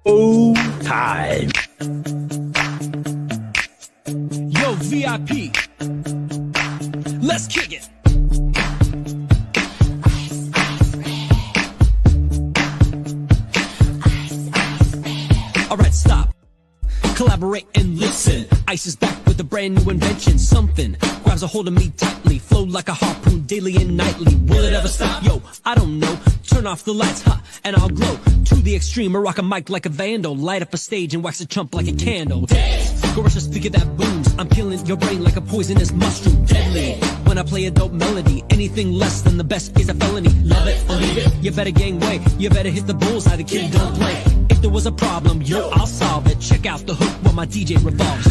Oh, time. Yo, VIP. Let's kick it. All right, stop. Collaborate and listen. Ice is back with a brand new invention. Something grabs a hold of me tightly. Flow like a harpoon daily and nightly. Will it ever stop? Yo, I don't know. Turn off the lights, and I'll glow to the extreme. Or rock a mic like a vandal. Light up a stage and wax a chump like a candle. Go rush a speaker that booms. I'm killing your brain like a poisonous mushroom. Deadly. When I play a dope melody, anything less than the best is a felony. Love it or leave it. You better gain weight. You better hit the bullseye. The kid don't play. If there was a problem, yo, I'll solve it. Check out the hook while my DJ revolves.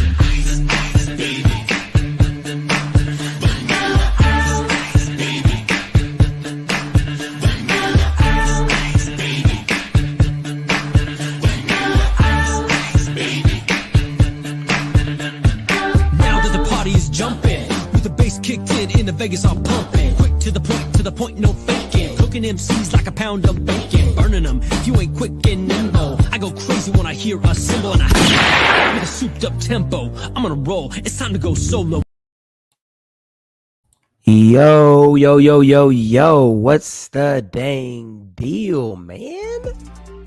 In the Vegas, I'm pumping. Quick to the point, no faking. Cooking MCs like a pound of bacon. Burning them, if you ain't quick and nimble. I go crazy when I hear a cymbal and I with a souped up tempo. I'm on a roll, it's time to go solo. Yo, what's the dang deal, man?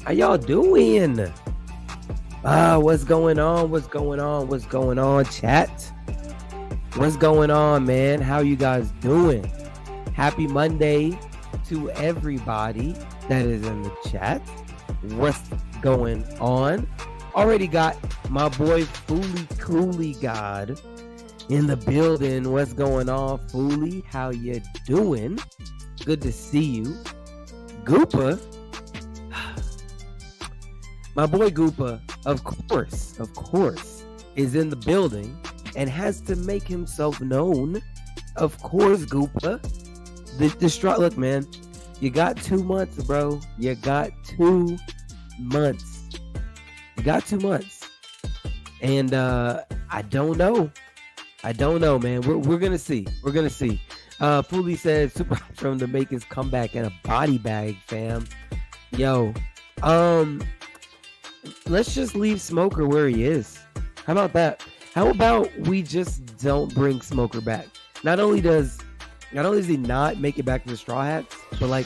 How y'all doing? What's going on, chat? What's going on, man? How you guys doing? Happy Monday to everybody that is in the chat. What's going on? Already got my boy Fooly Cooley God in the building. What's going on, Fooly? How you doing? Good to see you. Goopa. My boy Goopa, of course, is in the building and has to make himself known. Of course, Goopa. Look, man, you got 2 months, bro. You got 2 months. And I don't know, man. We're gonna see. Fooly said Super from to make his comeback in a body bag, fam. Yo, let's just leave Smoker where he is. How about that? How about we just don't bring Smoker back? Not only does he not make it back to the Straw Hats, but like,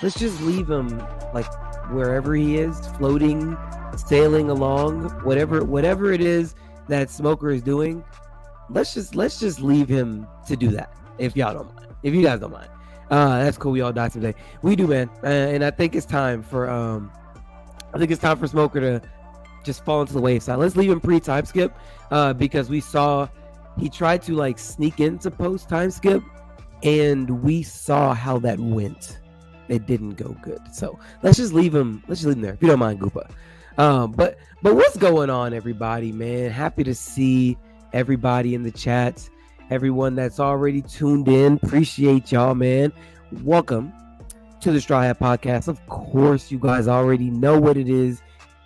let's just leave him like wherever he is, floating, sailing along, whatever it is that Smoker is doing. Let's just leave him to do that. If y'all don't mind, if you guys don't mind, that's cool. We all die someday. We do, man. And I think it's time for Smoker to just fall into the wayside. Let's leave him pre-time skip, because we saw he tried to like sneak into post time skip, and we saw how that went. It didn't go good. So let's just leave him there, if you don't mind, Goopa. But what's going on, everybody, man? Happy to see everybody in the chat, everyone that's already tuned in. Appreciate y'all, man. Welcome to the Straw Hat Podcast. Of course, you guys already know what it is.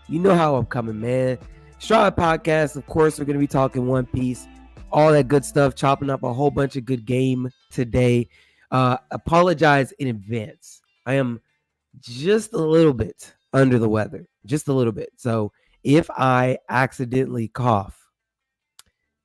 You know how I'm coming, man. Straw Hat Podcast, of course, we're going to be talking One Piece, all that good stuff, chopping up a whole bunch of good game today. Apologize in advance. I am just a little bit under the weather, just a little bit. So if I accidentally cough,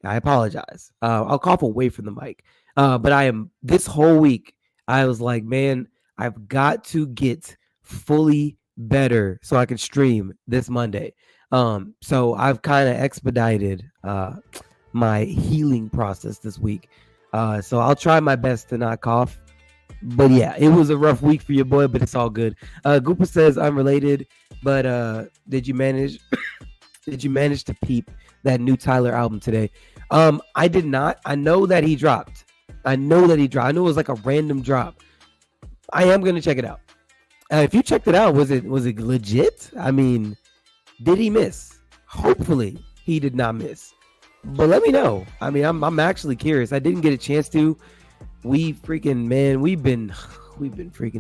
I apologize. I'll cough away from the mic. But this whole week, I was like, man, I've got to get fully better so I can stream this Monday. So I've kind of expedited my healing process this week. So I'll try my best to not cough. But yeah, it was a rough week for your boy, but it's all good. Goopa says unrelated, but did you manage to peep that new Tyler album today? I did not. I know that he dropped. I know it was like a random drop. I am gonna check it out. If you checked it out, was it legit? I mean, did he miss? Hopefully he did not miss. But let me know. I mean, I'm actually curious. I didn't get a chance to. We've been freaking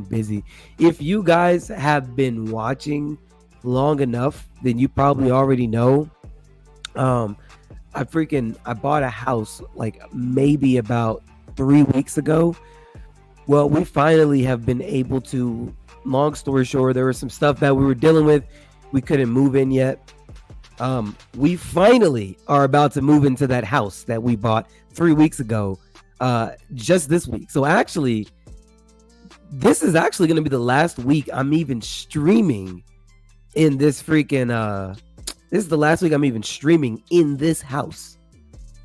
busy. If you guys have been watching long enough, then you probably already know. I bought a house like maybe about 3 weeks ago. Well, we finally have been able to, long story short, there was some stuff that we were dealing with we couldn't move in yet. We finally are about to move into that house that we bought 3 weeks ago, just this week. So actually, this is actually going to be the last week I'm even streaming in this freaking, this is the last week I'm even streaming in this house.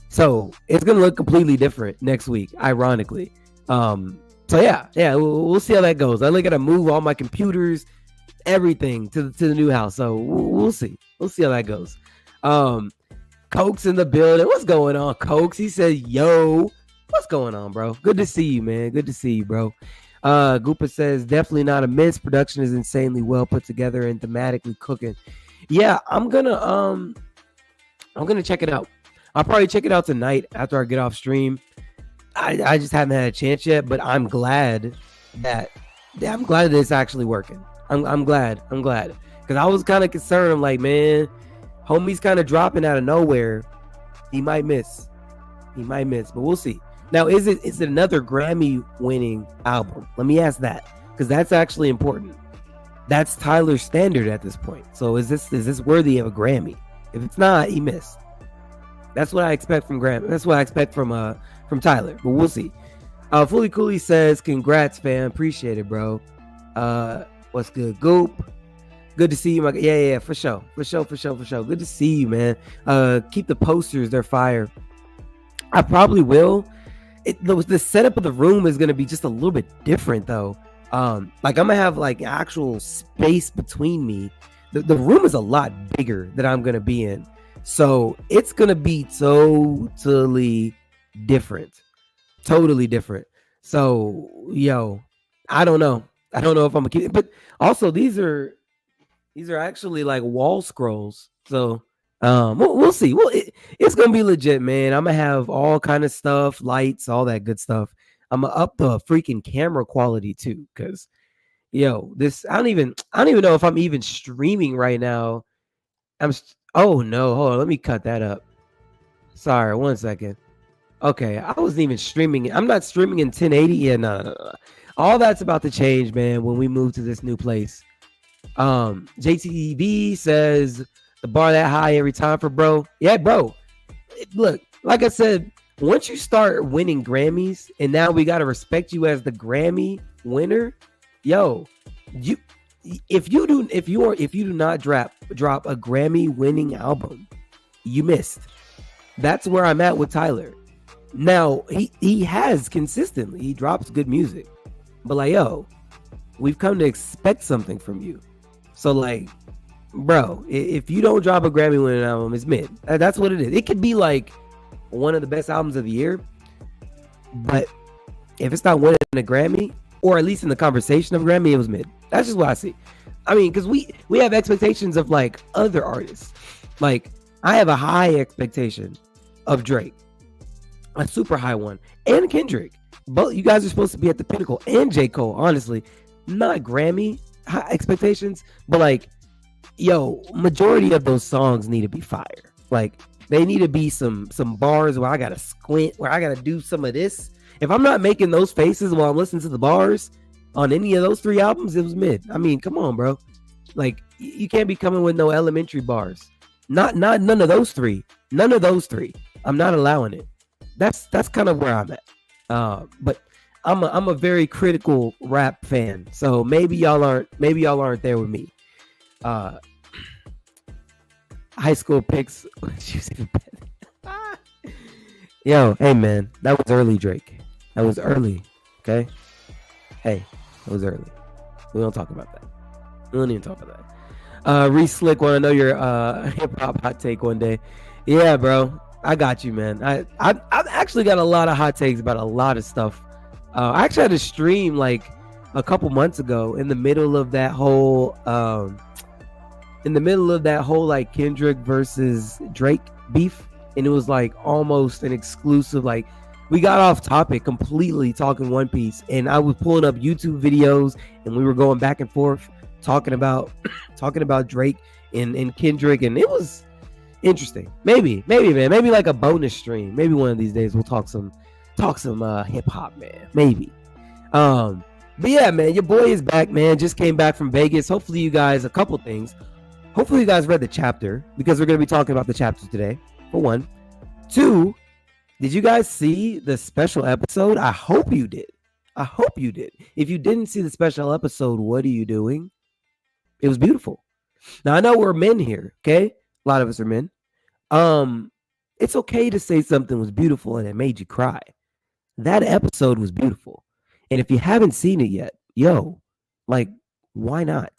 So it's going to look completely different next week, ironically. So yeah, we'll see how that goes. I got to move all my computers, everything to the new house. So we'll see. We'll see how that goes. Coke's in the building. What's going on, Cokes? He said, yo, what's going on, bro? Good to see you, man. Good to see you, bro. Goopa says, definitely not a miss. Production is insanely well put together and thematically cooking. Yeah, I'm gonna check it out. I'll probably check it out tonight after I get off stream. I just haven't had a chance yet, but I'm glad that it's actually working. I'm glad because I was kind of concerned. I'm like, man, homie's kind of dropping out of nowhere. He might miss, but we'll see. Now, is it another Grammy winning album? Let me ask that, because that's actually important. That's Tyler's standard at this point. So is this worthy of a Grammy? If it's not, he missed. That's what I expect from Grammy. That's what I expect from Tyler. But we'll see. Fully Cooley says, congrats, fam. Appreciate it, bro. What's good, Goop? Good to see you, yeah, for sure. Good to see you, man. Keep the posters, they're fire. I probably will. The setup of the room is gonna be just a little bit different, though. Like I'm gonna have like actual space between me. The room is a lot bigger that I'm gonna be in, so it's gonna be totally different. So, yo, I don't know if I'm gonna keep it, but also these are actually like wall scrolls. So we'll see. Well, it's gonna be legit, man. I'm gonna have all kind of stuff, lights, all that good stuff. I'm gonna up the freaking camera quality too, because yo, I don't even know if I'm even streaming right now. Oh no, hold on, let me cut that up. Sorry, 1 second. Okay, I wasn't even streaming. I'm not streaming in 1080. Yeah, no. All that's about to change, man, when we move to this new place. JTV says the bar that high every time for bro. Yeah, bro. Look, like I said, once you start winning Grammys, and now we gotta respect you as the Grammy winner, yo, if you do not drop a Grammy winning album, you missed. That's where I'm at with Tyler. Now he has consistently, he drops good music, but like, yo, we've come to expect something from you. So like, bro, if you don't drop a Grammy winning album, it's mid. That's what it is. It could be like one of the best albums of the year, but if it's not winning a Grammy, or at least in the conversation of Grammy, it was mid. That's just what I see. I mean, because we have expectations of like other artists. Like I have a high expectation of Drake, a super high one, and Kendrick. Both you guys are supposed to be at the pinnacle, and J. Cole. Honestly, not Grammy high expectations, but like, yo, majority of those songs need to be fire. Like they need to be some bars where I gotta squint, where I gotta do some of this. If I'm not making those faces while I'm listening to the bars on any of those 3 albums, it was mid. I mean, come on, bro. Like you can't be coming with no elementary bars. Not none of those 3. None of those 3. I'm not allowing it. That's kind of where I'm at. But I'm a very critical rap fan. So maybe y'all aren't there with me. High school picks. Yo, hey man, that was early, Drake. That was early. Okay. Hey, that was early. We don't talk about that. We don't even talk about that. Reese Slick, want to know your hip hop hot take one day? Yeah, bro. I got you, man. I've actually got a lot of hot takes about a lot of stuff. I actually had a stream like a couple months ago in the middle of that whole like Kendrick versus Drake beef, and it was like almost an exclusive. Like we got off topic completely talking One Piece, and I was pulling up YouTube videos, and we were going back and forth talking about Drake and Kendrick, and it was interesting. Maybe, man. Maybe like a bonus stream. Maybe one of these days we'll talk some hip hop, man. Maybe. But yeah, man, your boy is back, man. Just came back from Vegas. Hopefully you guys, a couple things. hopefully you guys read the chapter, because we're going to be talking about the chapters today, for one. Two, did you guys see the special episode? I hope you did. I hope you did. If you didn't see the special episode, what are you doing? It was beautiful. Now, I know we're men here, okay? A lot of us are men. It's okay to say something was beautiful and it made you cry. That episode was beautiful. And if you haven't seen it yet, like, why not?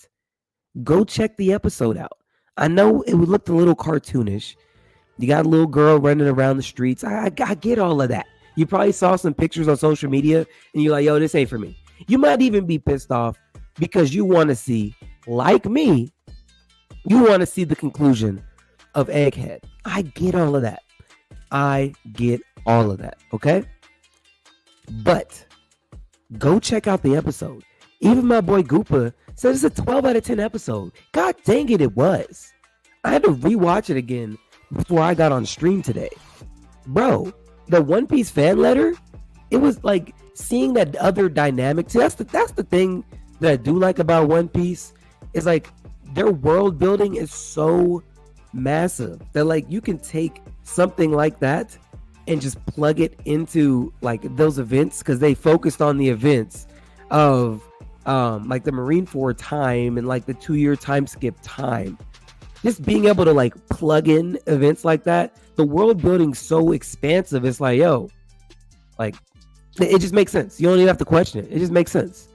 Go check the episode out. I know it looked a little cartoonish. You got a little girl running around the streets. I get all of that. You probably saw some pictures on social media and you're like, yo, this ain't for me. You might even be pissed off because you want to see, like me, you want to see the conclusion of Egghead. I get all of that. Okay? But go check out the episode. Even my boy Goopa said it's a 12 out of 10 episode. God dang it, it was. I had to rewatch it again before I got on stream today. Bro, the One Piece fan letter, it was like seeing that other dynamic. See, that's the thing that I do like about One Piece, is like their world building is so massive that like you can take something like that and just plug it into like those events, because they focused on the events of like the Marineford time and like the 2-year time skip time. Just being able to like plug in events like that, the world building so expansive. It's like, yo, like it just makes sense. You don't even have to question it. It just makes sense.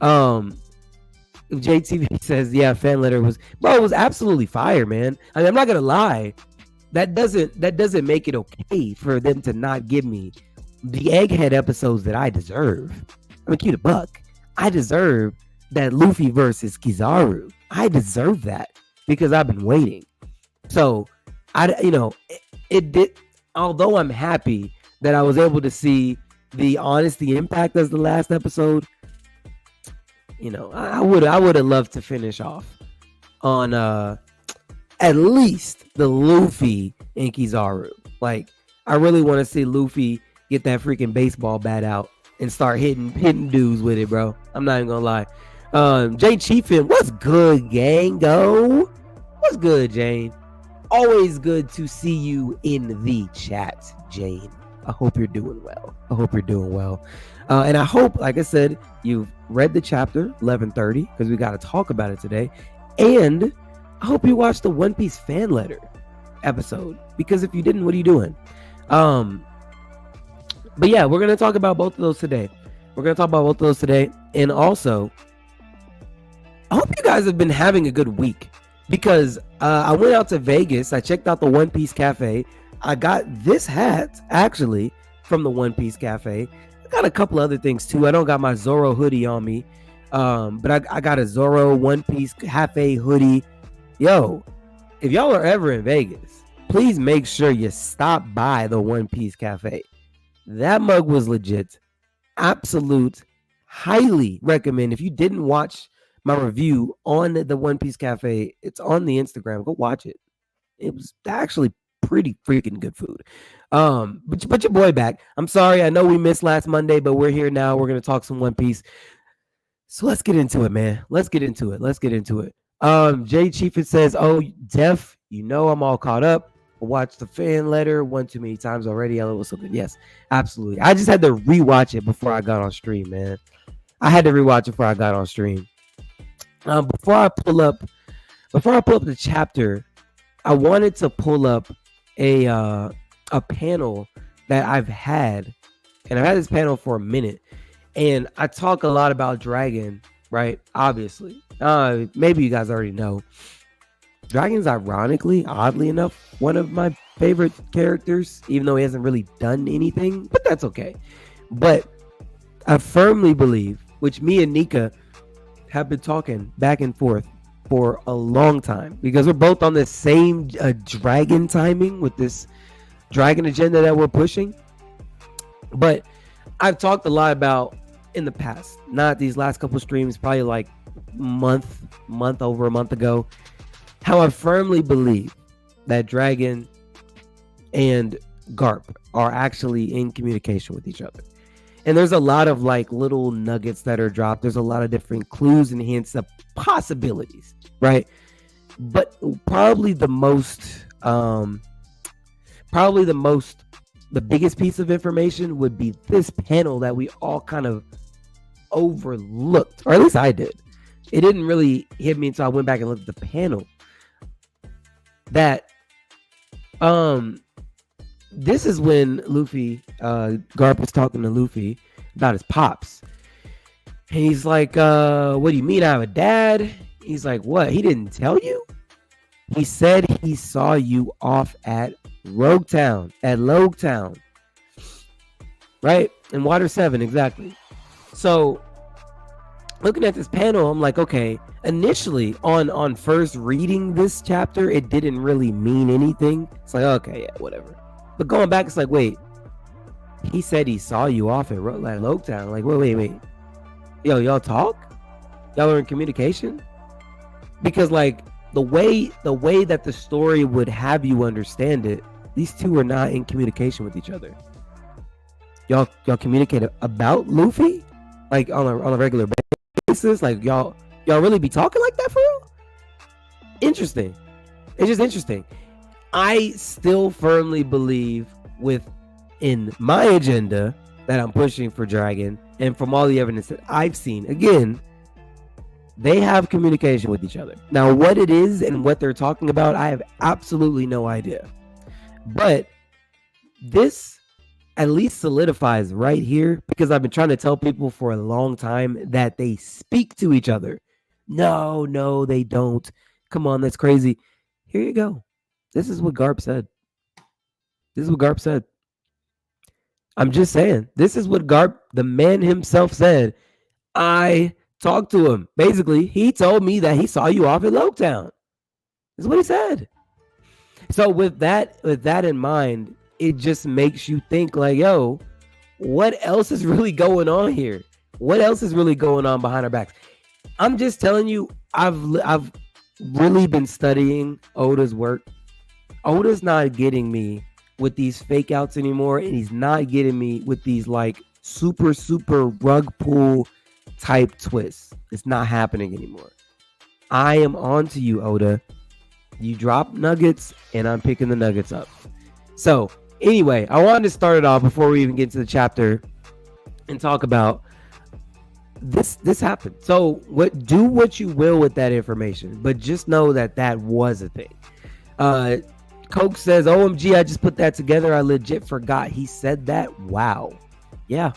JTV says, yeah, fan letter was, bro, it was absolutely fire, man. I mean, I'm not gonna lie. That doesn't make it okay for them to not give me the Egghead episodes that I deserve. I mean, cue the buck. I deserve that Luffy versus Kizaru. I deserve that because I've been waiting. So it did. Although I'm happy that I was able to see the Honesty Impact as the last episode, I would have loved to finish off on at least the Luffy and Kizaru. Like, I really want to see Luffy get that freaking baseball bat out and start hitting dudes with it, bro. I'm not even gonna lie. Jane Chiefin, what's good, gang? Go. What's good, Jane? Always good to see you in the chat, Jane. I hope you're doing well. And I hope, like I said, you've read the chapter 1130, because we got to talk about it today. And I hope you watched the One Piece fan letter episode, because if you didn't, what are you doing? But yeah, we're going to talk about both of those today. And also, I hope you guys have been having a good week, because I went out to Vegas. I checked out the One Piece Cafe. I got this hat actually from the One Piece Cafe. I got a couple other things too. I don't got my Zoro hoodie on me, but I got a Zoro One Piece Cafe hoodie. Yo, if y'all are ever in Vegas, please make sure you stop by the One Piece Cafe. That mug was legit. Absolute. Highly recommend. If you didn't watch my review on the One Piece Cafe, it's on the Instagram. Go watch it. It was actually pretty freaking good food. But your boy back. I'm sorry. I know we missed last Monday, but we're here now. We're going to talk some One Piece. So let's get into it, man. Let's get into it. Jay Chief, it says, oh, Def, I'm all caught up. I watched the fan letter one too many times already. It was so good. Yes, absolutely. I just had to rewatch it before I got on stream, man. Before I pull up the chapter, I wanted to pull up a panel that I've had, and I've had this panel for a minute, and I talk a lot about Dragon, right? Obviously, maybe you guys already know. Dragon's ironically, oddly enough, one of my favorite characters, even though he hasn't really done anything, but that's okay. But I firmly believe, which me and Nika have been talking back and forth for a long time, because we're both on the same Dragon timing with this Dragon agenda that we're pushing. But I've talked a lot about in the past, not these last couple streams, probably like over a month ago, how I firmly believe that Dragon and Garp are actually in communication with each other. And there's a lot of like little nuggets that are dropped. There's a lot of different clues and hints of possibilities, right? But probably the biggest piece of information would be this panel that we all kind of overlooked, or at least I did. It didn't really hit me until I went back and looked at the panel. That this is when Luffy, Garp is talking to Luffy about his pops. And he's like, what do you mean I have a dad? He's like, what? He didn't tell you? He said he saw you off at Rogue Town, right? In Water 7, exactly. So looking at this panel, I'm like, okay, initially on first reading this chapter, it didn't really mean anything. It's like, okay, yeah, whatever. But going back, it's like, wait, he said he saw you off at Rogue Town. Like, wait. Yo, y'all talk? Y'all are in communication? Because like the way that the story would have you understand it, these two are not in communication with each other. Y'all communicate about Luffy? Like on a regular basis? Like y'all really be talking like that for real? Interesting. It's just interesting. I still firmly believe within my agenda that I'm pushing for Dragon, and from all the evidence that I've seen, again, they have communication with each other. Now, what it is and what they're talking about, I have absolutely no idea. But this at least solidifies right here, because I've been trying to tell people for a long time that they speak to each other. No, they don't. Come on, that's crazy. Here you go. This is what Garp said. I'm just saying. This is what Garp, the man himself, said. I talked to him. Basically, he told me that he saw you off at Loketown. That's what he said. So with that in mind, it just makes you think like, yo, what else is really going on here? What else is really going on behind our backs? I'm just telling you, I've really been studying Oda's work. Oda's not getting me with these fake outs anymore, and he's not getting me with these like super rug pull type twists. It's not happening anymore. I am on to you, Oda. You drop nuggets, and I'm picking the nuggets up. So anyway, I wanted to start it off before we even get to the chapter and talk about this happened. So do what you will with that information, but just know that was a thing. Coke says, OMG, I just put that together. I legit forgot he said that. Wow. Yeah,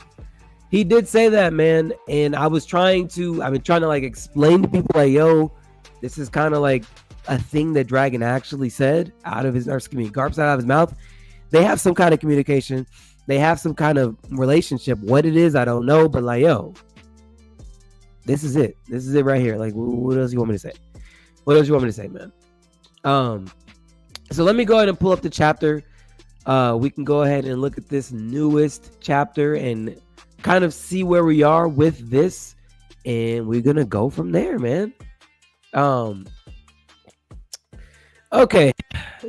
he did say that, man. And I've been trying to like explain to people like, yo, this is kind of like a thing that Dragon actually said Garp said out of his mouth. They have some kind of communication. They have some kind of relationship. What it is, I don't know. But like, yo, this is it. This is it right here. Like, what else you want me to say? What else you want me to say, man? So let me go ahead and pull up the chapter. We can go ahead and look at this newest chapter and kind of see where we are with this. And we're going to go from there, man. Okay.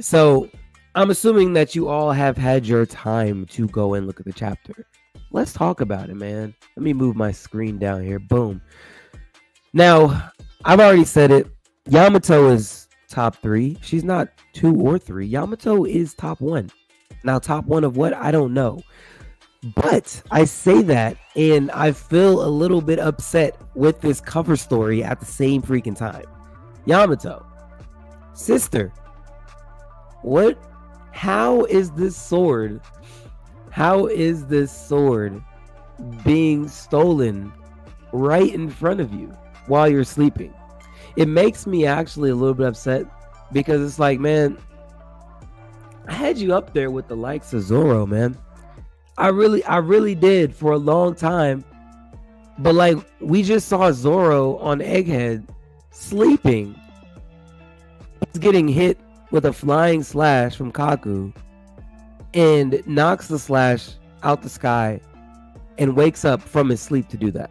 So I'm assuming that you all have had your time to go and look at the chapter. Let's talk about it, man. Let me move my screen down here. Boom. Now, I've already said it. Yamato is top 3. She's not 2 or 3. Yamato is top 1. Now, top 1 of what? I don't know. But I say that, and I feel a little bit upset with this cover story at the same freaking time. Yamato, sister, what? How is this sword being stolen right in front of you while you're sleeping? It makes me actually a little bit upset, because it's like, man, I had you up there with the likes of Zoro, man. I really did for a long time. But like, we just saw Zoro on Egghead sleeping. He's getting hit with a flying slash from Kaku and knocks the slash out the sky and wakes up from his sleep to do that.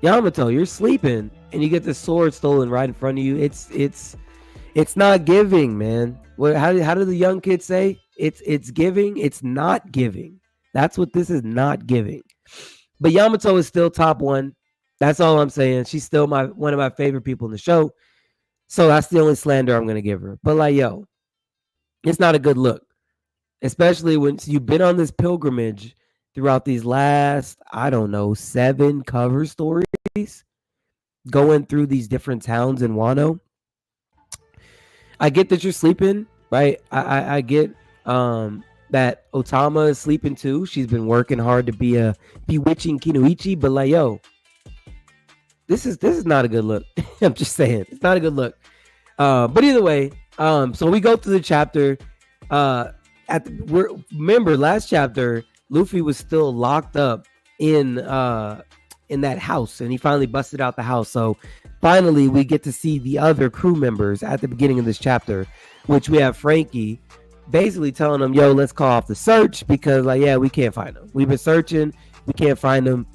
Yamato, you're sleeping and you get the sword stolen right in front of you. It's not giving, man. How do the young kids say? It's giving, it's not giving. That's what this is, not giving. But Yamato is still top 1. That's all I'm saying. She's still one of my favorite people in the show. So that's the only slander I'm gonna give her. But like, yo, it's not a good look, especially when you've been on this pilgrimage throughout these last, I don't know, 7 cover stories, going through these different towns in Wano. I get that you're sleeping, right? I get that Otama is sleeping too. She's been working hard to be a bewitching Kinuichi, but like, yo, this is not a good look. I'm just saying, it's not a good look. But either way, so we go through the chapter. Remember last chapter, Luffy was still locked up in that house, and he finally busted out the house. So finally, we get to see the other crew members at the beginning of this chapter, which we have Frankie basically telling them, yo, let's call off the search because, like, yeah, we can't find them. We've been searching, we can't find them.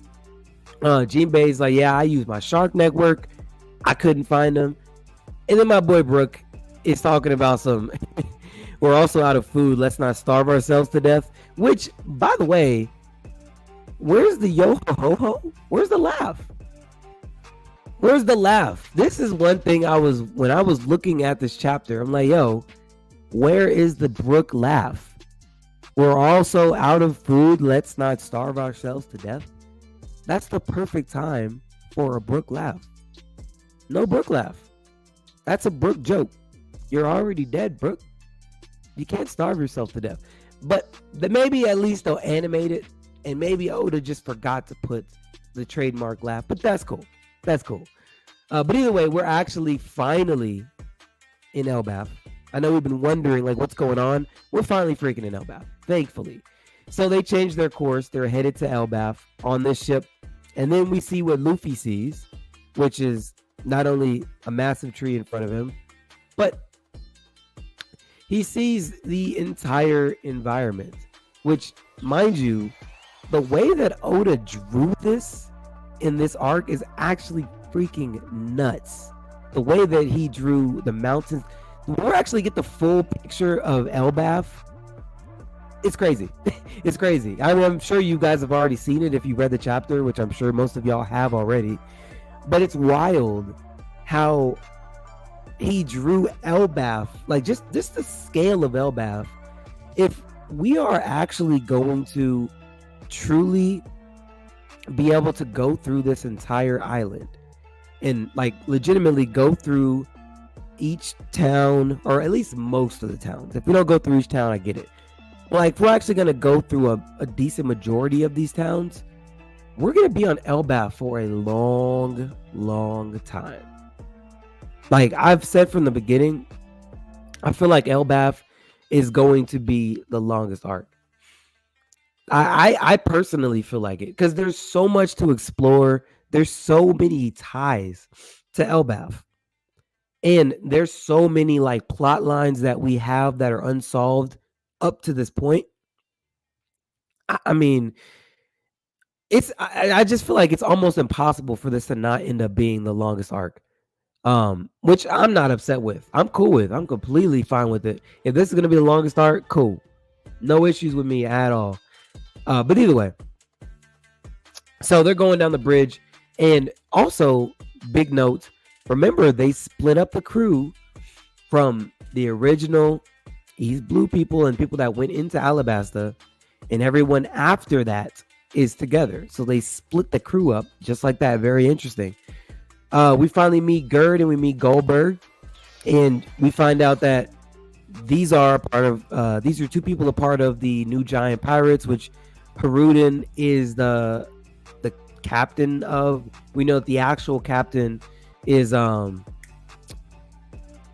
Jinbei's like, yeah, I used my shark network, I couldn't find them. And then my boy Brook is talking about some we're also out of food, let's not starve ourselves to death. Which, by the way, where's the yo ho ho? Where's the laugh? Where's the laugh? This is one thing when I was looking at this chapter, I'm like, yo, where is the Brook laugh? We're also out of food, let's not starve ourselves to death. That's the perfect time for a Brook laugh. No Brook laugh. That's a Brook joke. You're already dead, Brook. You can't starve yourself to death. But maybe at least they'll animate it, and maybe Oda just forgot to put the trademark laugh. But that's cool. That's cool. But either way, we're actually finally in Elbaf. I know we've been wondering, like, what's going on. We're finally freaking in Elbaf, thankfully. So they changed their course. They're headed to Elbaf on this ship. And then we see what Luffy sees, which is not only a massive tree in front of him, but he sees the entire environment, which, mind you, the way that Oda drew this in this arc is actually freaking nuts. The way that he drew the mountains, we'll actually get the full picture of Elbaf. It's crazy. It's crazy. I mean, I'm sure you guys have already seen it if you read the chapter, which I'm sure most of y'all have already. But it's wild how he drew Elbaf, like just the scale of Elbaf. If we are actually going to truly be able to go through this entire island and like legitimately go through each town, or at least most of the towns. If we don't go through each town, I get it. Like, we're actually going to go through a decent majority of these towns. We're going to be on Elbaf for a long, long time. Like I've said from the beginning, I feel like Elbaf is going to be the longest arc. I personally feel like it because there's so much to explore. There's so many ties to Elbaf. And there's so many like plot lines that we have that are unsolved up to this point. I mean, I just feel like it's almost impossible for this to not end up being the longest arc. Which I'm not upset with. I'm cool with. I'm completely fine with it. If this is gonna be the longest arc, cool. No issues with me at all. But either way. So they're going down the bridge. And also, big note, remember they split up the crew from the original East Blue people and people that went into Alabasta, and everyone after that is together. So they split the crew up just like that. Very interesting. We finally meet Gerd and we meet Goldberg, and we find out that these are two people a part of the New Giant Pirates, which Haruden is the captain of. We know that the actual captain is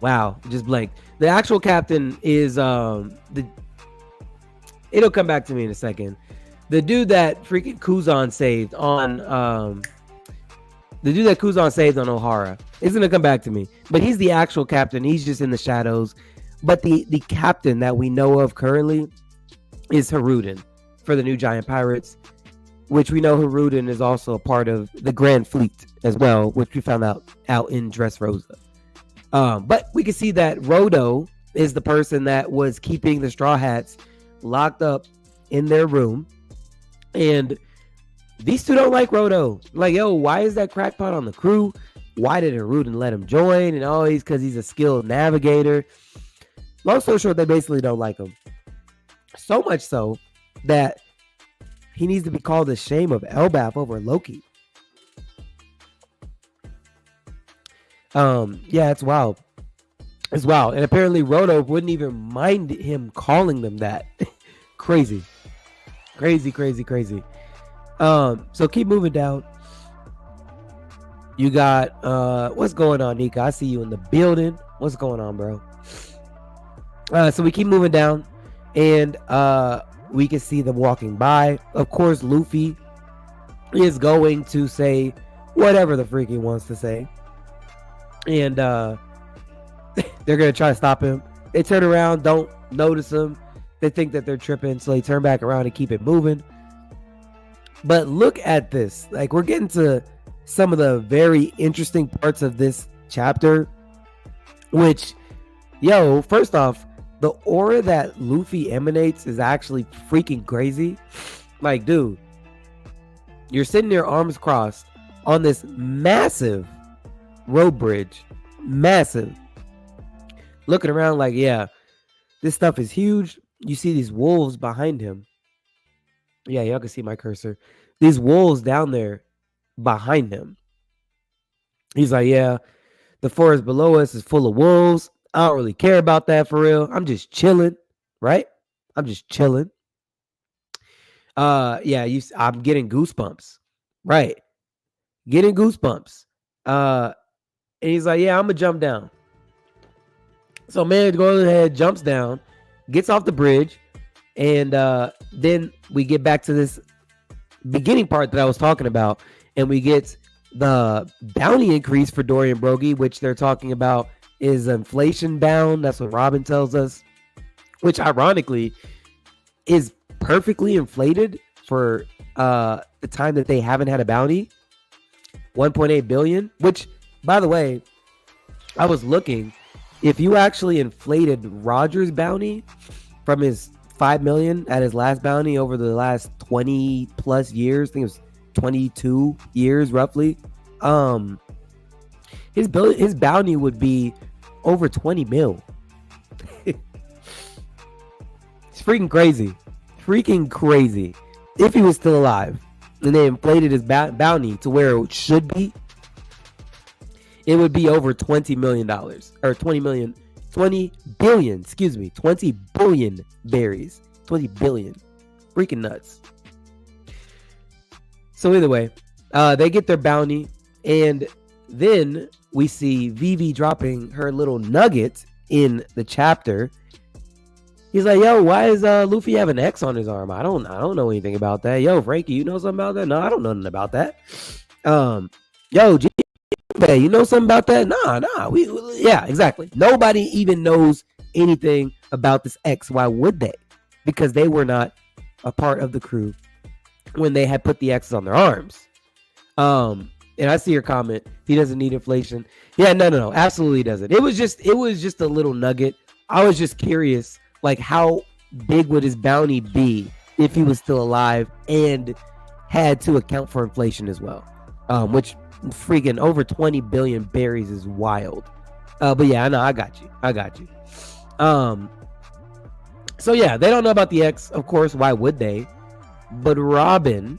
wow, just blank. The actual captain is it'll come back to me in a second. The dude that freaking Kuzan saved on Ohara is gonna come back to me, but he's the actual captain. He's just in the shadows. But the captain that we know of currently is Haruden for the New Giant Pirates, which we know Haruden is also a part of the Grand Fleet as well, which we found out in Dressrosa. But we can see that Rodo is the person that was keeping the Straw Hats locked up in their room, and these two don't like Rodo. Like, yo, why is that crackpot on the crew? why did Haruden let him join? And always because he's a skilled navigator. Long story short, they basically don't like him. So much so that he needs to be called the shame of Elbaf over Loki. Yeah, it's wild. It's wild. And apparently Roto wouldn't even mind him calling them that. Crazy. Crazy. So keep moving down. You got what's going on, Nika? I see you in the building. What's going on, bro? So we keep moving down, and we can see them walking by. Of course, Luffy is going to say whatever the freak he wants to say, and they're gonna try to stop him. They turn around, don't notice him. They think that they're tripping, so they turn back around and keep it moving. But look at this. Like, we're getting to some of the very interesting parts of this chapter, which, first off, the aura that Luffy emanates is actually freaking crazy. Like, dude, you're sitting there arms crossed on this massive road bridge. Massive. Looking around like, yeah, this stuff is huge. You see these wolves behind him. Yeah, y'all can see my cursor. These wolves down there behind him. He's like, yeah, the forest below us is full of wolves. I don't really care about that for real. I'm just chilling, right? I'm just chilling. Yeah, I'm getting goosebumps, right? Getting goosebumps. And he's like, yeah, I'm gonna jump down. So man goes ahead, jumps down, gets off the bridge, and then we get back to this beginning part that I was talking about, and we get the bounty increase for Dorian Broggie, which they're talking about is inflation bound. That's what Robin tells us, which ironically is perfectly inflated for the time that they haven't had a bounty. 1.8 billion, which, by the way, I was looking, if you actually inflated Roger's bounty from his 5 million at his last bounty over the last 20 plus years, I think it was 22 years roughly, his bounty would be over 20 mil. It's freaking crazy. If he was still alive and they inflated his bounty to where it should be, it would be over $20 million or 20 billion berries. 20 billion. Freaking nuts. So either way, they get their bounty, and then we see Vivi dropping her little nugget in the chapter. He's like, yo, why is Luffy have an X on his arm? I don't know anything about that. Yo, Frankie, you know something about that? No, I don't know nothing about that. Yo, you know something about that? Nah. Yeah, exactly. Nobody even knows anything about this X. Why would they? Because they were not a part of the crew when they had put the X's on their arms. And I see your comment. He doesn't need inflation. Yeah, no, absolutely doesn't. It was just a little nugget. I was just curious, like, how big would his bounty be if he was still alive and had to account for inflation as well, which freaking over 20 billion berries is wild. But yeah, I know, I got you. So yeah, they don't know about the X, of course. Why would they? But Robin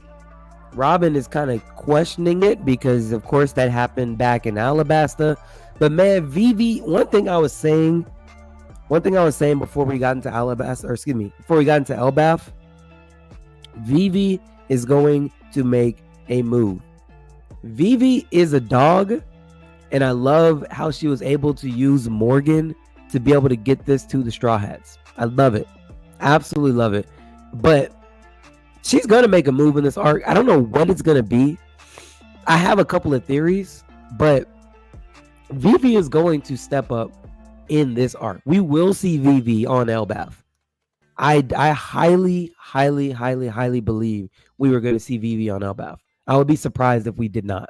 is kind of questioning it because, of course, that happened back in Alabasta. But man, Vivi, one thing I was saying before we got into before we got into Elbaf, Vivi is going to make a move. Vivi is a dog, and I love how she was able to use Morgan to be able to get this to the Straw Hats. I love it. Absolutely love it. But she's going to make a move in this arc. I don't know what it's going to be. I have a couple of theories, but Vivi is going to step up in this arc. We will see Vivi on Elbaf. I highly believe we were going to see Vivi on Elbaf. I would be surprised if we did not.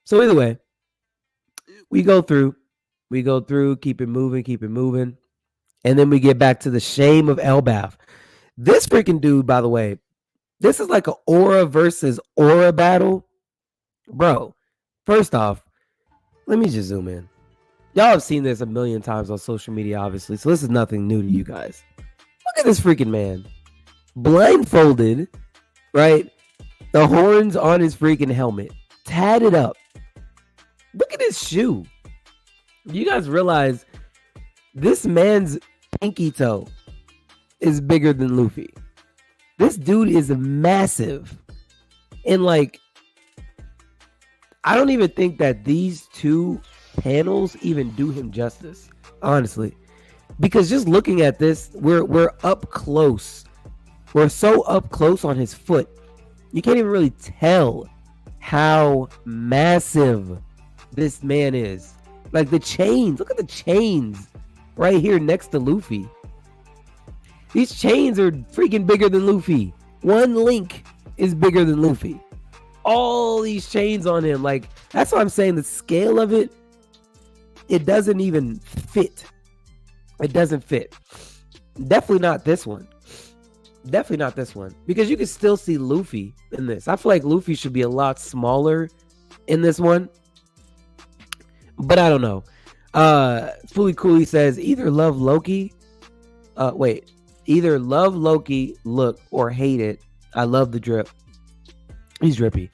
So either way, we go through, keep it moving. And then we get back to the shame of Elbaf. This freaking dude, by the way, this is like an aura versus aura battle. Bro, First off, let me just zoom in. Y'all have seen this a million times on social media, obviously, so this is nothing new to you guys. Look at this freaking man. Blindfolded, right? The horns on his freaking helmet. Tatted up. Look at his shoe. You guys realize this man's pinky toe is bigger than Luffy. This dude is massive. And like, I don't even think that these two panels even do him justice, honestly. Because just looking at this, we're up close. We're so up close on his foot. You can't even really tell how massive this man is. Like the chains, look at the chains right here next to Luffy. These chains are freaking bigger than Luffy. One link is bigger than Luffy. All these chains on him, like, that's what I'm saying. The scale of it, it doesn't even fit. It doesn't fit. Definitely not this one. Definitely not this one. Because you can still see Luffy in this. I feel like Luffy should be a lot smaller in this one. But I don't know. Fully Cooley says either love Loki. Either love Loki look or hate it. I love the drip. He's drippy.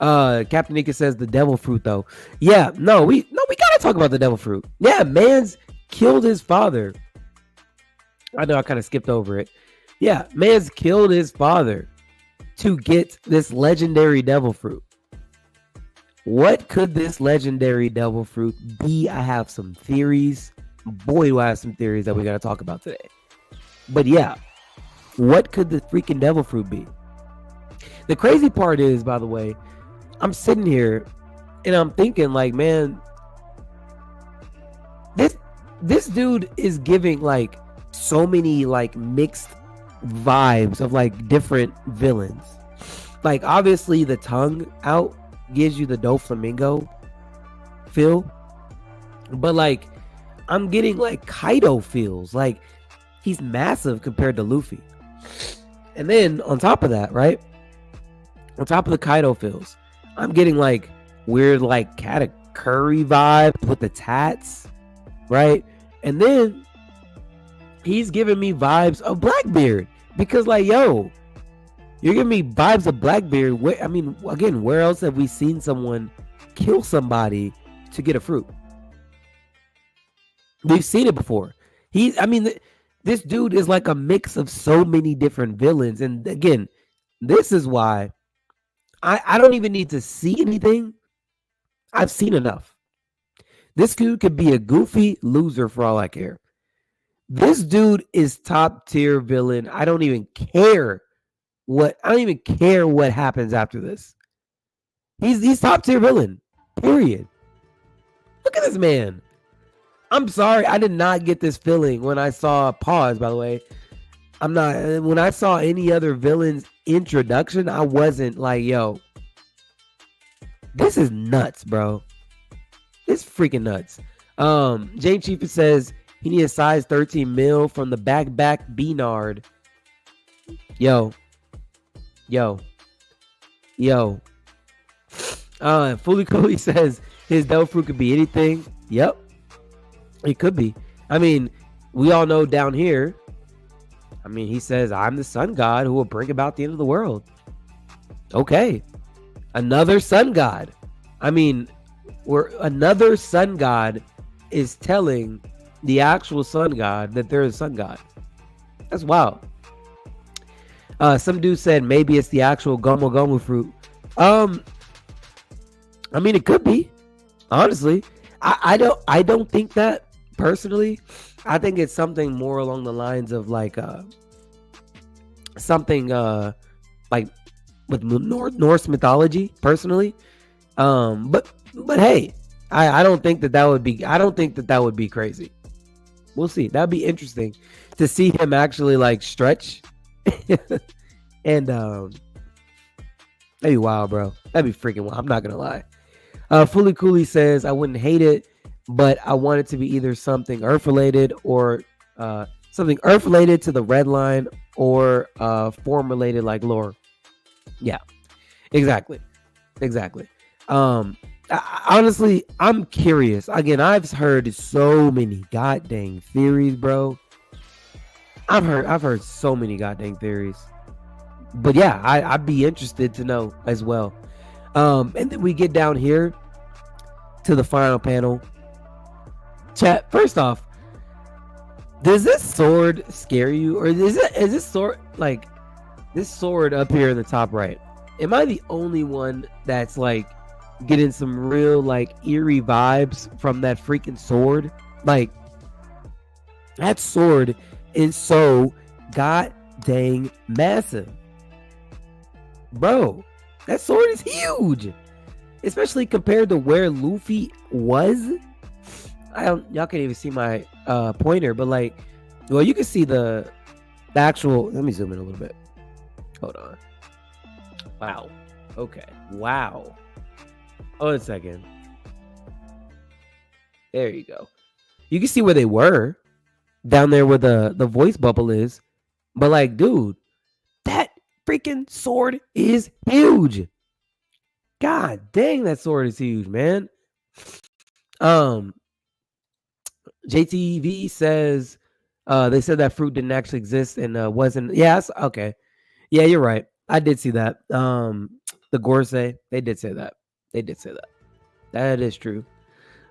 Captain Nika says the devil fruit though. Yeah, no, we gotta talk about the devil fruit. Yeah, man's killed his father. I know I kind of skipped over it. Yeah, man's killed his father to get this legendary devil fruit. What could this legendary devil fruit be? I have some theories. Boy, do I have some theories that we got to talk about today. But yeah, what could the freaking devil fruit be? The crazy part is, by the way, I'm sitting here and I'm thinking like, man, this dude is giving like so many like mixed vibes of like different villains. Like obviously the tongue out gives you the Doflamingo feel, but like I'm getting like Kaido feels. Like he's massive compared to Luffy. And then on top of that, right, on top of the Kaido feels, I'm getting like weird like Katakuri vibes with the tats, right? And then he's giving me vibes of Blackbeard because like, yo, you're giving me vibes of Blackbeard. I mean, again, where else have we seen someone kill somebody to get a fruit? We've seen it before. This dude is like a mix of so many different villains. And again, this is why I don't even need to see anything. I've seen enough. This dude could be a goofy loser for all I care. This dude is top tier villain. I don't even care what happens after this. He's top tier villain. Period. Look at this man. I'm sorry, I did not get this feeling when I saw pause, by the way. When I saw any other villain's introduction, I wasn't like, yo, this is nuts, bro. It's freaking nuts. Jane Chief says he needs a size 13 mil from the back Beanard. Yo. Fully Cooley says his devil fruit could be anything. Yep. It could be. I mean, we all know down here. I mean, he says, I'm the sun god who will bring about the end of the world. Okay. Another sun god. I mean, another sun god is telling the actual sun god that there is a sun god. That's wild. Some dude said maybe it's the actual Gomu Gomu fruit. I mean, it could be. Honestly, I don't think that personally. I think it's something more along the lines of like something like with Norse mythology. Personally, but hey, I don't think that would be. I don't think that would be crazy. We'll see. That'd be interesting to see him actually like stretch. And that'd be wild, bro. That'd be freaking wild. I'm not gonna lie. Fully Cooley says I wouldn't hate it, but I want it to be either something Earth related or something Earth related to the Red Line or form related like lore. Yeah, exactly. Honestly, I'm curious. Again, I've heard so many goddamn theories, bro. I've heard so many goddamn theories. But yeah, I'd be interested to know as well. And then we get down here to the final panel. Chat, first off, does this sword scare you? Or is this sword like this sword up here in the top right? Am I the only one that's like getting some real like eerie vibes from that freaking sword? Like that sword is so god dang massive. Bro, that sword is huge. Especially compared to where Luffy was. Y'all can't even see my pointer, but like, well, you can see the actual. Let me zoom in a little bit. Hold on. Wow. Okay. Wow. Hold on a second. There you go. You can see where they were down there where the voice bubble is, but like, dude, that freaking sword is huge. God dang, that sword is huge, man. JTV says they said that fruit didn't actually exist and wasn't. Yes, okay. Yeah, you're right. I did see that. The Gorsei, they did say that. They did say that. That is true.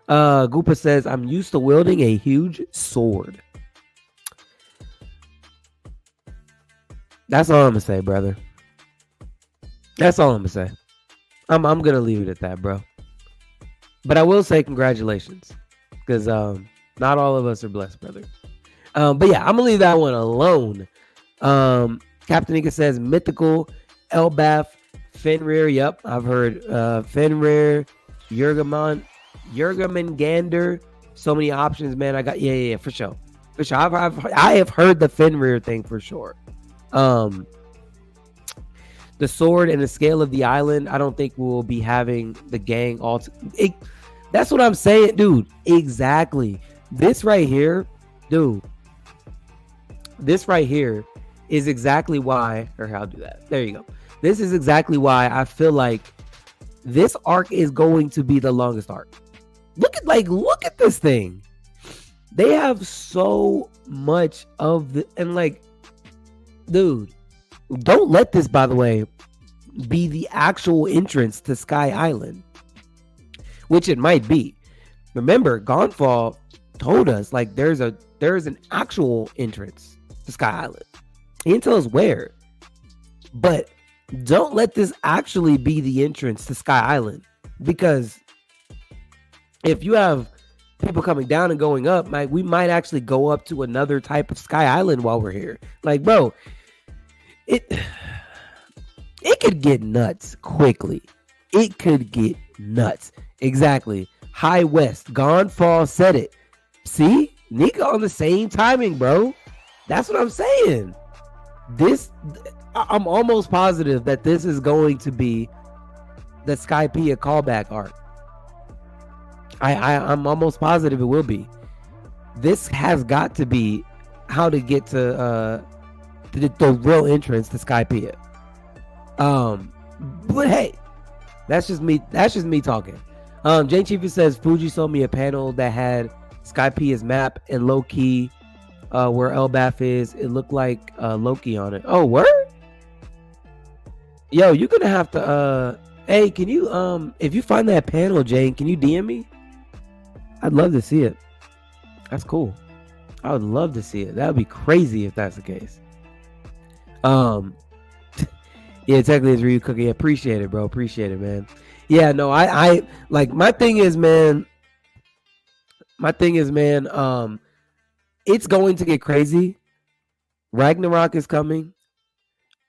Goopa says, I'm used to wielding a huge sword. That's all I'm gonna say, brother. That's all I'm gonna say. I'm gonna leave it at that, bro. But I will say congratulations. Because not all of us are blessed, brother. But yeah, I'm gonna leave that one alone. Captain Nika says mythical, Elbaf, Fenrir. Yep, I've heard Fenrir, Jurgermangander. So many options, man. I got yeah, for sure. For sure. I have heard the Fenrir thing for sure. The sword and the scale of the island, I don't think we'll be having the gang all that's what I'm saying, dude. Exactly. This right here, dude. This right here is exactly why, or I'll do that. There you go. This is exactly why I feel like this arc is going to be the longest arc. Look at this thing. They have so much of the, and like, dude, don't let this, by the way, be the actual entrance to Sky Island, which it might be. Remember, Gonfall told us like there's an actual entrance to Sky Island. He didn't tell us where, but don't let this actually be the entrance to Sky Island, because if you have people coming down and going up, we might actually go up to another type of Sky Island while we're here. Like, bro, it could get nuts quickly. It could get nuts. Exactly. High West. Gonfall said it. See? Nika on the same timing, bro. That's what I'm saying. I'm almost positive that this is going to be the Skypiea callback arc. I'm almost positive it will be. This has got to be how to get to the real entrance to Skypiea. But hey, that's just me talking. Jane Chiefy says Fuji sold me a panel that had Skypiea's map and low key where Elbaf is. It looked like Loki on it. Oh, word? Yo, you're gonna have to hey, can you if you find that panel, Jane, can you DM me? I'd love to see it. That's cool. I would love to see it. That would be crazy if that's the case. Yeah, technically it's Ryu Cookie. Appreciate it, bro. Appreciate it, man. Yeah, no, I like my thing is, man, it's going to get crazy. Ragnarok is coming.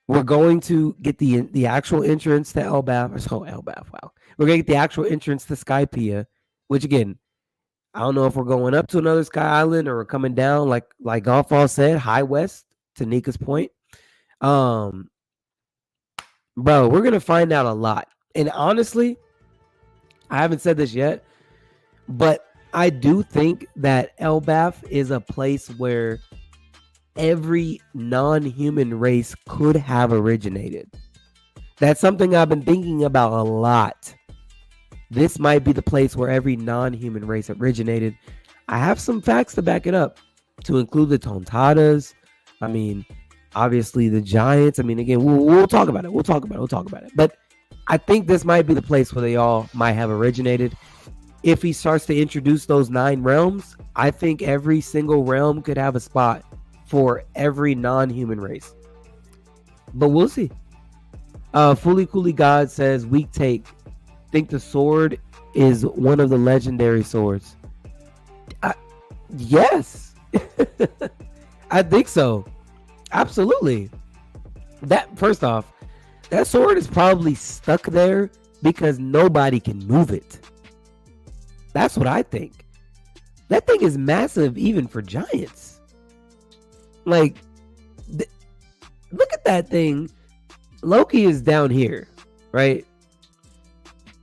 We're going to get the actual entrance to Elbaf. Wow. We're going to get the actual entrance to Skypiea, which again, I don't know if we're going up to another Sky Island or we're coming down like Gonfall said, High West, to Nika's point. Bro, we're going to find out a lot. And honestly, I haven't said this yet, but I do think that Elbaf is a place where every non-human race could have originated. That's something I've been thinking about a lot. this might be the place where every non-human race originated. I have some facts to back it up, to include the Tontadas. I mean, obviously the Giants. I mean, again, we'll talk about it. We'll talk about it. But I think this might be the place where they all might have originated. If he starts to introduce those 9 realms, I think every single realm could have a spot for every non-human race. But we'll see. Fully Cooley God says, weak take. Think the sword is one of the legendary swords. Yes. I think so. Absolutely. That, first off, that sword is probably stuck there because nobody can move it. That's what I think. That thing is massive even for giants. Like, look at that thing. Loki is down here, right?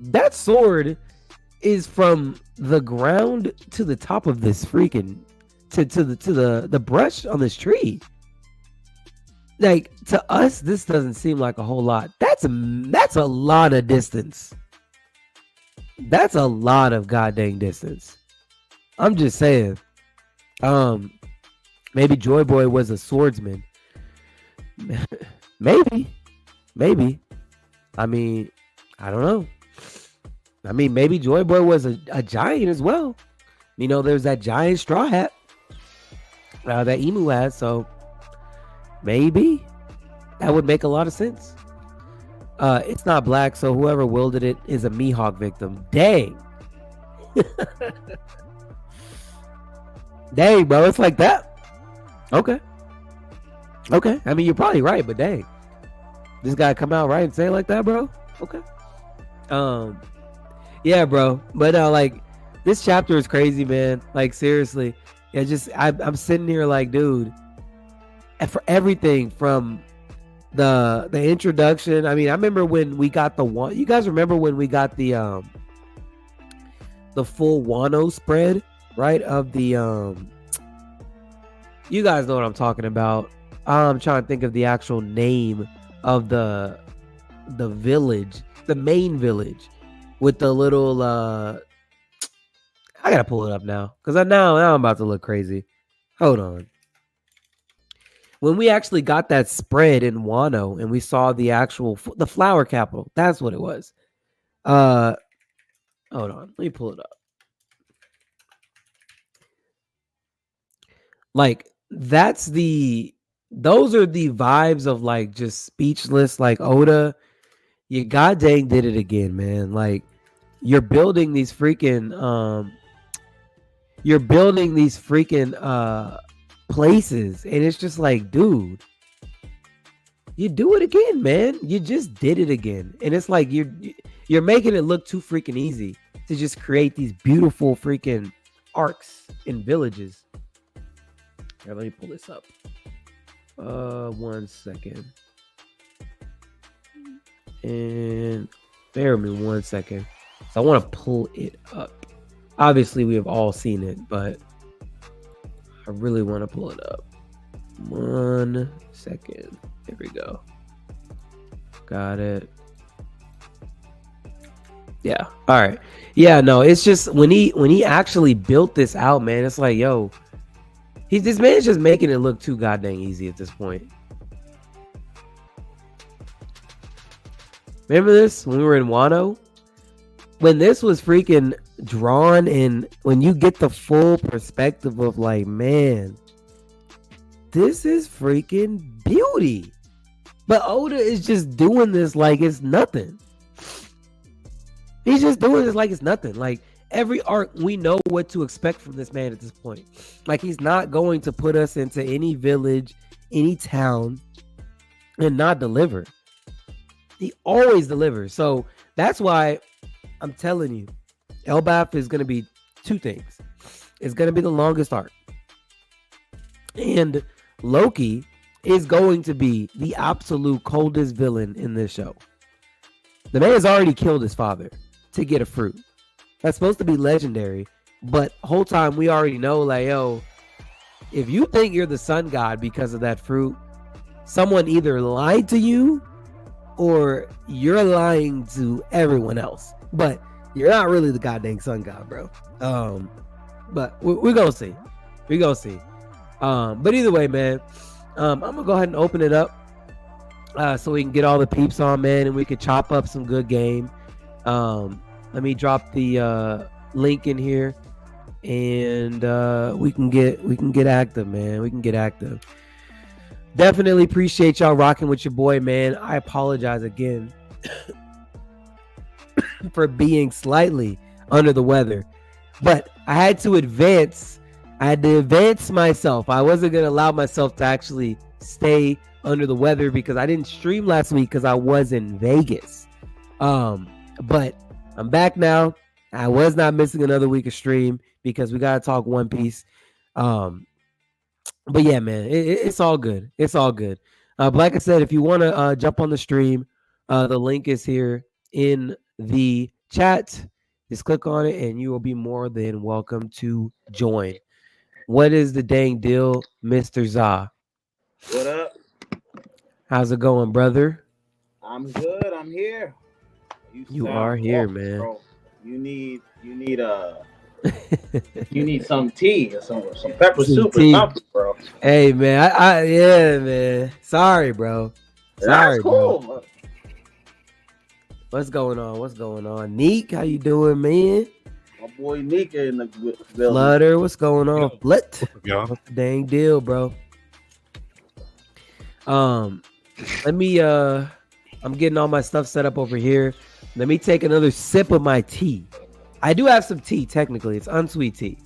That sword is from the ground to the top of this freaking to the brush on this tree. Like, to us, this doesn't seem like a whole lot. That's a lot of distance. That's a lot of goddamn distance. I'm just saying. Maybe Joy Boy was a swordsman. Maybe. I mean, I don't know. I mean, maybe Joy Boy was a giant as well. You know, there's that giant straw hat that Emu has, so maybe that would make a lot of sense. It's not black, so whoever wielded it is a Mihawk victim. Dang. Dang, bro, it's like that. Okay. I mean, you're probably right, but dang. This guy come out right and say it like that, bro? Okay. Yeah, bro. But like, this chapter is crazy, man. Like, seriously. Yeah, I'm sitting here like, dude, and for everything from the introduction. I mean, I remember when we got the one. You guys remember when we got the full Wano spread, right? Of the you guys know what I'm talking about. I'm trying to think of the actual name of the village, the main village, with the little I gotta pull it up now because now I'm about to look crazy. Hold on. When we actually got that spread in Wano and we saw the actual the flower capital, that's what it was. Hold on, let me pull it up. Like, those are the vibes of like just speechless. Like, Oda, you god dang did it again, man. Like, you're building these freaking places, and it's just like, dude, you do it again, man. You just did it again, and it's like you're making it look too freaking easy to just create these beautiful freaking arcs in villages. Here, let me pull this up. 1 second, and bear with me 1 second. So I want to pull it up. Obviously, we have all seen it, but I really want to pull it up. 1 second. Here we go. Got it. Yeah. All right. Yeah. No, it's just when he actually built this out, man. It's like, yo, this man's just making it look too goddamn easy at this point. Remember this when we were in Wano? When this was freaking drawn, and when you get the full perspective of like, man, this is freaking beauty. But Oda is just doing this like it's nothing. He's just doing this like it's nothing. Like, every arc, we know what to expect from this man at this point. Like, he's not going to put us into any village, any town, and not deliver. He always delivers. So that's why I'm telling you, Elbaf is going to be two things. It's going to be the longest arc, and Loki is going to be the absolute coldest villain in this show. The man has already killed his father to get a fruit that's supposed to be legendary, but whole time we already know, like, yo, if you think you're the sun god because of that fruit, someone either lied to you or you're lying to everyone else. But You're not really the goddamn sun god, bro. But we're gonna see. We're gonna see. But either way, man, I'm gonna go ahead and open it up so we can get all the peeps on, man, and we can chop up some good game. Let me drop the link in here, and we can get active, man. We can get active. Definitely appreciate y'all rocking with your boy, man. I apologize again for being slightly under the weather, but I had to advance myself. I wasn't going to allow myself to actually stay under the weather because I didn't stream last week because I was in Vegas. But I'm back now. I was not missing another week of stream because we got to talk One Piece. But yeah, man, it's all good. It's all good. But like I said, if you want to jump on the stream, the link is here in the chat. Just click on it and you will be more than welcome to join. What is the dang deal, Mr. Za? What up? How's it going, brother? I'm good. I'm here. You are here, man. Bro. You need you need some tea or some pepper soup or something, bro. Hey, man. Yeah, man. Sorry, bro. Sorry, cool, bro. What's going on? What's going on? Neek, how you doing, man? My boy Nika in the building. Flutter, what's going on? Flit. Yeah. What's the dang deal, bro? Let me I'm getting all my stuff set up over here. Let me take another sip of my tea. I do have some tea, technically. It's unsweet tea.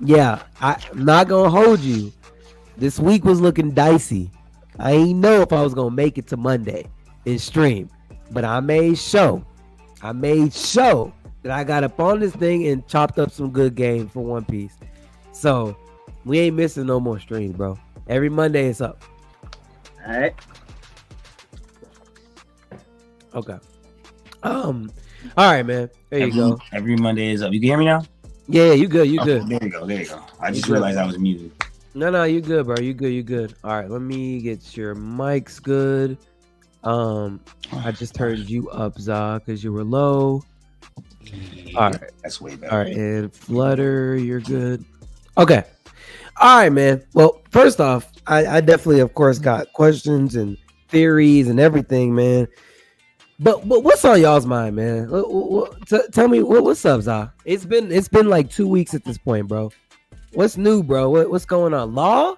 Yeah, I'm not gonna hold you. This week was looking dicey. I ain't know if I was gonna make it to Monday in stream, but I made sure that I got up on this thing and chopped up some good game for One Piece. So we ain't missing no more streams, bro. Every Monday it's up. All right. Okay. All right, man. There you go. Every Monday is up. You can hear me now? Yeah, you good. You good. There you go. There you go. I just realized I was muted. No, you good, bro. You good. All right, let me get your mics good. I just turned you up, Za, because you were low. All right. That's way better. All right, and Flutter, you're good. Okay. All right, man. Well, first off, I definitely, of course, got questions and theories and everything, man. But what's on y'all's mind, man? Tell me what's up, Za? It's been like 2 weeks at this point, bro. What's new, bro? What's going on? Law?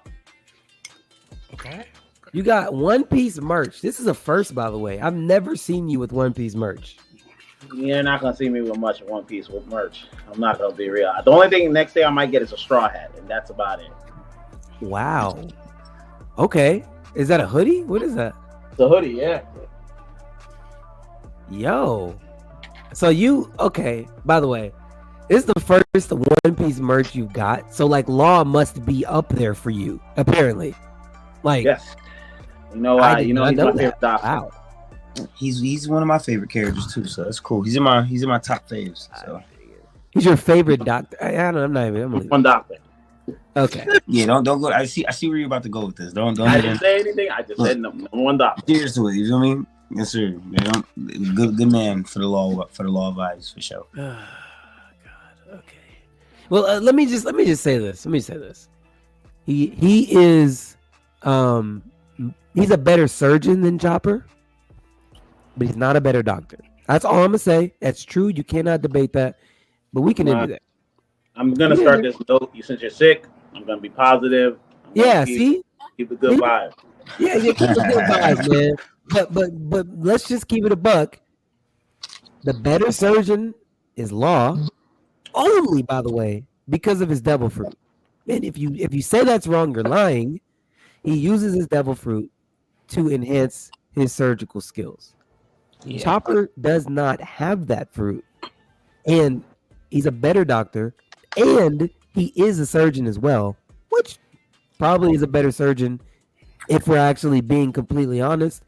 Okay. You got One Piece merch. This is a first, by the way. I've never seen you with One Piece merch. You're not gonna see me with much One Piece with merch. I'm not gonna be real. The only thing next day I might get is a straw hat, and that's about it. Wow. Okay. Is that a hoodie? What is that? The hoodie, yeah. Yo. So okay. By the way, this is the first One Piece merch you've got. So like Law must be up there for you, apparently. Like yes. You know why? You know he's my favorite doctor. Wow. He's one of my favorite characters too, so that's cool. He's in my top faves. So He's your favorite doctor. I'm not even. One doctor. Okay. Yeah, don't go. I see where you're about to go with this. Don't. I didn't say anything. I just said number one doctor. Cheers to it. You know what I mean? Yes, sir. Good man for the law of eyes for sure. Oh, God. Okay. Well, let me just say this. Let me say this. He is he's a better surgeon than Chopper, but he's not a better doctor. That's all I'm gonna say. That's true. You cannot debate that. But we can end that. I'm gonna start this note. Since you're sick, I'm gonna be positive. See? Keep a good vibe. Yeah, keep a good vibe, man. But let's just keep it a buck. The better surgeon is Law, only, by the way, because of his devil fruit. And if you say that's wrong, you're lying. He uses his devil fruit to enhance his surgical skills. Yeah. Chopper does not have that fruit, and he's a better doctor, and he is a surgeon as well, which probably is a better surgeon if we're actually being completely honest.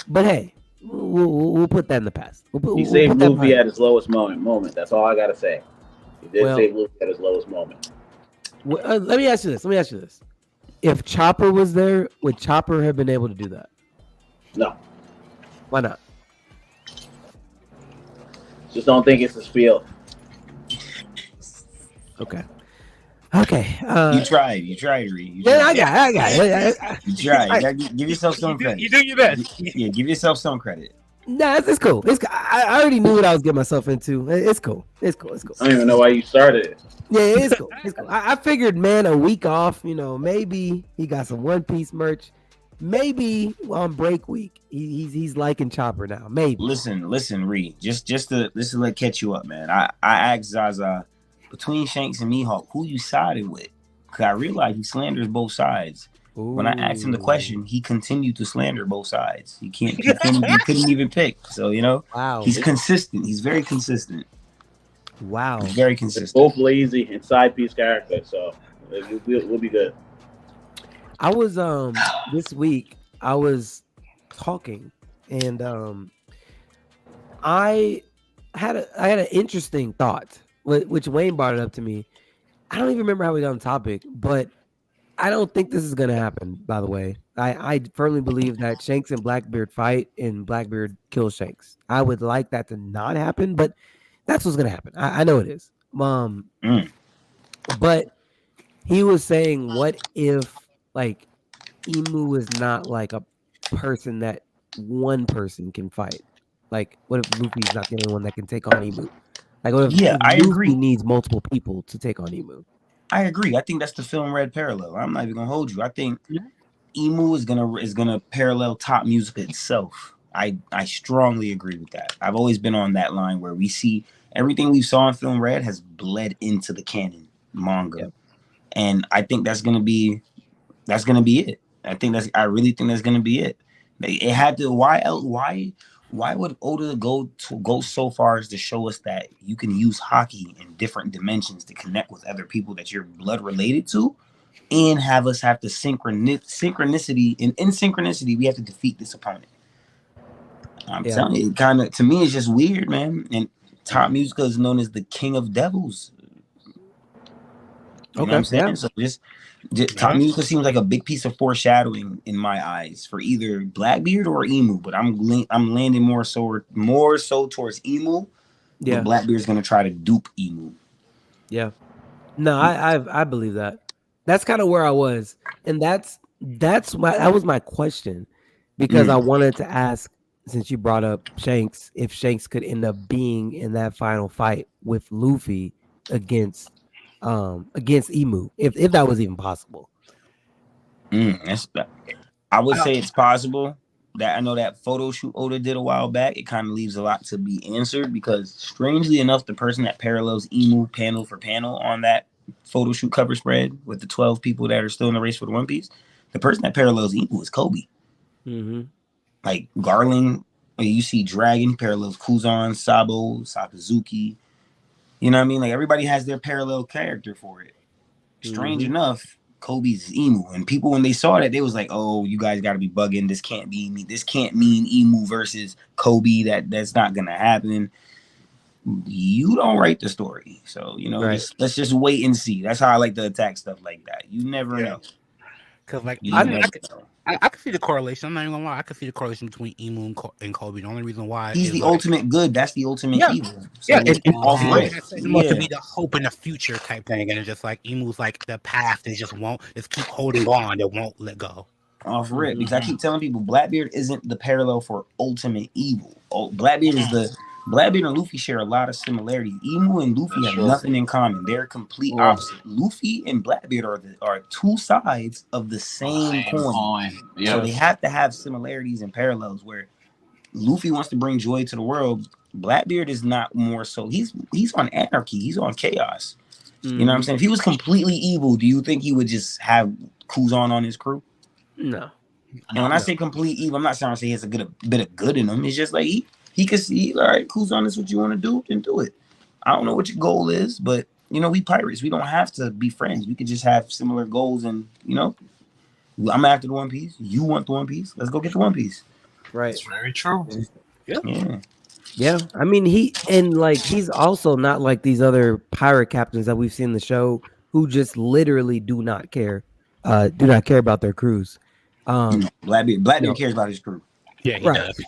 But hey, we'll put that in the past. He saved Luffy at his lowest moment. That's all I gotta say. He did save Luffy at his lowest moment. Let me ask you this. If Chopper was there, would Chopper have been able to do that? No. Why not? Just don't think it's a spiel. Okay. Okay. You tried, Reed. You Yeah, tried. I got it. You tried. You gotta give yourself some You credit. do your best. Yeah, give yourself some credit. Nah, it's cool. I already knew what I was getting myself into. It's cool. It's cool. I don't even know why you started it. Yeah, it's cool. It's cool. I figured, man, a week off, maybe he got some One Piece merch. Maybe on break week, he's liking Chopper now. Maybe. Listen, Reed. Just to let catch you up, man. I asked Zaza between Shanks and Mihawk, who you sided with? Because I realized he slanders both sides. When I asked him the question, he continued to slander both sides. He couldn't even pick. So Wow. he's consistent. He's very consistent. Wow. He's very They're consistent. both lazy and side piece characters, so we'll be good. I was this week I was talking and I had an interesting thought which Wayne brought it up to me. I don't even remember how we got on topic, but I don't think this is gonna happen, by the way. I firmly believe that Shanks and Blackbeard fight and Blackbeard kills Shanks. I would like that to not happen, but that's what's gonna happen. I know it is. But he was saying, what if like Emu is not like a person that one person can fight? Like, what if Luffy's not the only one that can take on Emu? Like, what if I Luffy agree. needs multiple people to take on Emu? I agree. I think that's the film Red parallel. I'm not even gonna hold you. I think Emu is gonna parallel Top Music itself. I strongly agree with that. I've always been on that line where we see everything we saw in film Red has bled into the canon manga. Yep. And I think that's gonna be it. I really think that's gonna be it. It had to. Why would Oda go so far as to show us that you can use hockey in different dimensions to connect with other people that you're blood related to, and have us have the synchronicity? In synchronicity, we have to defeat this opponent. I'm telling you, it kind of, to me, it's just weird, man. And Top Music is known as the King of Devils. You know what I'm saying? Yeah. So just Top Music seems like a big piece of foreshadowing in my eyes for either Blackbeard or Emu, but I'm landing more so towards Emu. Yeah, But Blackbeard's gonna try to dupe Emu. yeah. No, I believe that. That's kind of where I was, and that was my question, because I wanted to ask, since you brought up Shanks, if Shanks could end up being in that final fight with Luffy against Emu, if that was even possible. I would say it's possible. That I know that photo shoot Oda did a while back, it kind of leaves a lot to be answered, because strangely enough, the person that parallels Emu panel for panel on that photo shoot cover spread with the 12 people that are still in the race for the One Piece, the person that parallels Emu is Kobe. Mm-hmm. Like Garland, you see Dragon parallels Kuzan, Sabo, Sakazuki. You know what I mean? Like, everybody has their parallel character for it. Strange enough, Kobe's Emu. And people, when they saw that, they was like, "Oh, you guys got to be bugging. This can't be me. This can't mean Emu versus Kobe. That's not gonna happen." You don't write the story, so Right. let's just wait and see. That's how I like to attack stuff like that. You never know. Because like You I could see the correlation. I'm not even gonna lie. I could see the correlation between Emu and Kobe. The only reason why He's the ultimate good. That's the ultimate evil. So it's off rip. supposed to be the hope in the future type thing, and it's just like Emu's like the path. They just keep holding on. They won't let go. Off rip, because I keep telling people Blackbeard isn't the parallel for ultimate evil. Blackbeard and Luffy share a lot of similarities. Emu and Luffy have nothing in common. They're complete opposite. Luffy and Blackbeard are two sides of the same coin. So they have to have similarities and parallels, where Luffy wants to bring joy to the world. Blackbeard is not more so. He's on anarchy. He's on chaos. You know what I'm saying? If he was completely evil, do you think he would just have Kuzan on his crew? No. And when I say complete evil, I'm not trying to say he has a bit of good in him. It's just like he could see, all right, Kuzan, this is what you want to do, then do it. I don't know what your goal is, but we pirates. We don't have to be friends. We could just have similar goals, and I'm after the One Piece. You want the One Piece? Let's go get the One Piece. Right. It's very true. Yeah. I mean, he's also not like these other pirate captains that we've seen in the show, who just literally do not care about their crews. Blackbeard cares about his crew. Yeah, he Right. does.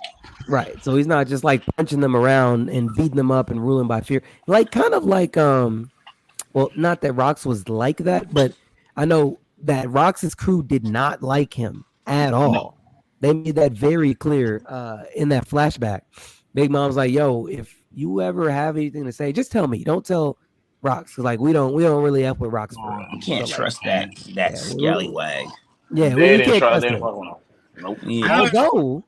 Right. So he's not just like punching them around and beating them up and ruling by fear. Like kind of like well, not that Rox was like that, but I know that Rox's crew did not like him at all. They made that very clear in that flashback. Big Mom's like, "Yo, if you ever have anything to say, just tell me. Don't tell Rox, because like we don't really help with Rox. You can't So, trust like, that scallywag. Yeah, They we didn't can't try. trust They him. didn't fuck with him. Nope. Yeah.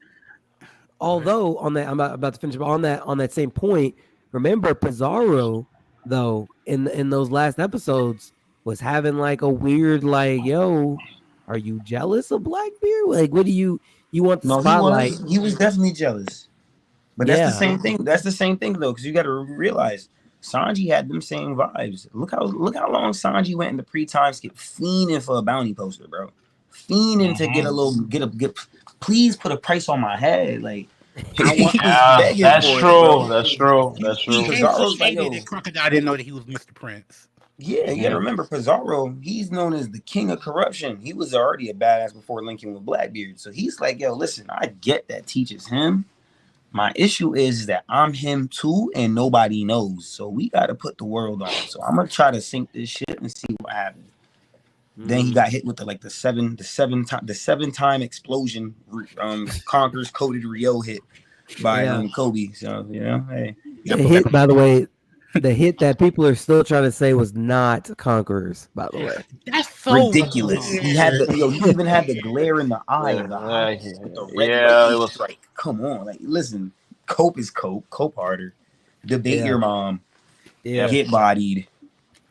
Although on that, I'm about to finish. But on that same point, remember Pizarro though in those last episodes was having like a weird like, yo, are you jealous of Blackbeard? Like, what do you want the No, spotlight? he was definitely jealous. But that's the Yeah. same thing. That's the same thing though, because you got to realize Sanji had them same vibes. Look how long Sanji went in the pre-time skip fiending for a bounty poster, bro. Fiending to get please put a price on my head. Like That's true. That's true. That's He true. Pizarro's like, hated yo. that Crocodile didn't know that he was Mr. Prince. Yeah, you gotta remember Pizarro, he's known as the king of corruption. He was already a badass before linking with Blackbeard. So he's like, yo, listen, I get that teaches him. My issue is that I'm him too, and nobody knows. So we gotta put the world on. So I'm gonna try to sink this shit and see what happens. Then he got hit with the seven time explosion. Conquerors coded Rio hit by Kobe. So hey, The hit, by the way, the hit that people are still trying to say was not Conquerors. By the way, That's so ridiculous. He had he even had the glare in the eye of the eye. With the red it was like, come on, like listen, cope is cope harder. Debate your mom. Yeah. Get bodied.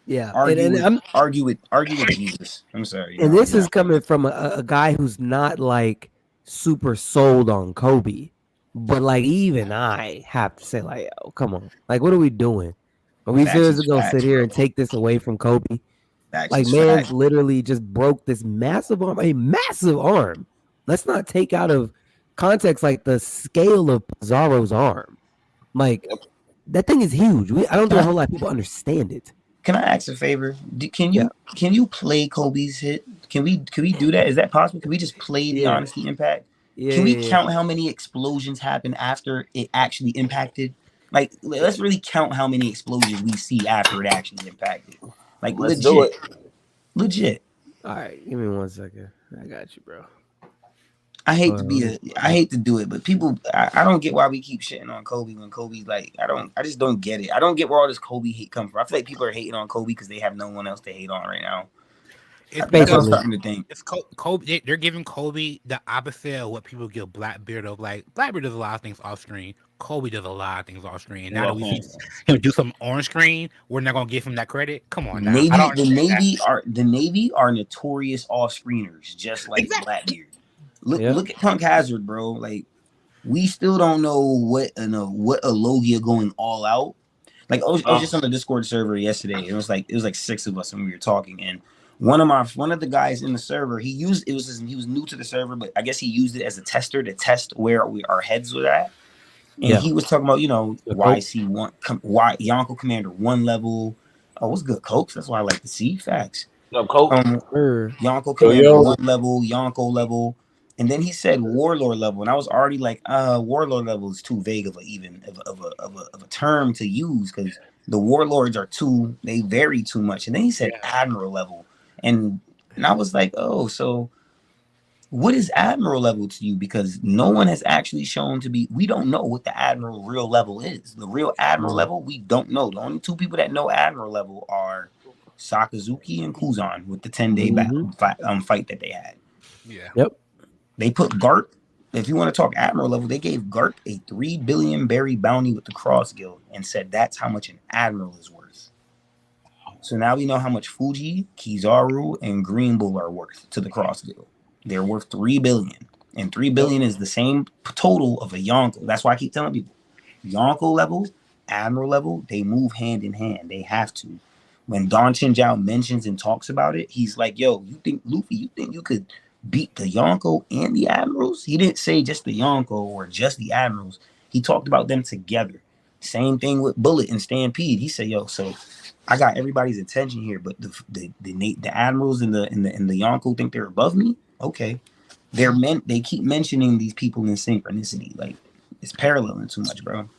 Yeah. Argue with Jesus. I'm sorry. And this is coming from a guy who's not like super sold on Kobe, but like even I have to say, like, oh, come on, like, what are we doing? Are we seriously gonna sit here and take this away from Kobe? Like, man's literally just broke this massive arm, a massive arm. Let's not take out of context like the scale of Pizarro's arm. Like, that thing is huge. I don't think a whole lot of people understand it. Can I ask a favor? Can you play Kobe's hit? Can we do that? Is that possible? Can we just play the Honesty Impact? Can we count how many explosions happened after it actually impacted? Like, let's really count how many explosions we see after it actually impacted. Like, let's do it. Legit. All right, give me 1 second. I got you, bro. I hate to do it, but people, I don't get why we keep shitting on Kobe when Kobe's like, I just don't get it. I don't get where all this Kobe hate comes from. I feel like people are hating on Kobe because they have no one else to hate on right now. That's what I'm starting to think. It's Kobe. They're giving Kobe the opposite of what people give Blackbeard of. Like, Blackbeard does a lot of things off screen. Kobe does a lot of things off screen. And now that we see him do some on screen, we're not gonna give him that credit. Come on, now. The Navy are notorious off screeners, just like Blackbeard. Look at Punk Hazard, bro. Like, we still don't know what a Logia going all out. Like, I was just on the Discord server yesterday. It was like 6 of us and we were talking, and one of the guys in the server, he was new to the server, but I guess he used it as a tester to test where our heads were at. And he was talking about, YC1, why Yonko Commander 1 level. Oh, what's good, Cokes? That's why I like to see facts. Yonko Commander 1 level, Yonko level. And then he said Warlord level, and I was already like, Warlord level is too vague of a term to use because the Warlords they vary too much. And then he said Admiral level, and I was like, oh, so what is Admiral level to you? Because no one has actually shown to be. We don't know what the Admiral real level is. The real Admiral level, we don't know. The only 2 people that know Admiral level are Sakazuki and Kuzan with the 10-day fight that they had. Yeah. Yep. They put Garp, if you want to talk Admiral level, they gave Garp a 3 billion berry bounty with the Cross Guild and said that's how much an Admiral is worth. So now we know how much Fuji, Kizaru, and Green Bull are worth to the Cross Guild. They're worth 3 billion. And 3 billion is the same total of a Yonko. That's why I keep telling people, Yonko level, Admiral level, they move hand in hand. They have to. When Don Chinjiao mentions and talks about it, he's like, yo, Luffy, you think you could beat the Yonko and the Admirals? He didn't say just the Yonko or just the Admirals. He talked about them together. Same thing with Bullet and Stampede. He said, yo, so I got everybody's attention here, but the Admirals and the Yonko think they're above me? Okay. They keep mentioning these people in synchronicity. Like, It's paralleling too much, bro.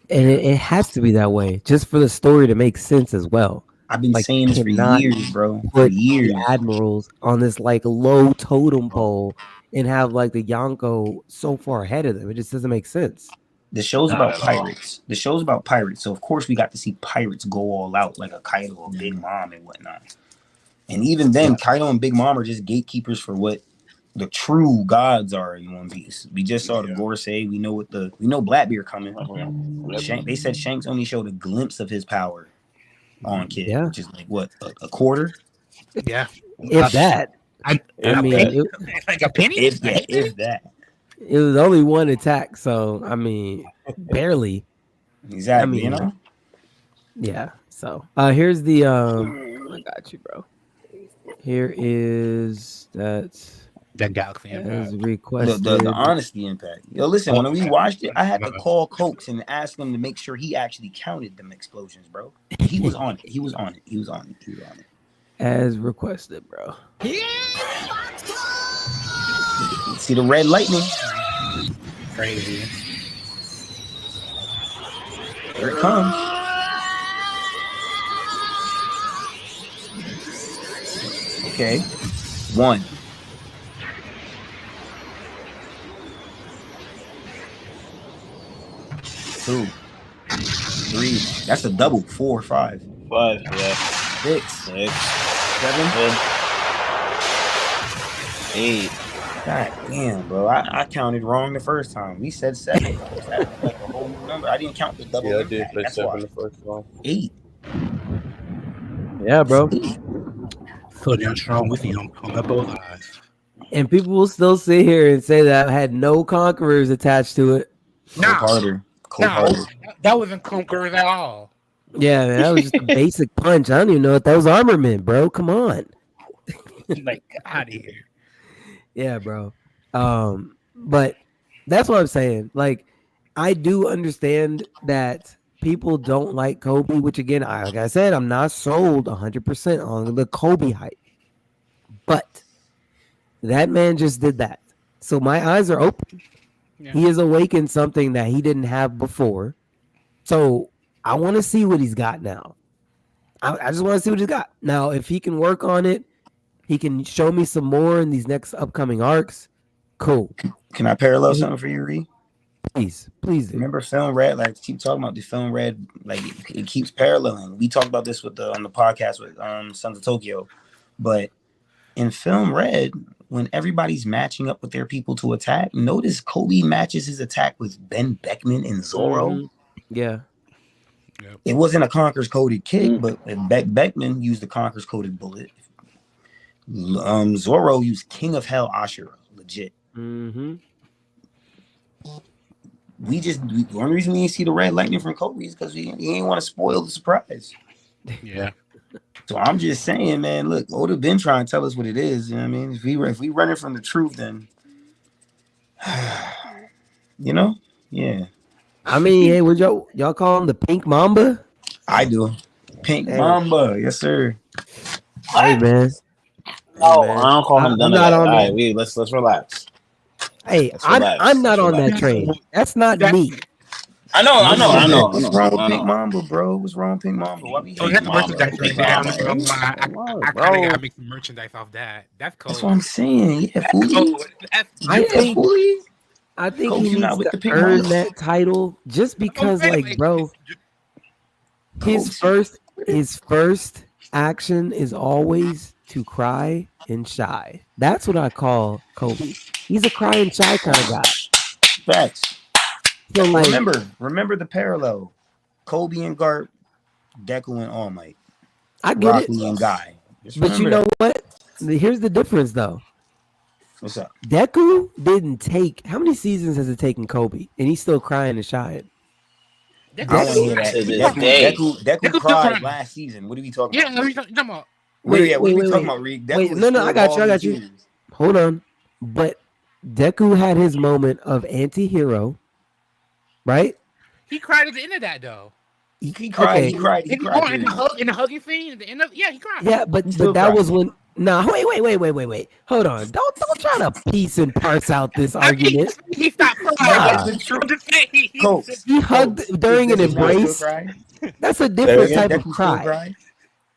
And it has to be that way just for the story to make sense as well. I've been Like, saying this for cannot years, bro. For Put years. the admirals on this like low totem pole and have like the Yonko so far ahead of them. It just doesn't make sense. The show's Not about at all. pirates. The show's about pirates. So of course we got to see pirates go all out, like a Kaido or Big Mom and whatnot. And even then, Kaido and Big Mom are just gatekeepers for what the true gods are in One Piece. We just saw the Gorosei. We know Blackbeard coming. They said Shanks only showed a glimpse of his power on Kid, Yeah. which is like what, a quarter? Yeah. If that, I mean, it's like a penny. If that. it was only one attack, so I mean, barely. Exactly, I mean, Yeah. So here's the I got you, bro. Here is that Galaxy as Impact. requested. the honesty impact. Yo, listen, when we watched it, I had to call Cokes and ask him to make sure he actually counted them explosions, bro. He was on it. He was on it. As requested, bro. See the red lightning? Crazy. Here it comes. Okay. 1. 2. 3. That's a double. 4, 5. 5, yeah. 6. 6, 7. 8. God damn, bro. I counted wrong the first time. We said 7. That's like a whole new number. I didn't count the double. Yeah, I impact. did play That's 7 why. the first one. 8. Yeah, bro. So damn strong with you on both eyes. And people will still sit here and say that I had no conquerors attached to it. Nah. Harder. No, that wasn't Conquerors at all. Yeah, man, that was just a basic punch. I don't even know if that was armament, bro. Come on. Like, get out of here. Yeah, bro. But that's what I'm saying. Like, I do understand that people don't like Kobe, which again, like I said, I'm not sold 100% on the Kobe hype. But that man just did that. So my eyes are open. Yeah. He has awakened something that he didn't have before. So I want to see what he's got now. I just want to see what he's got. Now, if he can work on it, he can show me some more in these next upcoming arcs. Cool. Can I parallel something for you, Ree? Please do. Remember Film Red? Like, keep talking about the Film Red. Like, it keeps paralleling. We talked about this with on the podcast with Sons of Tokyo. But in Film Red, when everybody's matching up with their people to attack, notice Kobe matches his attack with Ben Beckman and Zoro. Mhm. Yeah. It wasn't a Conqueror's coded kick, but Beckman used the Conqueror's coded bullet. Zoro used King of Hell Ashura, legit. Mm-hmm. The only reason we didn't see the red lightning from Kobe is because he ain't want to spoil the surprise. Yeah. So I'm just saying, man, look, Oda been trying to tell us what it is. You know what I mean? If we running from the truth, then you know, yeah. I mean, hey, would y'all call him the Pink Mamba? I do. Pink Hey. Mamba, yes, sir. Hey, man. No, man. I don't call him I'm none of not that. on All that. right, let's relax. Hey, Let's relax. I'm not Let's on that relax. train. That's not me. I know. What's wrong with Pink Mamba, bro? What's wrong with Pink Mamba? Why we So hating that's Mamba? merchandise right Pink there. Mamba. I kind of gotta make some merchandise off that. That's cool. That's what I'm saying. Yeah, Foolie. cool. I Yeah, think Foolie. I think Kobe he not needs with the to Pink earn Mamba. that title just because, like, bro, his first action is always to cry and shy. That's what I call Kobe. He's a cry and shy kind of guy. Facts. So, like, Remember the parallel. Kobe and Garp, Deku and All Might, I get Rocky it, and Guy. Just but you remember know that. what? Here's the difference, though. What's up? Deku didn't take how many seasons has it taken Kobe, and he's still crying and shying. I don't want to hear that. To this day. Deku cried last season. What are we talking Yeah, about? what are you talking about? What are we wait, talking about, Reek? Wait, no, I got you. Hold on, but Deku had his moment of anti-hero, right? He cried at the end of that though. He cried. Okay. He cried. In the hugging scene at the end of he cried. Yeah, but still that cried. was when. Nah, wait. Hold on. Don't try to piece and parse out this argument. He stopped Nah. crying. Coach, He hugged during an embrace. That's a different type of cry.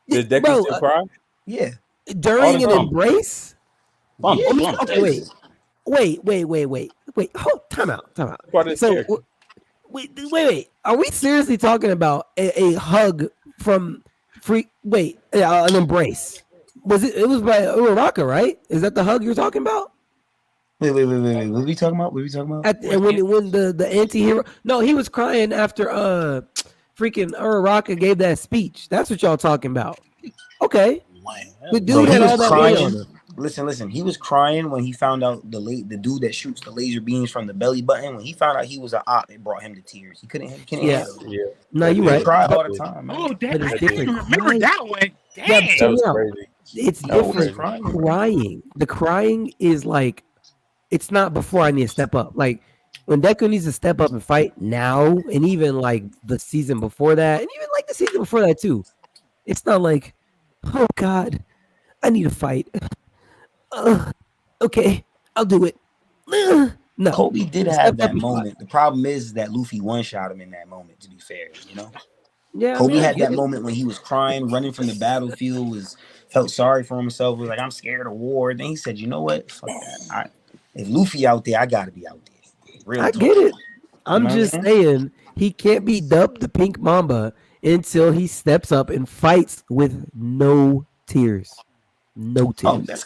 Did Deku Bro, still cry? Yeah. during an time. embrace? Bump, Let me- bump, okay, wait. Time out. Part of his So, character. wait. Are we seriously talking about a hug from an embrace? Was it? It was by Uraraka, right? Is that the hug you're talking about? Wait. What are we talking about? When the anti-hero? No, he was crying after freaking Uraraka gave that speech. That's what y'all talking about. Okay, the dude Bro, he had was all that weight on crying. him. Listen. He was crying when he found out the dude that shoots the laser beams from the belly button. When he found out he was an op, it brought him to tears. He couldn't Yeah. handle it. Yeah. No, you're He right. cry all the time, man. Oh, But damn! it's I different. didn't remember that one. Yeah, Damn. That so was now, crazy. it's No, different. it's crying. Crying. The crying is like, it's not before I need to step up. Like when Deku needs to step up and fight now, and even like the season before that, and even like the season before that too. It's not like, oh God, I need to fight. Okay, I'll do it. No, Kobe did Step have up that and fight. moment. The problem is that Luffy one-shot him in that moment, to be fair, you know? Yeah, I Kobe mean, I had get that it. moment when he was crying, running from the battlefield, felt sorry for himself, was like, I'm scared of war. Then he said, you know what? Fuck that. If Luffy out there, I gotta be out there. Real I talk. get it. I'm You know what just I'm saying he can't be dubbed the Pink Mamba until he steps up and fights with no tears. No tears. Oh, that's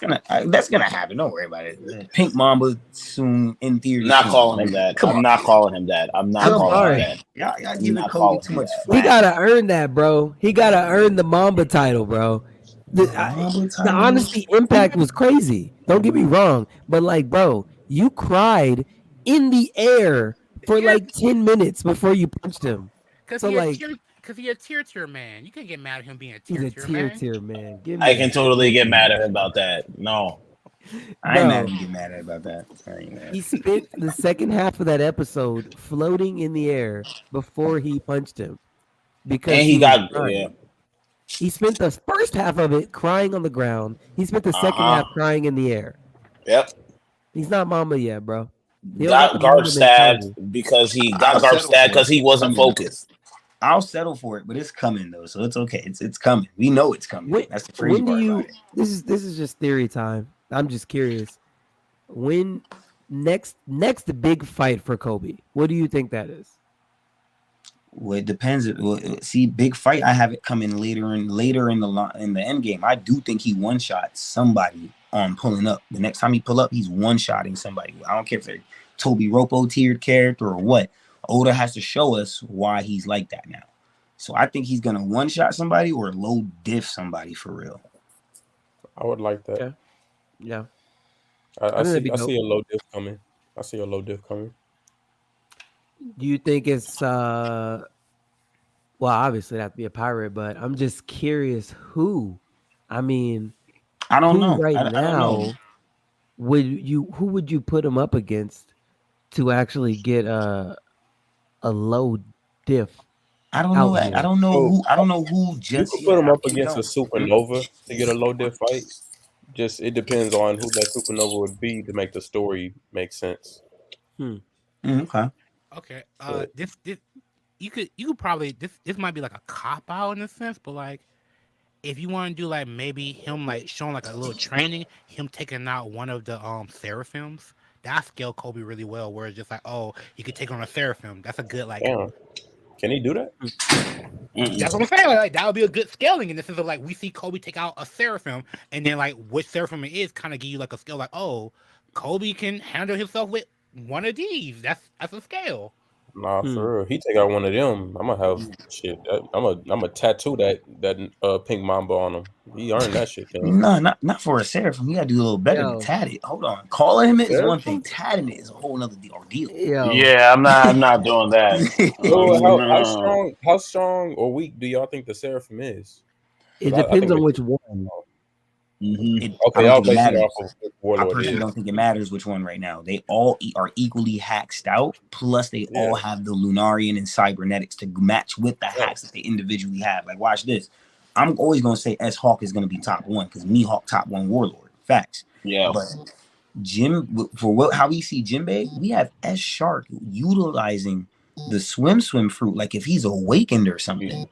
gonna happen. Don't worry about it. Pink Mamba soon, in theory. I'm not soon. calling him that. Come I'm on. not calling him that. I'm not Come calling on. him that. Y'all I'm giving not Kobe calling too him much that. He flack. gotta earn that, bro. He gotta earn the Mamba title, bro. The Mamba title? honesty impact was crazy. Don't get me wrong, but like, bro, you cried in the air for like 10 minutes before you punched him. Because So, he like- a tier man. You can't get mad at him being a He's a tier man. tier man. Give me I can that. totally get mad at him about that. No. I ain't Bro. mad at you get mad at about that. I ain't mad. He spent the second half of that episode floating in the air before he punched him. Because And he was got crying. yeah. He spent the first half of it crying on the ground. He spent the second Uh-huh. half crying in the air. Yep. He's not Mamba yet, bro. He don't Got the guard Mamba stabbed mentality. because he I'll got guard settle stabbed for because it. he wasn't focused. I'll settle for it, but it's coming though, so it's okay. It's coming. We know it's coming. When- That's the crazy When do part you? about it. This is just theory time. I'm just curious. When next big fight for Kobe? What do you think that is? Well, it depends. Well, see, big fight. I have it coming later in the end game. I do think he one shot somebody on pulling up. The next time he pull up, he's one shotting somebody. I don't care if they're Toby Ropo tiered character or what. Oda has to show us why he's like that now. So I think he's gonna one shot somebody or low diff somebody for real. I would like that. Yeah. I think that'd be see dope. a low diff coming. I see a low diff coming. Do you think it's well, obviously it'd have to be a pirate, but I'm just curious who. I mean, I don't who know. right I don't now know. who would you put him up against to actually get a low diff? I don't know. out here. I don't know who You just could put him yet. up against a supernova to get a low diff fight. Just it depends on who that supernova would be to make the story make sense. Okay. Okay. But- This you could probably this might be like a cop out in a sense, but like if you want to do like maybe him like showing like a little training, him taking out one of the seraphims, that scale Kobe really well. Where it's just like, oh, he could take on a seraphim. That's a good like. Damn. Can he do that? That's what I'm saying. Like that would be a good scaling in the sense of like we see Kobe take out a seraphim, and then like which seraphim it is kind of give you like a scale. Like, oh, Kobe can handle himself with one of these. That's a scale. Nah, for real. He take out one of them. I'm gonna have shit. I'm a tattoo that pink mamba on him. He earned that shit. King. No, not for a seraphim. You gotta do a little better Yo. than tat it. Hold on. Calling him it is one Seraphim? thing. Tatting it is a whole nother ordeal. Yo, Yeah, I'm not doing that. So how strong or weak do y'all think the seraphim is? it 'Cause I depends think on we- which one. Mhm. Okay, I I'll don't think base it it matters. off of what I Warlord personally is. don't think it matters which one right now. They all are equally hacked out. Plus, they all have the Lunarian and Cybernetics to match with the hacks that they individually have. Like, watch this. I'm always gonna say S Hawk is gonna be top one because Mihawk top one Warlord. Facts. Yeah. how we see Jinbei, we have S Shark utilizing the swim fruit like if he's awakened or something.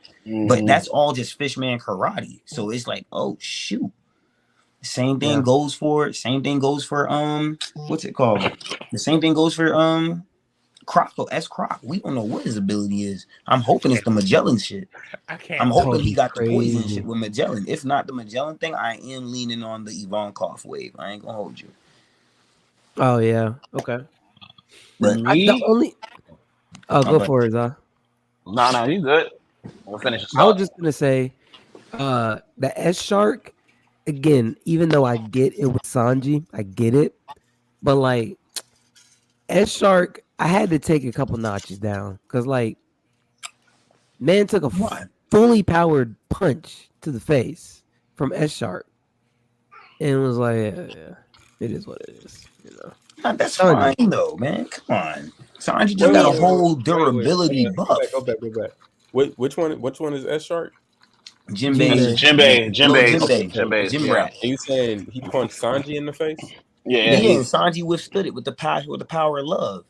But that's all just Fishman karate. So it's like, oh shoot. Same thing goes for what's it called? The same thing goes for Croc, S Croc. We don't know what his ability is. I'm hoping it's the Magellan shit. I'm hoping he got the poison shit with Magellan. If not the Magellan thing, I am leaning on the Ivankov wave. I ain't gonna hold you. Oh yeah, okay. But go for it, Zah. No, you good. We'll finish this. I was just gonna say, the S Shark. Again, even though I get it with Sanji, I get it, but like S Shark, I had to take a couple notches down because like man took a fully powered punch to the face from S Shark, and was like, yeah, it is what it is, you know. That's fine though, man. Come on, Sanji just got a whole durability buff. Go back. Which one is S Shark? Jinbei. And you saying he punched Sanji in the face? Yeah. Sanji withstood it with the power of love.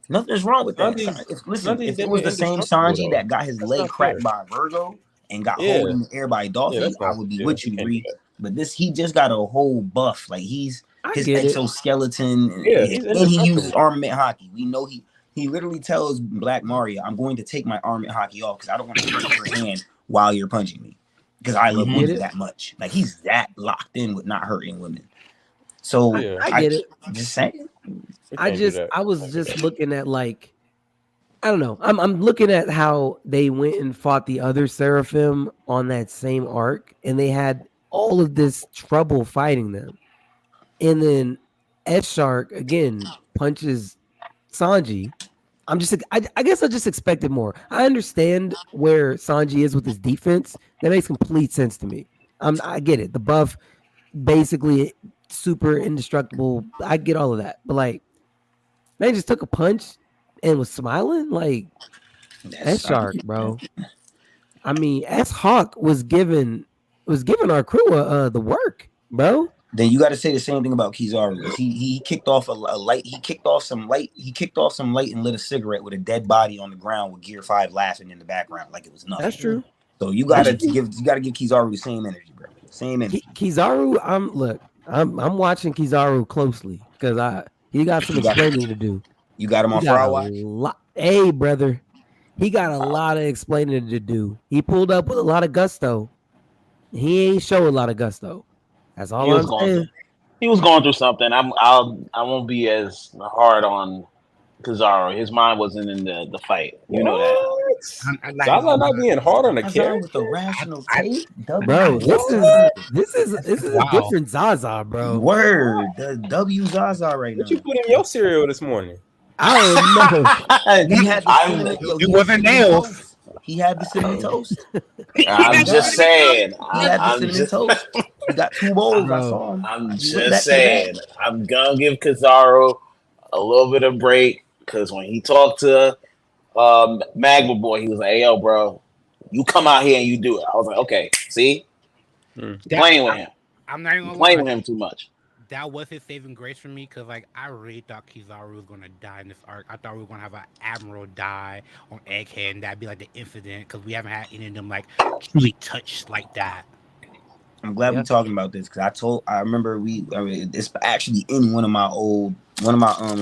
Nothing's wrong with that. If it was the same Sanji that got his leg cracked by Virgo and got hold in the air by Dolphin, I would be with you, Bree. But he just got a whole buff. Like his exoskeleton, and he uses armament hockey. We know he literally tells Black Maria, "I'm going to take my armament hockey off because I don't want to hurt your hand while you're punching me." Because I love women that much. Like he's that locked in with not hurting women. So I get it. Just saying. I was just looking at like, I don't know. I'm looking at how they went and fought the other Seraphim on that same arc, and they had all of this trouble fighting them. And then S Shark again punches Sanji. I guess I just expected more. I understand where Sanji is with his defense. That makes complete sense to me. I get it. The buff, basically super indestructible. I get all of that. But like, man just took a punch and was smiling. Like, S Shark, bro. I mean, S Hawk was giving our crew the work, bro. Then you got to say the same thing about Kizaru. He kicked off a light. He kicked off some light and lit a cigarette with a dead body on the ground with Gear 5 laughing in the background like it was nothing. That's true. So you got to give Kizaru the same energy, bro. Same energy. Kizaru, I'm watching Kizaru closely because he got some explaining to do. You got him on Fry Watch? Hey, brother, he got a lot of explaining to do. He pulled up with a lot of gusto. He ain't show a lot of gusto. That's all I'm saying. He was going through something. I won't be as hard on Kizaru. His mind wasn't in the fight. You know that. I'm not being hard on the character with the rational take, bro. This is a different Zaza, bro. Word, the W Zaza right now. What you put in your cereal this morning? I don't know. He had it wasn't nails. He had the cinnamon toast. I'm just saying. He had the cinnamon toast. He got 2 bowls. I saw him. I'm just saying. I'm gonna give Kizaru a little bit of break because when he talked to Magma Boy, he was like, "Hey, yo, bro, you come out here and you do it." I was like, "Okay, see, playing with him. I'm not even playing with him too much." That was his saving grace for me because, like, I really thought Kizaru was gonna die in this arc. I thought we were gonna have an admiral die on Egghead, and that'd be like the incident because we haven't had any of them like truly touched like that. I'm glad we're talking about this because I remember it's actually in one of my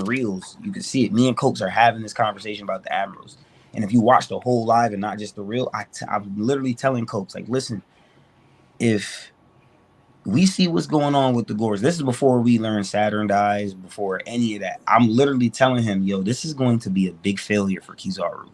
reels. You can see it. Me and Cokes are having this conversation about the admirals, and if you watch the whole live and not just the reel, I'm literally telling Cokes like, listen, if we see what's going on with the Gores. This is before we learn Saturn dies, before any of that. I'm literally telling him, yo, this is going to be a big failure for Kizaru.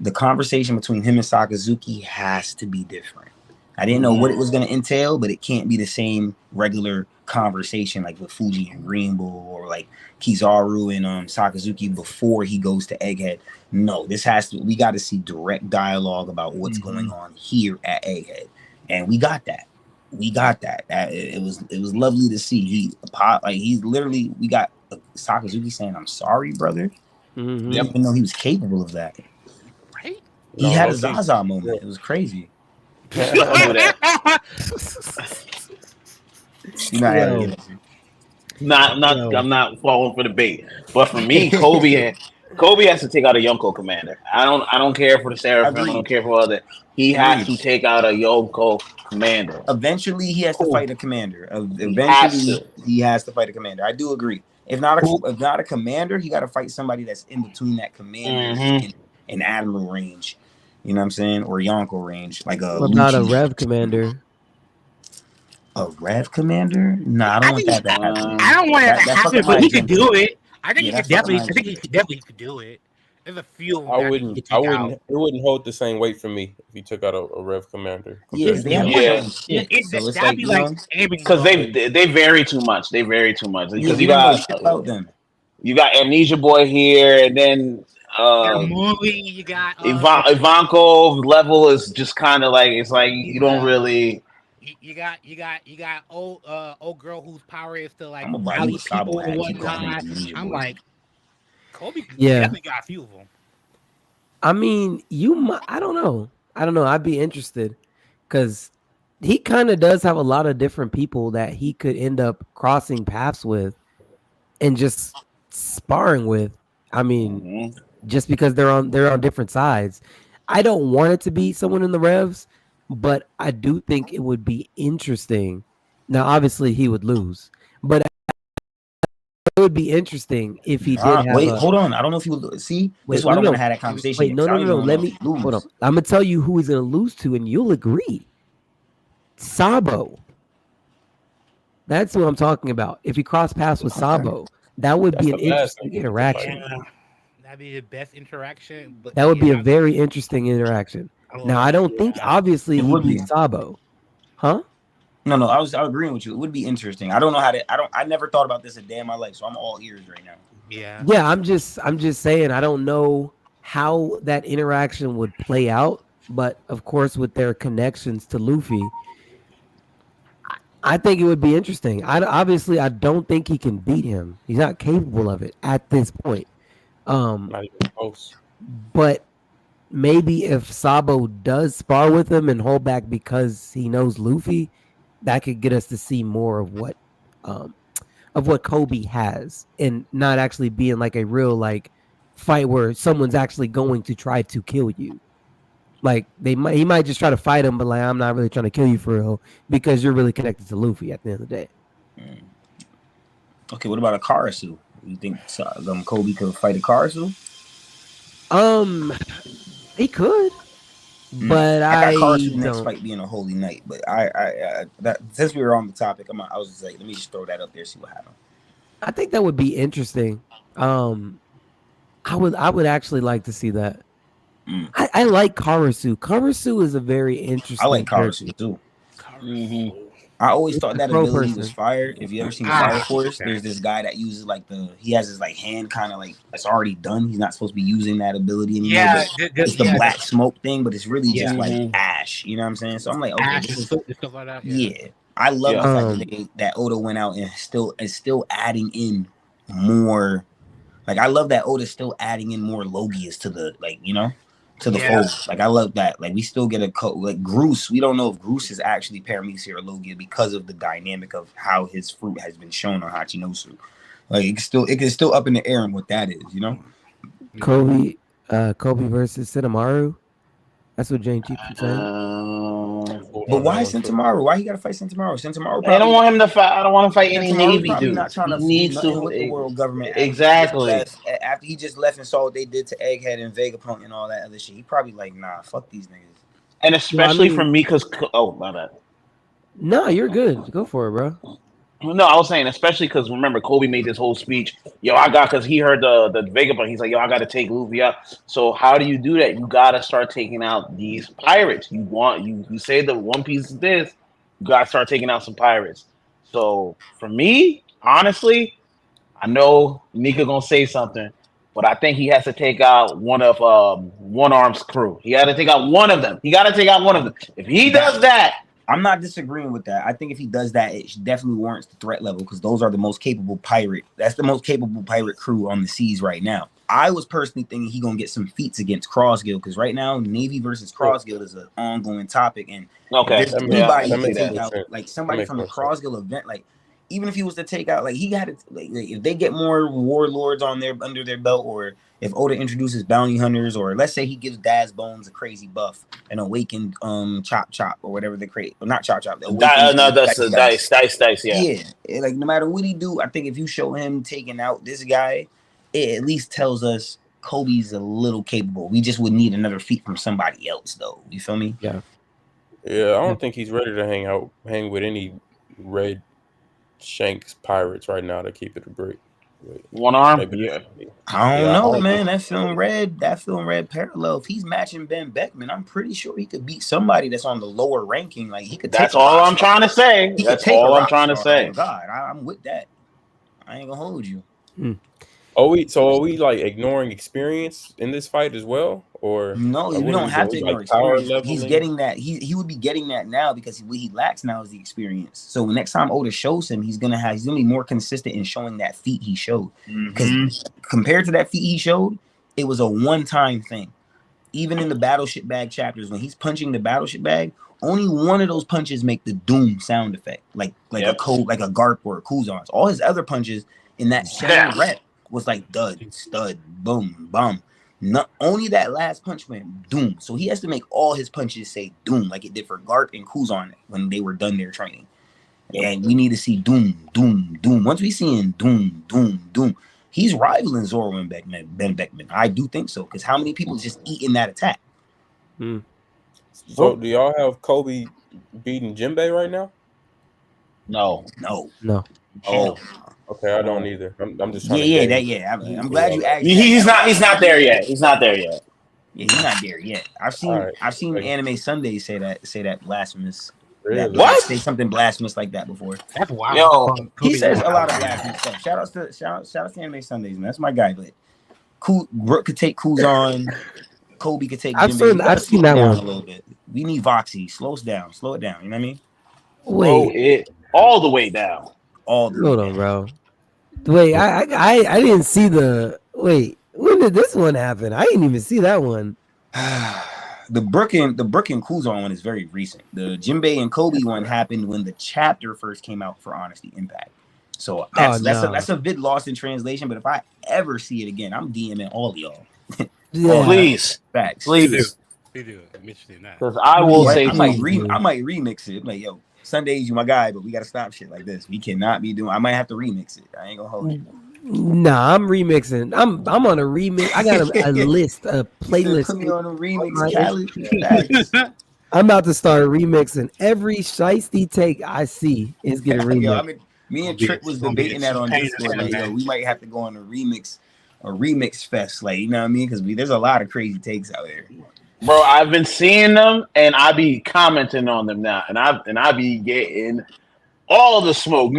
The conversation between him and Sakazuki has to be different. I didn't know what it was going to entail, but it can't be the same regular conversation like with Fuji and Green Bull or like Kizaru and Sakazuki before he goes to Egghead. No, we got to see direct dialogue about what's going on here at Egghead. And we got that. We got that. It was lovely to see. We got Sakazuki saying, "I'm sorry, brother." Mm-hmm. Even though he was capable of that. Right? He had a Zaza moment. It was crazy. Yo. I'm not falling for the bait. But for me, Kobe has to take out a Yonko commander. I don't care for the Seraphim. I don't care for other. He has to take out a Yonko commander. Eventually, he has to fight a commander. He has to fight a commander. I do agree. If not a commander, he got to fight somebody that's in between that commander and admiral range. You know what I'm saying? Or Yonko range, like a. What about a Rev commander? A Rev commander? Nah, I don't want that to happen. I don't want that to happen, but he could do it. I think he could definitely. I think he could do it. There's a few. I wouldn't. It wouldn't hold the same weight for me if he took out a Rev commander. Yeah, that'd be like because they vary too much. They vary too much because you got Amnesia Boy here, and then you got Ivankov level is just kind of like it's like you don't really. You got old girl whose power is to like rally people and whatnot. I'm like. Kobe definitely got a few of them. I mean, I don't know. I'd be interested because he kind of does have a lot of different people that he could end up crossing paths with and just sparring with. I mean, just because they're on different sides. I don't want it to be someone in the Revs, but I do think it would be interesting. Now, obviously, he would lose, but it would be interesting if he did have hold on. I don't know if he would see. This is why I don't want to have that conversation. Wait, no. Let me hold on. I'm gonna tell you who he's gonna lose to, and you'll agree. Sabo. That's what I'm talking about. If he cross paths with Sabo, that would be an interesting interaction. That'd be the best interaction. But that would be a very interesting interaction. Now, I don't think obviously it would be Sabo, huh? No, I was agreeing with you. It would be interesting. I don't know how to. I never thought about this a day in my life, so I'm all ears right now. Yeah. I'm just saying. I don't know how that interaction would play out, but of course, with their connections to Luffy, I think it would be interesting. I don't think he can beat him. He's not capable of it at this point. Not even close. But maybe if Sabo does spar with him and hold back because he knows Luffy, that could get us to see more of what Kobe has, and not actually being like a real like fight where someone's actually going to try to kill you. Like he might just try to fight him, but like I'm not really trying to kill you for real because you're really connected to Luffy at the end of the day. Okay, what about a Karasu? You think Kobe could fight a Karasu? He could. But I got Karasu's next fight being a Holy Knight. But I that since we were on the topic, I was just like, let me just throw that up there, see what happens. I think that would be interesting. I would actually like to see that. I like Karasu. Karasu is a very interesting. I like Karasu too. I always thought that ability was fire. If you ever seen Fire Force, there's this guy that uses like he has his like hand kind of like it's already done. He's not supposed to be using that ability anymore. Yeah, it's the black smoke thing, but it's really just like ash. You know what I'm saying? So I'm like, okay, stuff like that. Yeah, I love the fact that Oda went out and still adding in more. Like I love that Oda's still adding in more Logias to the to the fold. Like I love that. Like we still get like Groose. We don't know if Groose is actually Paramecia or Logia because of the dynamic of how his fruit has been shown on Hachinosu. Like it can still up in the air on what that is, you know. Kobe versus Sentomaru. That's what Jane keeps saying. But why Sentomaru? Why he gotta fight Sentomaru? Sentomaru. I don't want him to fight. I don't want to fight any Navy dude. He needs to with the world government. Exactly. After he just left and saw what they did to Egghead and Vegapunk and all that other shit, he probably like, nah, fuck these niggas. And especially for me, because my bad. No, you're good. Go for it, bro. No, I was saying, especially because remember, Kobe made this whole speech. Because he heard the Vegapunk. He's like, I got to take Luffy out. So how do you do that? You got to start taking out these pirates. You say the One Piece is this. You got to start taking out some pirates. So for me, honestly, I know Nika gonna say something, but I think he has to take out one of One Arm's crew. He got to take out one of them. If he does that. I'm not disagreeing with that. I think if he does that, it definitely warrants the threat level because those are the most capable pirate. That's the most capable pirate crew on the seas right now. I was personally thinking he gonna get some feats against Crossguild because right now Navy versus Crossguild is an ongoing topic, and anybody can take out like somebody from the Crossguild event. Like even if he was to take out, like he got it, like if they get more warlords on their under their belt, or if Oda introduces bounty hunters, or let's say he gives Daz Bones a crazy buff and awakened Chop Chop or whatever the create, or not Chop Chop, No, that's the Dice, yeah. Like no matter what he do, I think if you show him taking out this guy, it at least tells us Kobe's a little capable. We just would need another feat from somebody else, though. You feel me? Yeah, I don't think he's ready to hang with any Red Shanks pirates right now to keep it a break. One arm? Yeah. I don't know, man. That film red parallel. If he's matching Ben Beckman, I'm pretty sure he could beat somebody that's on the lower ranking. Like he could. That's all I'm trying to say. That's all I'm trying to say. God, I'm with that. I ain't gonna hold you. Are we like ignoring experience in this fight as well, or no? We don't have to ignore experience. He's getting that. He would be getting that now because what he lacks now is the experience. So next time Oda shows him, he's gonna be more consistent in showing that feat he showed. Because compared to that feat he showed, it was a one-time thing. Even in the Battleship Bag chapters, when he's punching the Battleship Bag, only one of those punches make the Doom sound effect, like a code, like a Garp or a Kuzan's. All his other punches in that same rep was like dud, stud, boom, bum. Not only that last punch went doom. So he has to make all his punches say doom, like it did for Garp and Kuzan when they were done their training. And we need to see doom, doom, doom. Once we see him doom, doom, doom, he's rivaling Zoro and Ben Beckman. I do think so, because how many people just eating that attack? So do y'all have Kobe beating Jinbei right now? No. Oh. Okay, I don't either. I'm just trying I'm glad you asked. He's not there yet. He's not there yet. Yeah, he's not there yet. I've seen Anime Sundays say that blasphemous. Really? What? Say something blasphemous like that before. That's wild. Yo, he says a lot of blasphemous stuff. Shout out to Anime Sundays, man. That's my guy. But Brooke could take Kuzan. Kobe could take. I've seen that one a little bit. We need Voxy. Slow it down. You know what I mean? Wait, all the way down. Hold on, bro. Wait, I didn't see the. Wait, when did this one happen? I didn't even see that one. The Brook and Kuzan one is very recent. The Jinbei and Kobe one happened when the chapter first came out for Honesty Impact. So that's a bit lost in translation. But if I ever see it again, I'm DMing all of y'all. Please, facts. Please, Because I will say I might remix it. Like, yo, Sundays, you my guy, but we gotta stop shit like this. We cannot be doing. I might have to remix it. I ain't gonna hold you. Nah, I'm remixing. I'm on a remix. I got a list, a playlist. Put me on a remix. I'm about to start remixing. Every shiesty take I see is getting remixed. Me and Trick was debating that on Discord. Like, yo, we might have to go on a remix fest. Like, you know what I mean? Because there's a lot of crazy takes out there. Bro, I've been seeing them and I be commenting on them now, and I be getting all the smoke.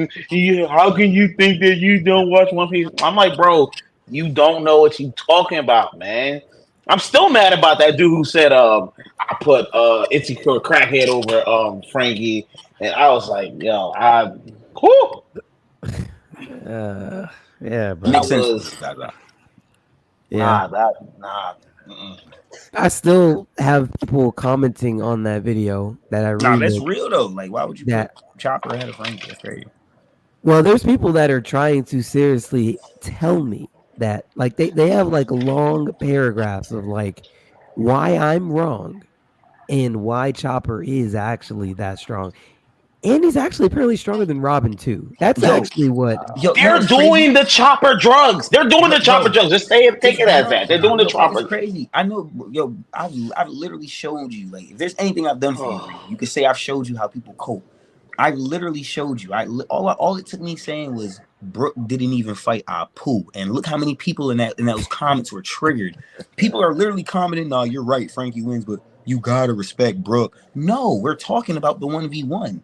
How can you think that you don't watch One Piece? I'm like, bro, you don't know what you talking about, man. I'm still mad about that dude who said I put Ichiko crackhead over Frankie, and I was like, yo, yeah, bro. Makes sense. I still have people commenting on that video that I read. Nah, that's real though. Like, why would you put Chopper ahead of Frankie? That's crazy. Well, there's people that are trying to seriously tell me that, like, they have like long paragraphs of like why I'm wrong and why Chopper is actually that strong. And he's actually apparently stronger than Robin too. That's actually what they're doing. The Chopper drugs. They're doing the Chopper drugs. Just take it as that. They're doing the Chopper. It's crazy. I know, yo. I've literally showed you. Like, if there's anything I've done for you, you could say I've showed you how people cope. I literally showed you. All it took me saying was Brooke didn't even fight Apu, and look how many people in those comments were triggered. People are literally commenting, "No, you're right. Frankie wins, but you gotta respect Brooke." No, we're talking about the 1v1.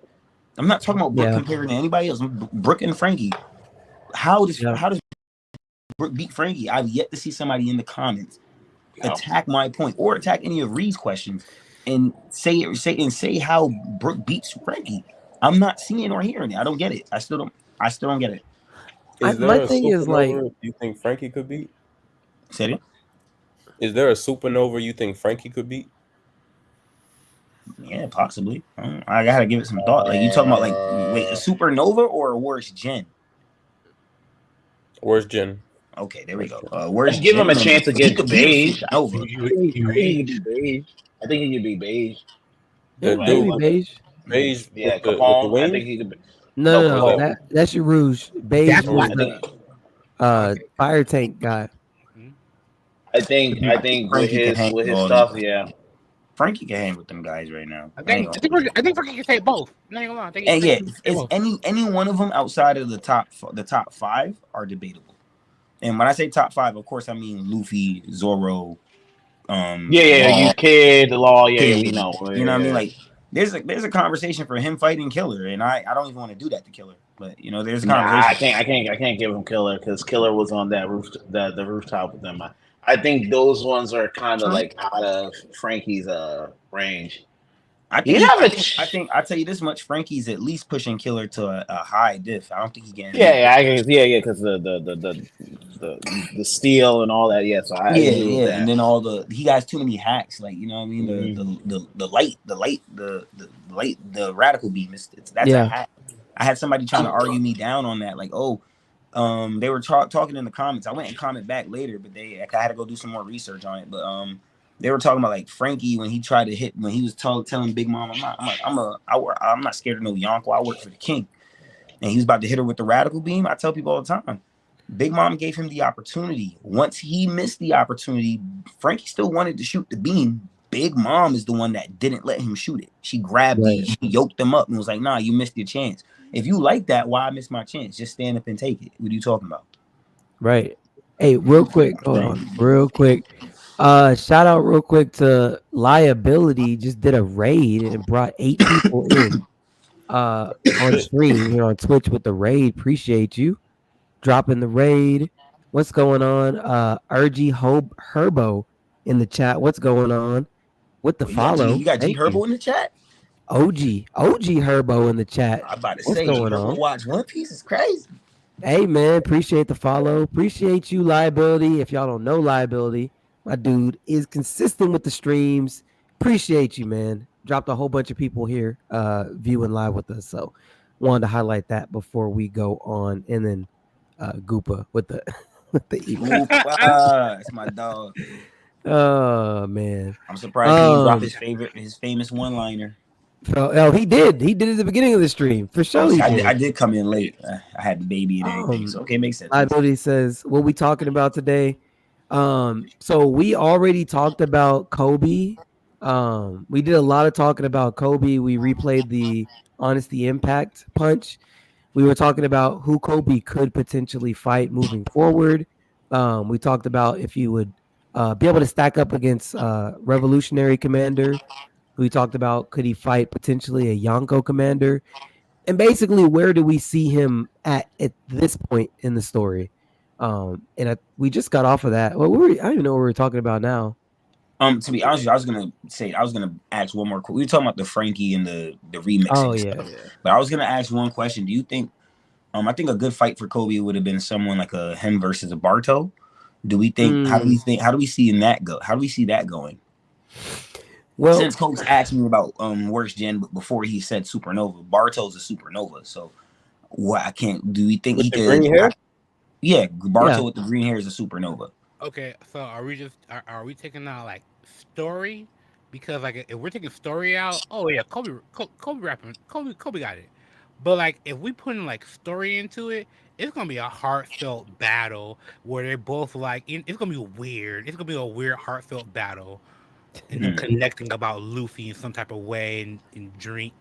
I'm not talking about Brooke compared to anybody else. Brooke and Frankie. How does Brooke beat Frankie? I've yet to see somebody in the comments attack my point or attack any of Reed's questions and say how Brooke beats Frankie. I'm not seeing or hearing it. I don't get it. I still don't get it. My thing is, like, you think Frankie could beat? Said it. Is there a supernova you think Frankie could beat? Yeah, possibly. I gotta give it some thought. Like, you talking about, like, wait, a supernova or a worse gen? Where's Jen? Okay, there we go. Where's Give him a Jen? chance to He get could be a beige. supernova. I think he could be beige. I think he could be beige. Yeah, The maybe dude, beige. beige Yeah, with the Capone. I wings. think he could be. No, No, no, Capone. that's your Rouge. Beige That's was why- the fire tank guy. I think with Frankie can hang his with all stuff, them. yeah. Frankie can hang with them guys right now. I think Frankie can say both. Not even lie. I think And he yeah, can say it's both. any one of them outside of the top 5 are debatable. And when I say top 5, of course I mean Luffy, Zoro, Yeah, Law, you kid, the law, yeah, Kid, we know. you know what I mean? Like, there's a conversation for him fighting Killer, and I don't even want to do that to Killer. But there's a conversation. I can't give him Killer because Killer was on that the rooftop with them. I think those ones are kind of like out of Frankie's range. I think I'll tell you this much: Frankie's at least pushing Killer to a high diff. I don't think he's getting. Yeah, because the steel and all that. Yeah, so I agree with that. And then he has too many hacks. Like, you know what I mean? The radical beam. That's a hack. I had somebody trying to argue me down on that. Like, they were talking in the comments. I went and comment back later, but I had to go do some more research on it. But they were talking about, like, Frankie when he tried to hit, when he was telling Big Mom, I'm not scared of no Yonko. I work for the king. And he was about to hit her with the radical beam. I tell people all the time, Big Mom gave him the opportunity. Once he missed the opportunity, Frankie still wanted to shoot the beam. Big Mom is the one that didn't let him shoot it. She grabbed she yoked him up and was like, nah, you missed your chance. If you like that, why I miss my chance? Just stand up and take it. What are you talking about? Right. Hey, real quick. Hold on. Real quick. Shout out real quick to Liability. Just did a raid and brought 8 people in on stream here on Twitch with the raid. Appreciate you dropping the raid. What's going on? RG Herbo in the chat. What's going on? With the follow. You got G Herbo in the chat? OG Herbo in the chat. I'm about to What's say, going on? Watch One Piece is crazy. Hey man, appreciate the follow. Appreciate you, Liability. If y'all don't know Liability, my dude is consistent with the streams. Appreciate you, man. Dropped a whole bunch of people here viewing live with us. So wanted to highlight that before we go on. And then Goopa with the email. That's my dog. Oh man. I'm surprised he didn't drop his famous one-liner. Oh, he did. He did at the beginning of the stream. For sure. I did come in late. I had the baby and everything. So okay, makes sense. Liability says, what we talking about today? So we already talked about Kobe. We did a lot of talking about Kobe. We replayed the Honesty Impact punch. We were talking about who Kobe could potentially fight moving forward. We talked about if he would be able to stack up against Revolutionary Commander. We talked about could he fight potentially a Yonko Commander, and basically where do we see him at this point in the story? We just got off of that. Well, I don't even know what we were talking about now. To be honest, I was gonna ask one more. We were talking about the Frankie and the remixing stuff. Yeah. But I was gonna ask one question. Do you think? I think a good fight for Kobe would have been someone like a him versus a Barto. Do we think? How do we see that going? Well, since Coach asked me about worst gen, but before he said supernova, Barto's a supernova. So what? Do we think he could? Green hair? Yeah, Barto with the green hair is a supernova. Okay, so are we taking out like story? Because like if we're taking story out, oh yeah, Kobe got it. But like if we put in like story into it, it's gonna be a heartfelt battle where they're both like it's gonna be weird. It's gonna be a weird heartfelt battle. And then connecting about Luffy in some type of way and drink.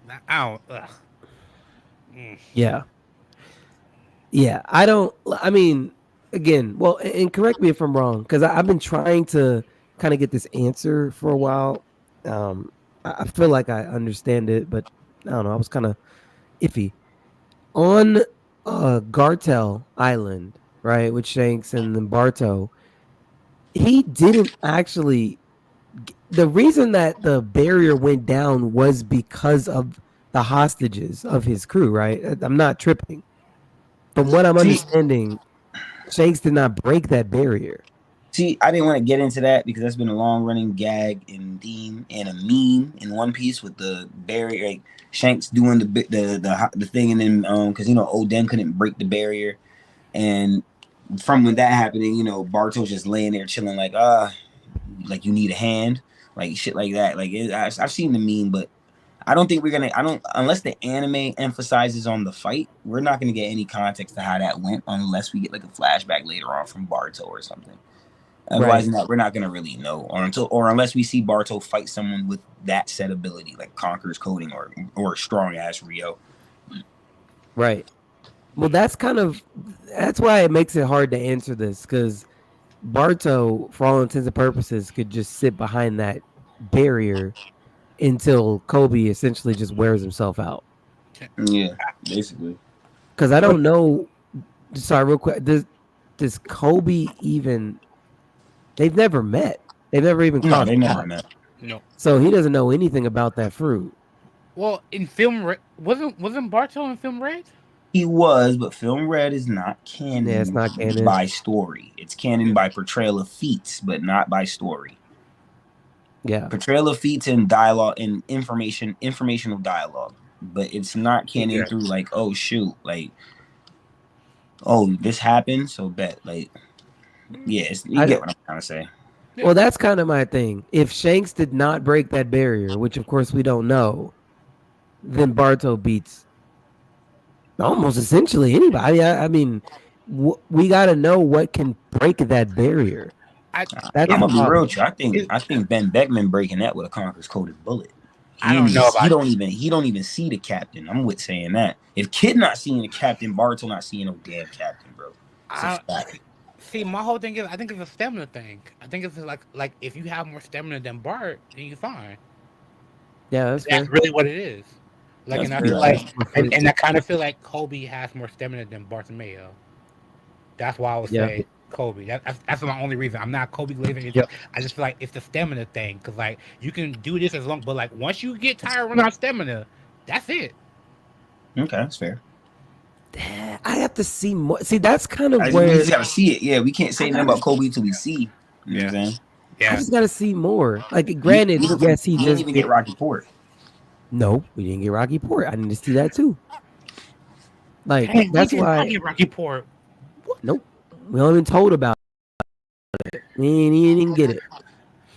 Yeah. I mean, again, well, and correct me if I'm wrong, because I've been trying to kind of get this answer for a while. I feel like I understand it, but I don't know. I was kind of iffy. On Gartel Island, right, with Shanks and then Barto, he didn't actually... The reason that the barrier went down was because of the hostages of his crew, right? I'm not tripping. From what I'm understanding, Shanks did not break that barrier. See, I didn't want to get into that because that's been a long running gag and theme and a meme in One Piece with the barrier, like Shanks doing the thing, and then because Oden couldn't break the barrier, and from when that happening, Barto's just laying there chilling like you need a hand, like shit like that. Like I've seen the meme, but I don't think unless the anime emphasizes on the fight, we're not gonna get any context to how that went unless we get like a flashback later on from Barto or something. Otherwise, we're not gonna really know, or unless we see Barto fight someone with that set ability, like Conqueror's Coding or strong ass Rio. Right. Well, that's why it makes it hard to answer this, because Barto, for all intents and purposes, could just sit behind that barrier until Kobe essentially just wears himself out. Yeah, basically. Because I don't know. Sorry, real quick. Does Kobe even? They've never met. They've never even. No, they never met. No. So he doesn't know anything about that fruit. Well, in Film wasn't Barto in Film Red? He was, but Film Red is not canon. Yeah, it's not canon by story. It's canon by portrayal of feats, but not by story. Yeah, portrayal of feats and dialogue and informational dialogue, but it's not canon through like, oh shoot, like, oh this happened, so bet like, yeah, you get what I'm trying to say. Well, that's kind of my thing. If Shanks did not break that barrier, which of course we don't know, then Barto beats almost essentially anybody. I mean, we got to know what can break that barrier. I'm gonna be real with you. I think Ben Beckman breaking that with a Conqueror's Coded bullet. I don't know about he don't even see the captain. I'm with saying that. If Kid not seeing the captain, Barto not seeing no damn captain, bro. See, my whole thing is I think it's a stamina thing. I think it's like if you have more stamina than Bart, then you're fine. Yeah, that's really what it is. Like, and I feel and I kind of feel like Kobe has more stamina than Bartomeu. That's why I would say Kobe. That's my only reason. I'm not Kobe Glazer. Yep. I just feel like it's the stamina thing, because like you can do this as long, but like once you get tired of running out of stamina, that's it. Okay, that's fair. I have to see more. See, that's kind of where we just gotta see it. Yeah, we can't say nothing about Kobe until we see. You know what I'm saying? Yeah, I just gotta see more. Like, granted, yes, he didn't even get Rocky Port. No, we didn't get Rocky Port. I need to see that too. Like, that's why get Rocky Port. Nope, we only been told about it. He didn't get it.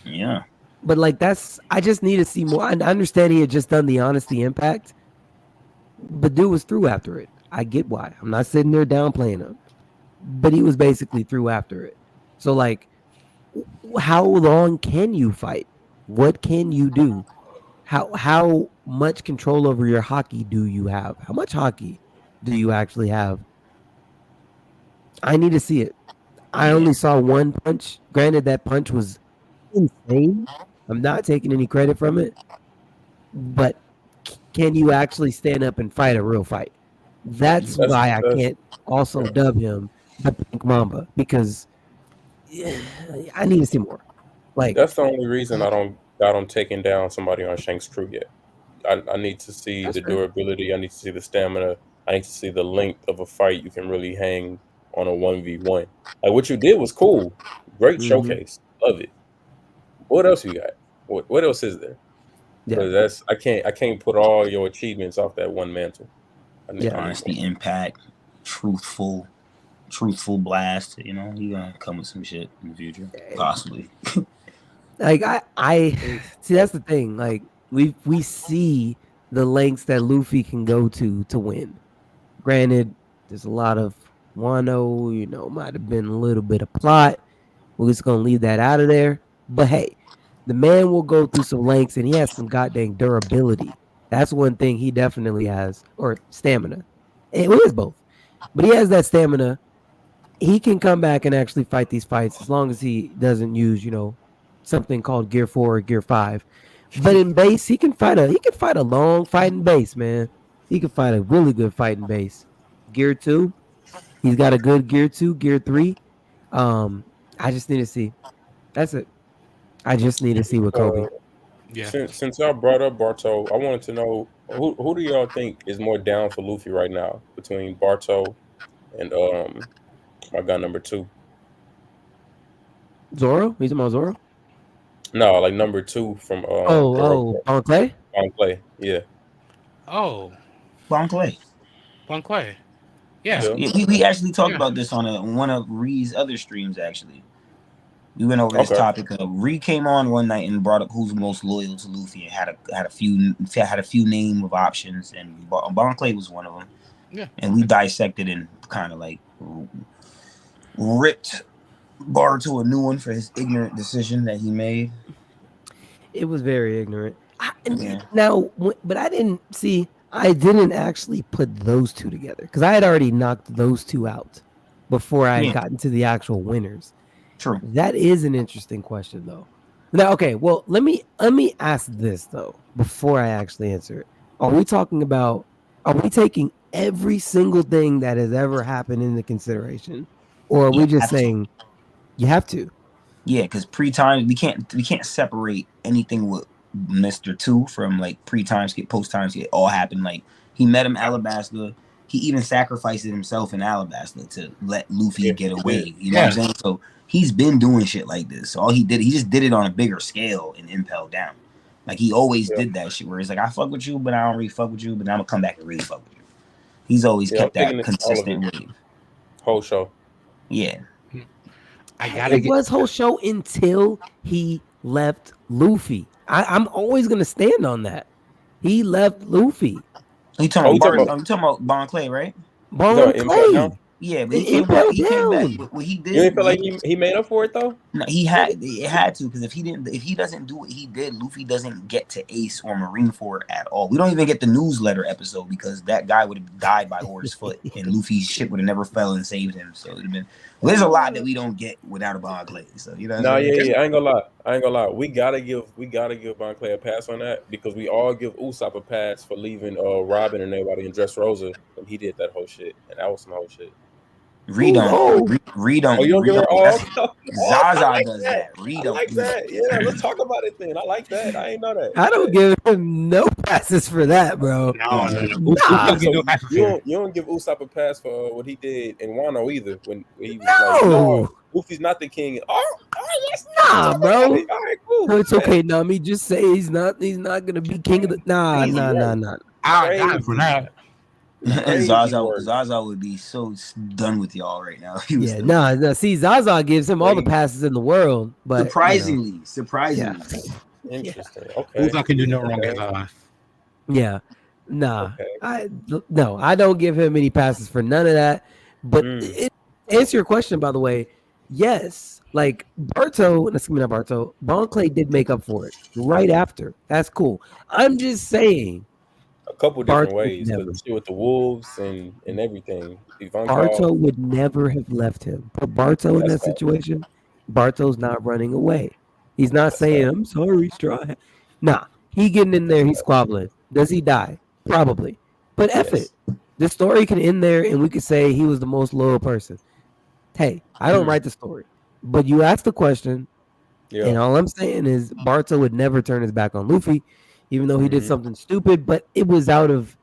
Yeah, but like I just need to see more. I understand he had just done the Honesty Impact, but dude was through after it. I get why. I'm not sitting there downplaying him, but he was basically through after it. So like, how long can you fight? What can you do? How much control over your hockey do you have? How much hockey do you actually have? I need to see it. I only saw one punch. Granted, that punch was insane. I'm not taking any credit from it, but can you actually stand up and fight a real fight? That's why I can't also dub him the Pink Mamba, because I need to see more. Like, that's the only reason I don't got him taking down somebody on Shanks' crew yet. I need to see the durability. I need to see the stamina. I need to see the length of a fight you can really hang on a 1v1. Like, what you did was cool. Great showcase. Love it. What else you got? What else is there? Yeah, I can't put all your achievements off that one mantle. Honesty, Impact, truthful blast. You know, you gonna come with some shit in the future, possibly. Like I see, that's the thing. Like we see the lengths that Luffy can go to win. Granted, there's a lot of Wano, might have been a little bit of plot. We're just gonna leave that out of there. But hey, the man will go through some lengths, and he has some goddamn durability. That's one thing he definitely has, or stamina. It is both, but he has that stamina. He can come back and actually fight these fights as long as he doesn't use, something called Gear 4 or Gear 5. But in base, he can fight a long fight in base, man. He can fight a really good fight in base. Gear 2, he's got a good Gear 2, Gear 3. I just need to see. That's it. I just need to see with Kobe. Yeah. Since y'all brought up Barto, I wanted to know who do y'all think is more down for Luffy right now between Barto and my guy number 2? Zoro? He's about Zoro? No, like number 2 from Bon Clay? Bon Clay. Yeah. Oh, Bon Clay. Bon Clay. Yeah. We actually talked about this on one of Ree's other streams. Actually, we went over this topic. Ree came on one night and brought up who's most loyal to Luffy and had a few name of options, and Bon Clay was one of them. Yeah. And we dissected and kind of like ripped Boruto a new one for his ignorant decision that he made. It was very ignorant. Now, but I didn't actually put those two together because I had already knocked those two out before I had gotten to the actual winners. True. That is an interesting question, though. Now, okay, well, let me ask this though before I actually answer it. Are we taking every single thing that has ever happened into consideration, or are we just saying you have to? Yeah, because pre-time we can't separate anything with Mr. 2 from like pre-time skip, post-time skip. All happened. Like he met him Alabasta. He even sacrificed himself in Alabasta to let Luffy get away. You know what I'm saying? So he's been doing shit like this. So all he just did it on a bigger scale and Impel down. Like he always did that shit where it's like I fuck with you, but I don't really fuck with you, but I'm gonna come back and really fuck with you. He's always kept that consistent wave. Whole show. Yeah. It was whole show until he left Luffy. I'm always gonna stand on that. He left Luffy. You talking about Bon Clay, right? Bon Clay. Yeah, but he came back. What he did. You didn't feel like he made up for it though? No, it had to, because if he doesn't do what he did, Luffy doesn't get to Ace or Marineford at all. We don't even get the newsletter episode because that guy would have died by horse foot and Luffy's ship would have never fell and saved him. So it'd have been there's a lot that we don't get without a Bon Clay. So you know. No, yeah. I ain't gonna lie. We gotta give Bon Clay a pass on that because we all give Usopp a pass for leaving Robin and everybody in Dressrosa when he did that whole shit, and that was some whole shit. Read on. Oh, you don't give her all. Zaza does that. I like that. Yeah, let's talk about it then. I like that. I ain't know that. I don't give him no passes for that, bro. No. You don't give Usopp a pass for what he did in Wano either. When he was like, no, Luffy's not the king. Oh, yes, nah, bro. All right, cool. No, it's okay, Nami. Just say he's not gonna be king of the. Nah. I got it for that. Zaza would be so done with y'all right now. See, Zaza gives him all the passes in the world, but surprisingly. Interesting. Okay. Usopp can do no wrong in life. Yeah. Nah. Okay. I don't give him any passes for none of that. But answer your question, by the way, yes. Like Bon Clay did make up for it right after. That's cool. I'm just saying. A couple different ways. The shit with the wolves and everything. Barto would never have left him. Put Barto in that situation. Barto's not running away. He's not saying, I'm sorry, Straw Hat. Nah, he getting in there, he's squabbling. Does he die? Probably. But F it. The story can end there and we could say he was the most loyal person. Hey, I don't write the story. But you asked the question, and all I'm saying is Barto would never turn his back on Luffy. Even though he did something stupid, but it was out of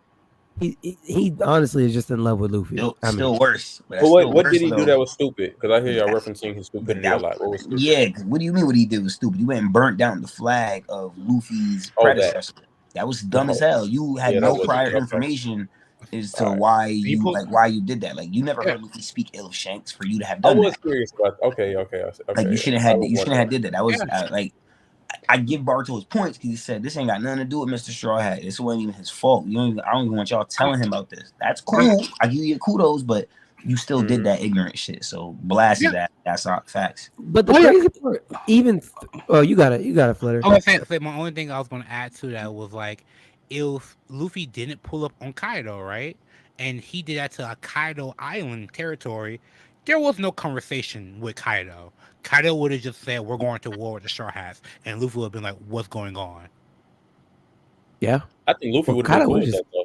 he honestly is just in love with Luffy. Still worse. What did he do that was stupid? Because I hear y'all referencing his stupidity a lot. What was stupid? Yeah, what do you mean what he did was stupid? You went and burnt down the flag of Luffy's predecessor. That was dumb as hell. You had no prior information as to why you did that. Like you never heard Luffy speak ill of Shanks for you to have done that. I was curious about okay. Like you shouldn't have did that. That was I give Barto his points because he said this ain't got nothing to do with Mr. Straw Hat. This wasn't even his fault. I don't even want y'all telling him about this. That's cool. I give you kudos, but you still did that ignorant shit. So blast that. That's not facts. But the crazy part, even you got it, Flutter. I was say my only thing I was going to add to that was like, if Luffy didn't pull up on Kaido, right, and he did that to a Kaido Island territory, there was no conversation with Kaido. Kaido would have just said, we're going to war with the Straw Hats. And Luffy would have been like, what's going on? Yeah. I think Luffy would have been cool with that, though.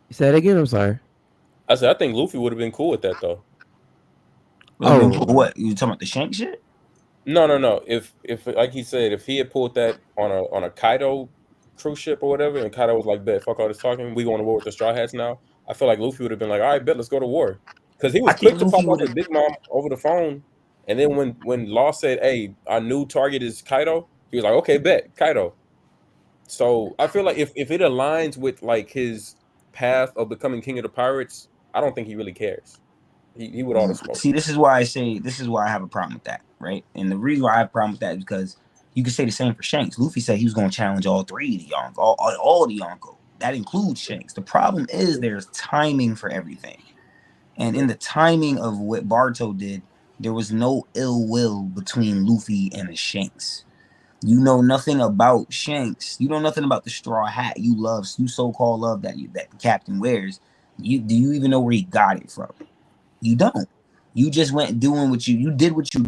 You said it again? I'm sorry. I said, I think Luffy would have been cool with that, though. What? You talking about the Shank shit? No. If like he said, if he had pulled that on a Kaido cruise ship or whatever, and Kaido was like, bet, fuck all this talking, we going to war with the Straw Hats now, I feel like Luffy would have been like, all right, bet, let's go to war. Because he was quick to pop off with Big Mom over the phone And then when Law said, "Hey, our new target is Kaido," he was like, "Okay, bet Kaido." So I feel like if it aligns with like his path of becoming king of the pirates, I don't think he really cares. He would auto smoke. See, this is why I have a problem with that, right? And the reason why I have a problem with that is because you could say the same for Shanks. Luffy said he was going to challenge all three of the Yonko, all the Yonko. That includes Shanks. The problem is there's timing for everything. And in the timing of what Barto did, there was no ill will between Luffy and the Shanks. You know nothing about Shanks. You know nothing about the straw hat you so-called love that the captain wears. Do you even know where he got it from? You don't. You just went doing what you did what you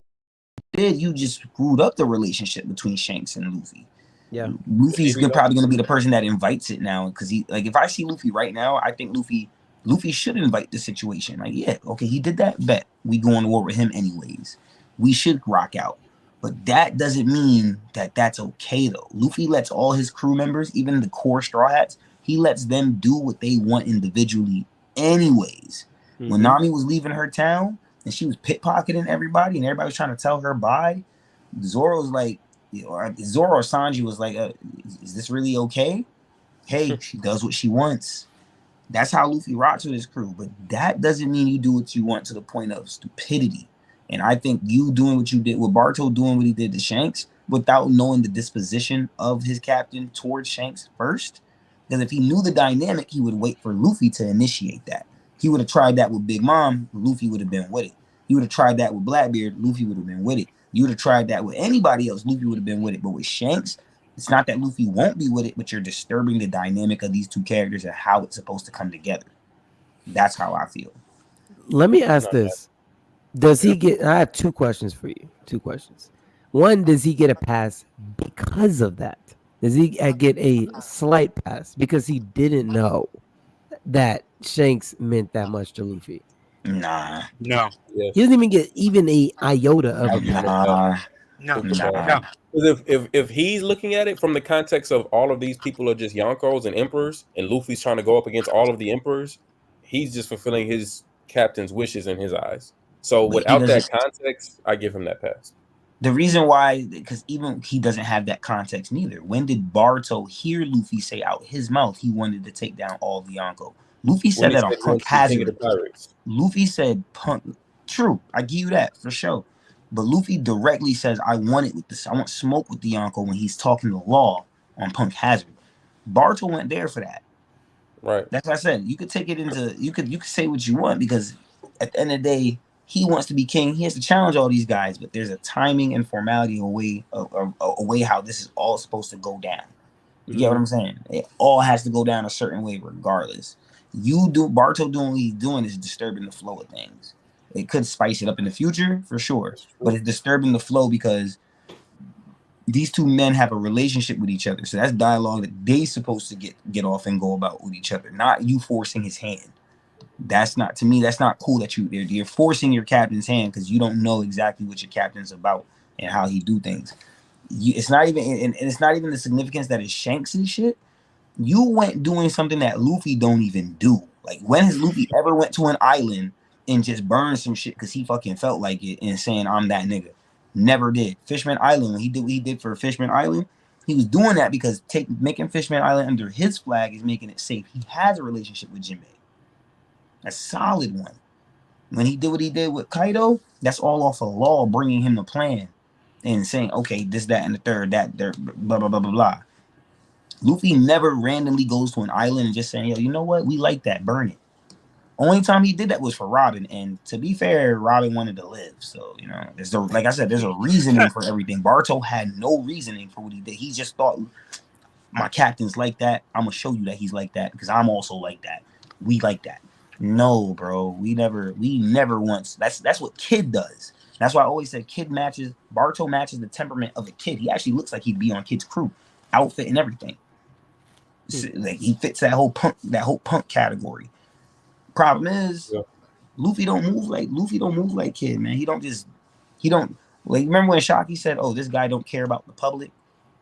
did. You just screwed up the relationship between Shanks and Luffy. Yeah. Luffy's probably going to be the person that invites it now, because he, like, if I see Luffy right now, I think Luffy should invite the situation. Like, yeah, okay, he did that. Bet we going to war with him anyways. We should rock out. But that doesn't mean that that's okay, though. Luffy lets all his crew members, even the core Straw Hats, he lets them do what they want individually anyways. Mm-hmm. When Nami was leaving her town and she was pickpocketing everybody and everybody was trying to tell her bye, Zoro's like, Zoro or Sanji was like, is this really okay? Hey, she does what she wants. That's how Luffy rocks with his crew. But that doesn't mean you do what you want to the point of stupidity. And I think you doing what you did with Barto, doing what he did to Shanks without knowing the disposition of his captain towards Shanks first. Because if he knew the dynamic, he would wait for Luffy to initiate that. He would have tried that with Big Mom, Luffy would have been with it. He would have tried that with Blackbeard, Luffy would have been with it. You would have tried that with anybody else, Luffy would have been with it. But with Shanks, it's not that Luffy won't be with it, but you're disturbing the dynamic of these two characters and how it's supposed to come together. That's how I feel. Let me ask this. Does he get, I have two questions for you. Two questions. One, does he get a pass because of that? Does he get a slight pass because he didn't know that Shanks meant that much to Luffy? Nah. No. He doesn't even get even a iota of a pass. No. If he's looking at it from the context of all of these people are just Yonkos and Emperors, and Luffy's trying to go up against all of the Emperors, he's just fulfilling his captain's wishes in his eyes. So without that context, I give him that pass. The reason why, because even he doesn't have that context neither. When did Barto hear Luffy say out his mouth he wanted to take down all the Yonko? Luffy said that on Punk Hazard. Luffy said Punk. True, I give you that for sure. But Luffy directly says, I want it with this. I want smoke with the Yonko when he's talking to Law on Punk Hazard. Barto went there for that. Right. That's what I said. You could take it into, you could say what you want, because at the end of the day, he wants to be king. He has to challenge all these guys, but there's a timing and formality a way how this is all supposed to go down. You get what I'm saying? It all has to go down a certain way regardless. Barto doing what he's doing is disturbing the flow of things. It could spice it up in the future for sure, but it's disturbing the flow because these two men have a relationship with each other. So that's dialogue that they supposed to get off and go about with each other, not you forcing his hand. That's not, to me, that's not cool that you're forcing your captain's hand because you don't know exactly what your captain's about and how he do things. It's not even, and it's not even the significance that it's Shanks and shit. You went doing something that Luffy don't even do. Like, when has Luffy ever went to an island and just burned some shit because he fucking felt like it and saying, I'm that nigga? Never did. Fishman Island, when he did what he did for Fishman Island, he was doing that because making Fishman Island under his flag is making it safe. He has a relationship with Jinbei. A solid one. When he did what he did with Kaido, that's all off of Law bringing him the plan and saying, okay, this, that, and the third, that, there, blah, blah, blah, blah, blah. Luffy never randomly goes to an island and just saying, yo, you know what? We like that. Burn it. Only time he did that was for Robin. And to be fair, Robin wanted to live. So, you know, like I said, there's a reasoning for everything. Barto had no reasoning for what he did. He just thought, my captain's like that. I'm going to show you that he's like that because I'm also like that. We like that. No, bro, we never once. That's what Kid does. That's why I always said Barto matches the temperament of a Kid. He actually looks like he'd be on Kid's crew, outfit and everything. Like, he fits that whole punk category. Problem is, Luffy don't move like Kid, man. He don't like, remember when Shocky said, oh, this guy don't care about the public,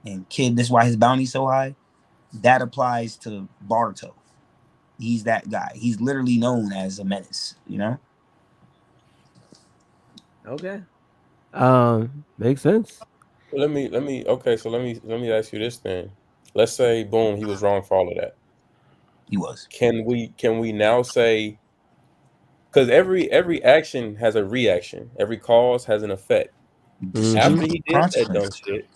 and Kid, this is why his bounty's so high? That applies to Barto. He's that guy. He's literally known as a menace, you know? Okay. Makes sense. Let me. Okay, so let me ask you this then. Let's say, boom, he was wrong for all of that. He was. Can we now say, because every action has a reaction, every cause has an effect. After he did that dumb shit,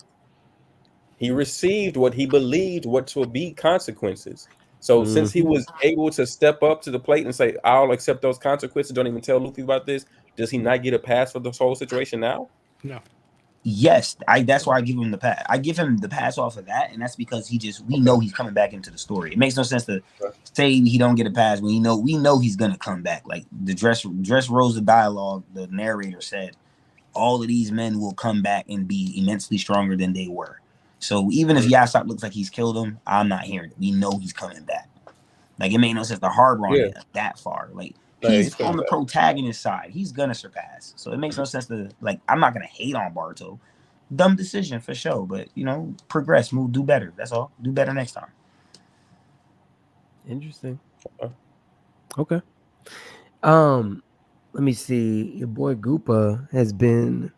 he received what he believed what to be consequences. So since he was able to step up to the plate and say, "I'll accept those consequences," don't even tell Luffy about this, does he not get a pass for this whole situation now? No. Yes, that's why I give him the pass. I give him the pass off of that, and that's because we know he's coming back into the story. It makes no sense to say he don't get a pass when we know he's gonna come back. Like the Dressrosa dialogue, the narrator said, all of these men will come back and be immensely stronger than they were. So even if Yasop looks like he's killed him, I'm not hearing it. We know he's coming back. Like it made no sense to harbor on it that far. Like he's on the protagonist side. He's gonna surpass. So it makes no sense to I'm not gonna hate on Barto. Dumb decision for sure, but progress, move, do better. That's all. Do better next time. Interesting. Okay. Let me see. Your boy Goopa has been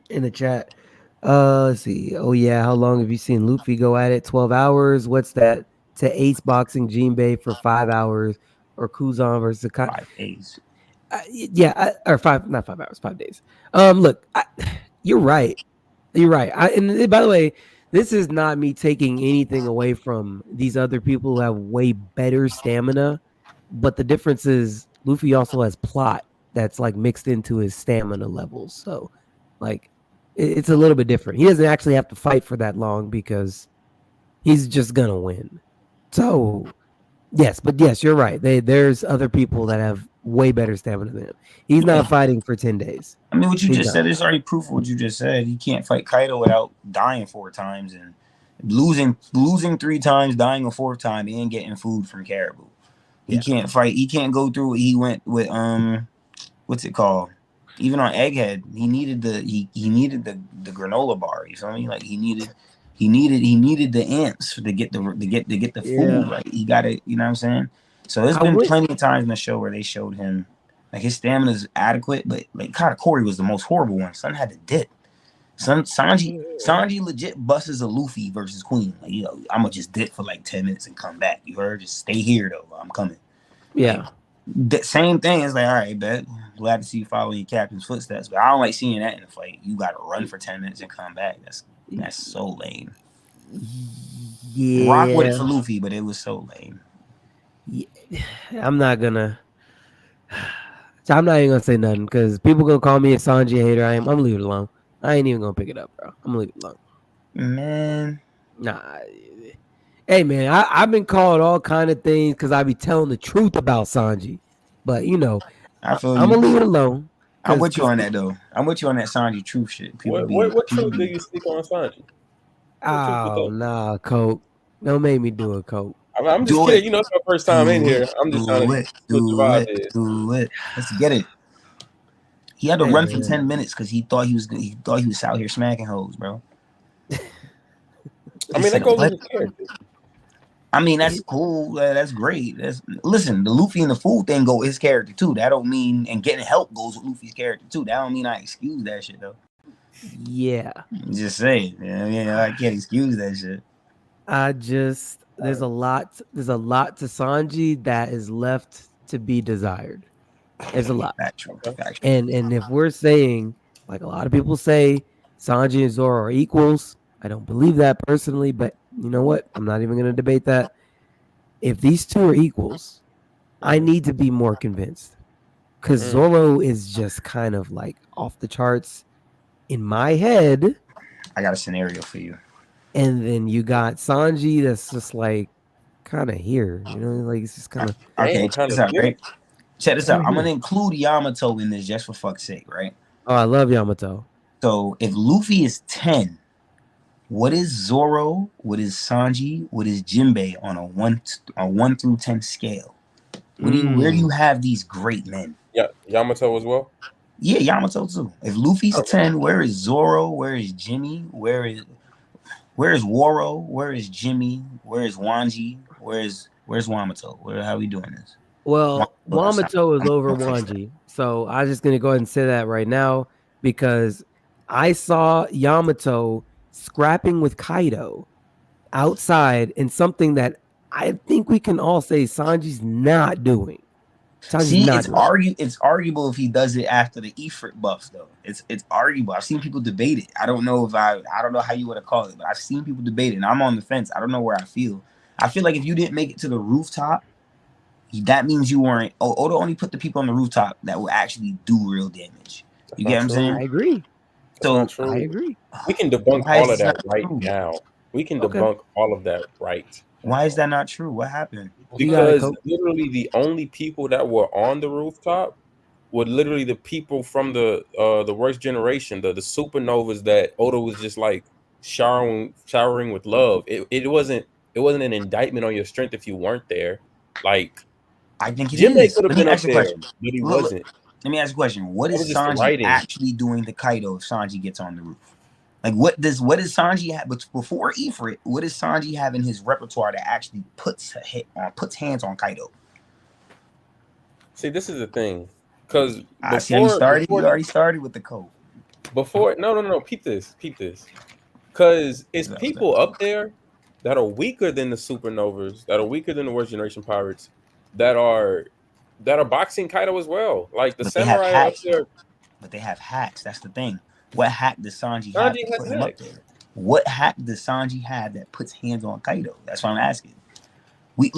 in the chat. Let's see. Oh yeah, how long have you seen Luffy go at it? 12 hours. What's that? To Ace boxing Jinbei for 5 hours, or Kuzan versus 5 days. Or 5, not 5 hours, 5 days. Look, you're right. You're right. And by the way, this is not me taking anything away from these other people who have way better stamina, but the difference is Luffy also has plot that's mixed into his stamina levels. So, it's a little bit different. He doesn't actually have to fight for that long because he's just gonna win. So, yes, you're right. There's other people that have way better stamina than him. He's not fighting for 10 days. I mean, what you just said is already proof of what you just said. He can't fight Kaido without dying 4 times and losing 3 times, dying a 4th time, and getting food from Caribou. He can't fight. He can't go through what he went with. What's it called? Even on Egghead, he needed the granola bar. You feel me? Like he needed the ants to get the food. Like he got it. You know what I'm saying? So there's been plenty of times in the show where they showed him his stamina is adequate, but Katakuri was the most horrible one. Son had to dip. Sanji legit busts a Luffy versus Queen. I'm gonna just dip for 10 minutes and come back. You heard? Just stay here though. I'm coming. Yeah. The same thing is all right, bet. Glad to see you following your captain's footsteps, but I don't like seeing that in a fight. You got to run for 10 minutes and come back. That's so lame. Yeah. Rock with it for Luffy, but it was so lame. Yeah. I'm not even gonna say nothing because people gonna call me a Sanji hater. I'm gonna leave it alone. I ain't even gonna pick it up, bro. I'm gonna leave it alone. Man. Nah. Hey man, I've been called all kind of things because I be telling the truth about Sanji. But I feel I'm gonna leave it alone. I'm with you on that though. I'm with you on that Sanji truth shit. What truth do you speak on Sanji? Oh nah, Coke. Don't make me do it, Coke. I'm just kidding. It's my first time in here. I'm just trying to do it. Let's get it. He had to run for 10 minutes because he thought he was out here smacking hoes, bro. I mean, that goes with his character. I mean, that's cool. That's great. Listen, the Luffy and the food thing go with his character too. That don't mean, and getting help goes with Luffy's character too. That don't mean I excuse that shit though. Yeah. Just saying. I can't excuse that shit. There's a lot to Sanji that is left to be desired. There's a lot. Factual. And if we're saying, like a lot of people say, Sanji and Zoro are equals, I don't believe that personally, but you know what? I'm not even going to debate that. If these two are equals, I need to be more convinced. Because Zoro is just kind of off the charts in my head. I got a scenario for you. And then you got Sanji that's just kind of here. It's just kind of... Okay, check this out, right? Check this out. I'm going to include Yamato in this just for fuck's sake, right? Oh, I love Yamato. So if Luffy is 10, what is Zoro? What is Sanji? What is Jinbei on a 1 through 10 scale? Where do you have these great men? Yeah, Yamato as well. Yeah, Yamato too. If Luffy's 10, where is Zoro? Where is Jimmy? Where is Woro? Where is Jimmy? Where is Wanji? Where's Yamato? How are we doing this? Well, Yamato is over Wanji, so I'm just gonna go ahead and say that right now. because I saw Yamato scrapping with Kaido outside in something that I think we can all say Sanji's not doing. See, it's arguable if he does it after the Ifrit buff, though. It's arguable. I've seen people debate it. I don't know how you would have called it, but I've seen people debate it, and I'm on the fence. I don't know where I feel. I feel like if you didn't make it to the rooftop, that means you weren't. Oda only put the people on the rooftop that will actually do real damage. You get what I'm saying? I agree. So I agree. We can debunk all of that right now. We can debunk all of that right. Why is that not true? What happened? Because literally the only people that were on the rooftop were literally the people from the worst generation, the supernovas that Oda was just like showering with love. It wasn't an indictment on your strength if you weren't there. Like, I think Jinbei could have been up there, but he wasn't. Let me ask you a question. What is Sanji actually doing to Kaido if Sanji gets on the roof? Like, what does Sanji have? But before Ifrit, what does Sanji have in his repertoire that actually puts hands on Kaido? See, this is the thing, because you already started with the code. No. Peep this, because it's people up there that are weaker than the supernovas, that are weaker than the worst generation pirates, that are boxing Kaido as well. Like the samurai up there, but they have hacks. That's the thing. What hack does Sanji have to put him up there? What hack does Sanji have that puts hands on Kaido? That's what I'm asking. We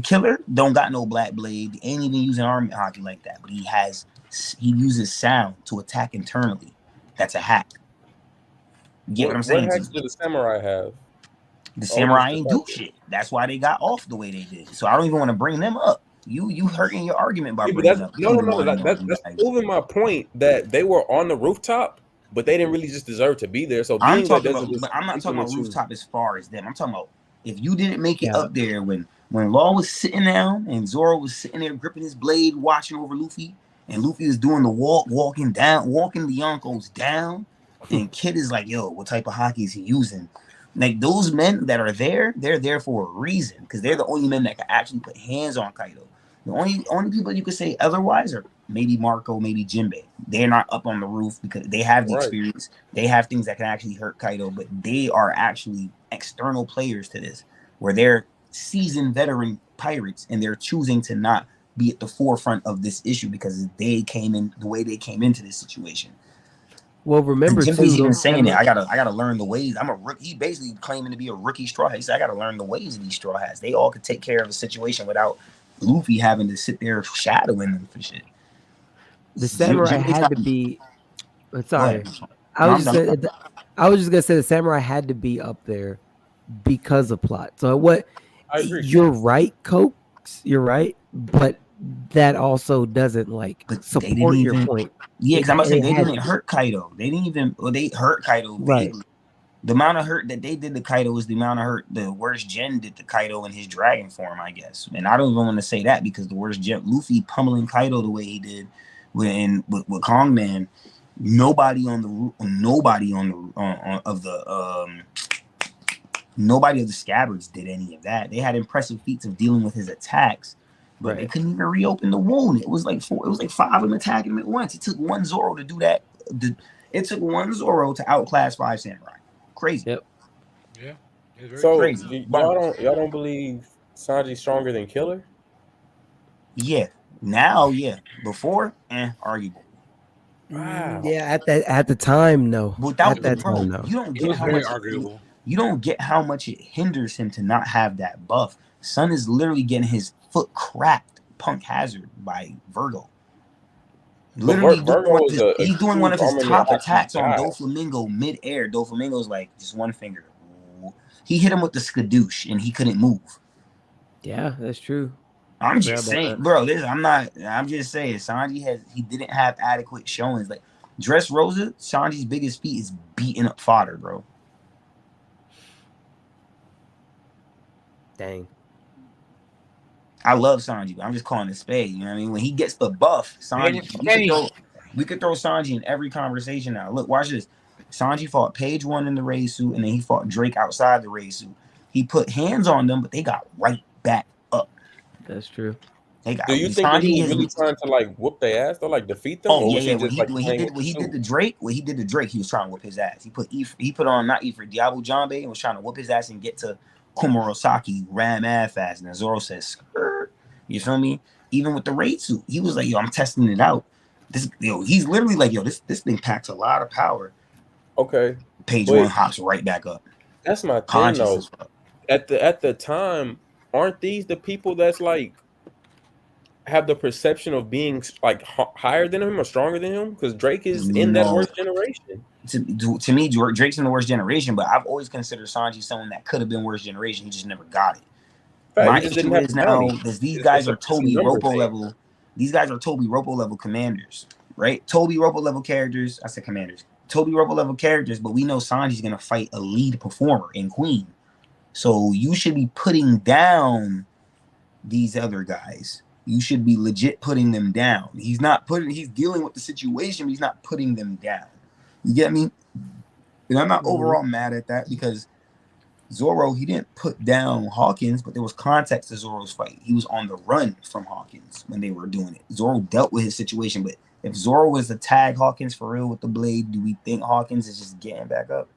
Killer don't got no black blade. Ain't even using army hockey like that. But he uses sound to attack internally. That's a hack. You get what I'm saying? What hacks do the samurai have? The samurai ain't do shit. That's why they got off the way they did. So I don't even want to bring them up. You hurting your argument by bringing up. That's proving my point that they were on the rooftop. But they didn't really just deserve to be there. So I'm not talking about rooftop as far as them. I'm talking about if you didn't make it up there when Law was sitting down and Zoro was sitting there gripping his blade, watching over Luffy, and Luffy is doing the walking the Yonkos down, and Kid is like, yo, what type of hockey is he using? Like those men that are there, they're there for a reason because they're the only men that can actually put hands on Kaido. The only people you could say otherwise are maybe Marco, maybe Jinbei. They're not up on the roof because they have the experience. They have things that can actually hurt Kaido, but they are actually external players to this, where they're seasoned veteran pirates and they're choosing to not be at the forefront of this issue because they came in the way they came into this situation. Well, remember, Jinbei's even saying it. I gotta learn the ways. I'm a rookie. He basically claiming to be a rookie straw hat. He said, I gotta learn the ways of these straw hats. They all could take care of a situation without Luffy having to sit there shadowing them for shit. The samurai had to be. Sorry, I was just gonna say the samurai had to be up there because of plot. So what? I agree. You're right, Cokes. You're right, but that also doesn't support your point. Yeah, because I'm about to say they didn't hurt Kaido. They hurt Kaido vaguely. Right. The amount of hurt that they did to Kaido is the amount of hurt the worst gen did to Kaido in his dragon form, I guess. And I don't even want to say that because the worst gen, Luffy pummeling Kaido the way he did with Kongman, nobody of the scabbards did any of that. They had impressive feats of dealing with his attacks, but they couldn't even reopen the wound. It was like 5 of them attacking him at once. It took one Zoro to do that. It took one Zoro to outclass 5 samurai. Crazy. Yep. Yeah. So crazy. Y'all don't believe Sanji's stronger than Killer? Yeah. Now, yeah. Before, arguable. Wow. Yeah, at the time, no. Without that time, no. You don't get how much it hinders him to not have that buff. Sun is literally getting his foot cracked, Punk Hazard by Virgo. Literally, he's doing one of his top attacks on Doflamingo mid-air. Doflamingo's like just one finger. He hit him with the skadoosh and he couldn't move. Yeah, that's true. I'm just saying, bro. I'm just saying, Sanji didn't have adequate showings. Like Dressrosa, Sanji's biggest feat is beating up fodder, bro. Dang. I love Sanji, but I'm just calling it spade. You know what I mean? When he gets the buff, Sanji, we could throw Sanji in every conversation now. Look, watch this. Sanji fought Page 1 in the raid suit, and then he fought Drake outside the raid suit. He put hands on them, but they got right back up. That's true. They got Do you think that he Sanji was really trying to like whoop their ass or like defeat them? Oh or yeah, was yeah. he just like playing with the suit? The Drake, when he did the Drake, he was trying to whip his ass. He put on not Ifrit, Diablo Jambe, and was trying to whip his ass and get to Komurosaki, ram mad fast. And Zoro says, "Skirt." You feel me? Even with the raid suit, he was like, "Yo, I'm testing it out." He's literally like, "Yo, this thing packs a lot of power." Okay, Page one hops right back up. That's my thing Conscious though. as fuck. At the time, aren't these the people that's like have the perception of being like higher than him or stronger than him? Because Drake is in that worst generation. To me, Drake's in the worst generation, but I've always considered Sanji someone that could have been worst generation. He just never got it. My issue is now is these guys are Toby Ropo level. These guys are Toby Ropo level commanders, right? Toby Ropo level characters. I said commanders. Toby Ropo level characters, but we know Sanji's gonna fight a lead performer in Queen. So you should be putting down these other guys. You should be legit putting them down. He's dealing with the situation, but he's not putting them down. You get me? And I'm not overall mad at that because Zoro, he didn't put down Hawkins, but there was context to Zoro's fight. He was on the run from Hawkins when they were doing it. Zoro dealt with his situation, but if Zoro was to tag Hawkins for real with the blade, do we think Hawkins is just getting back up?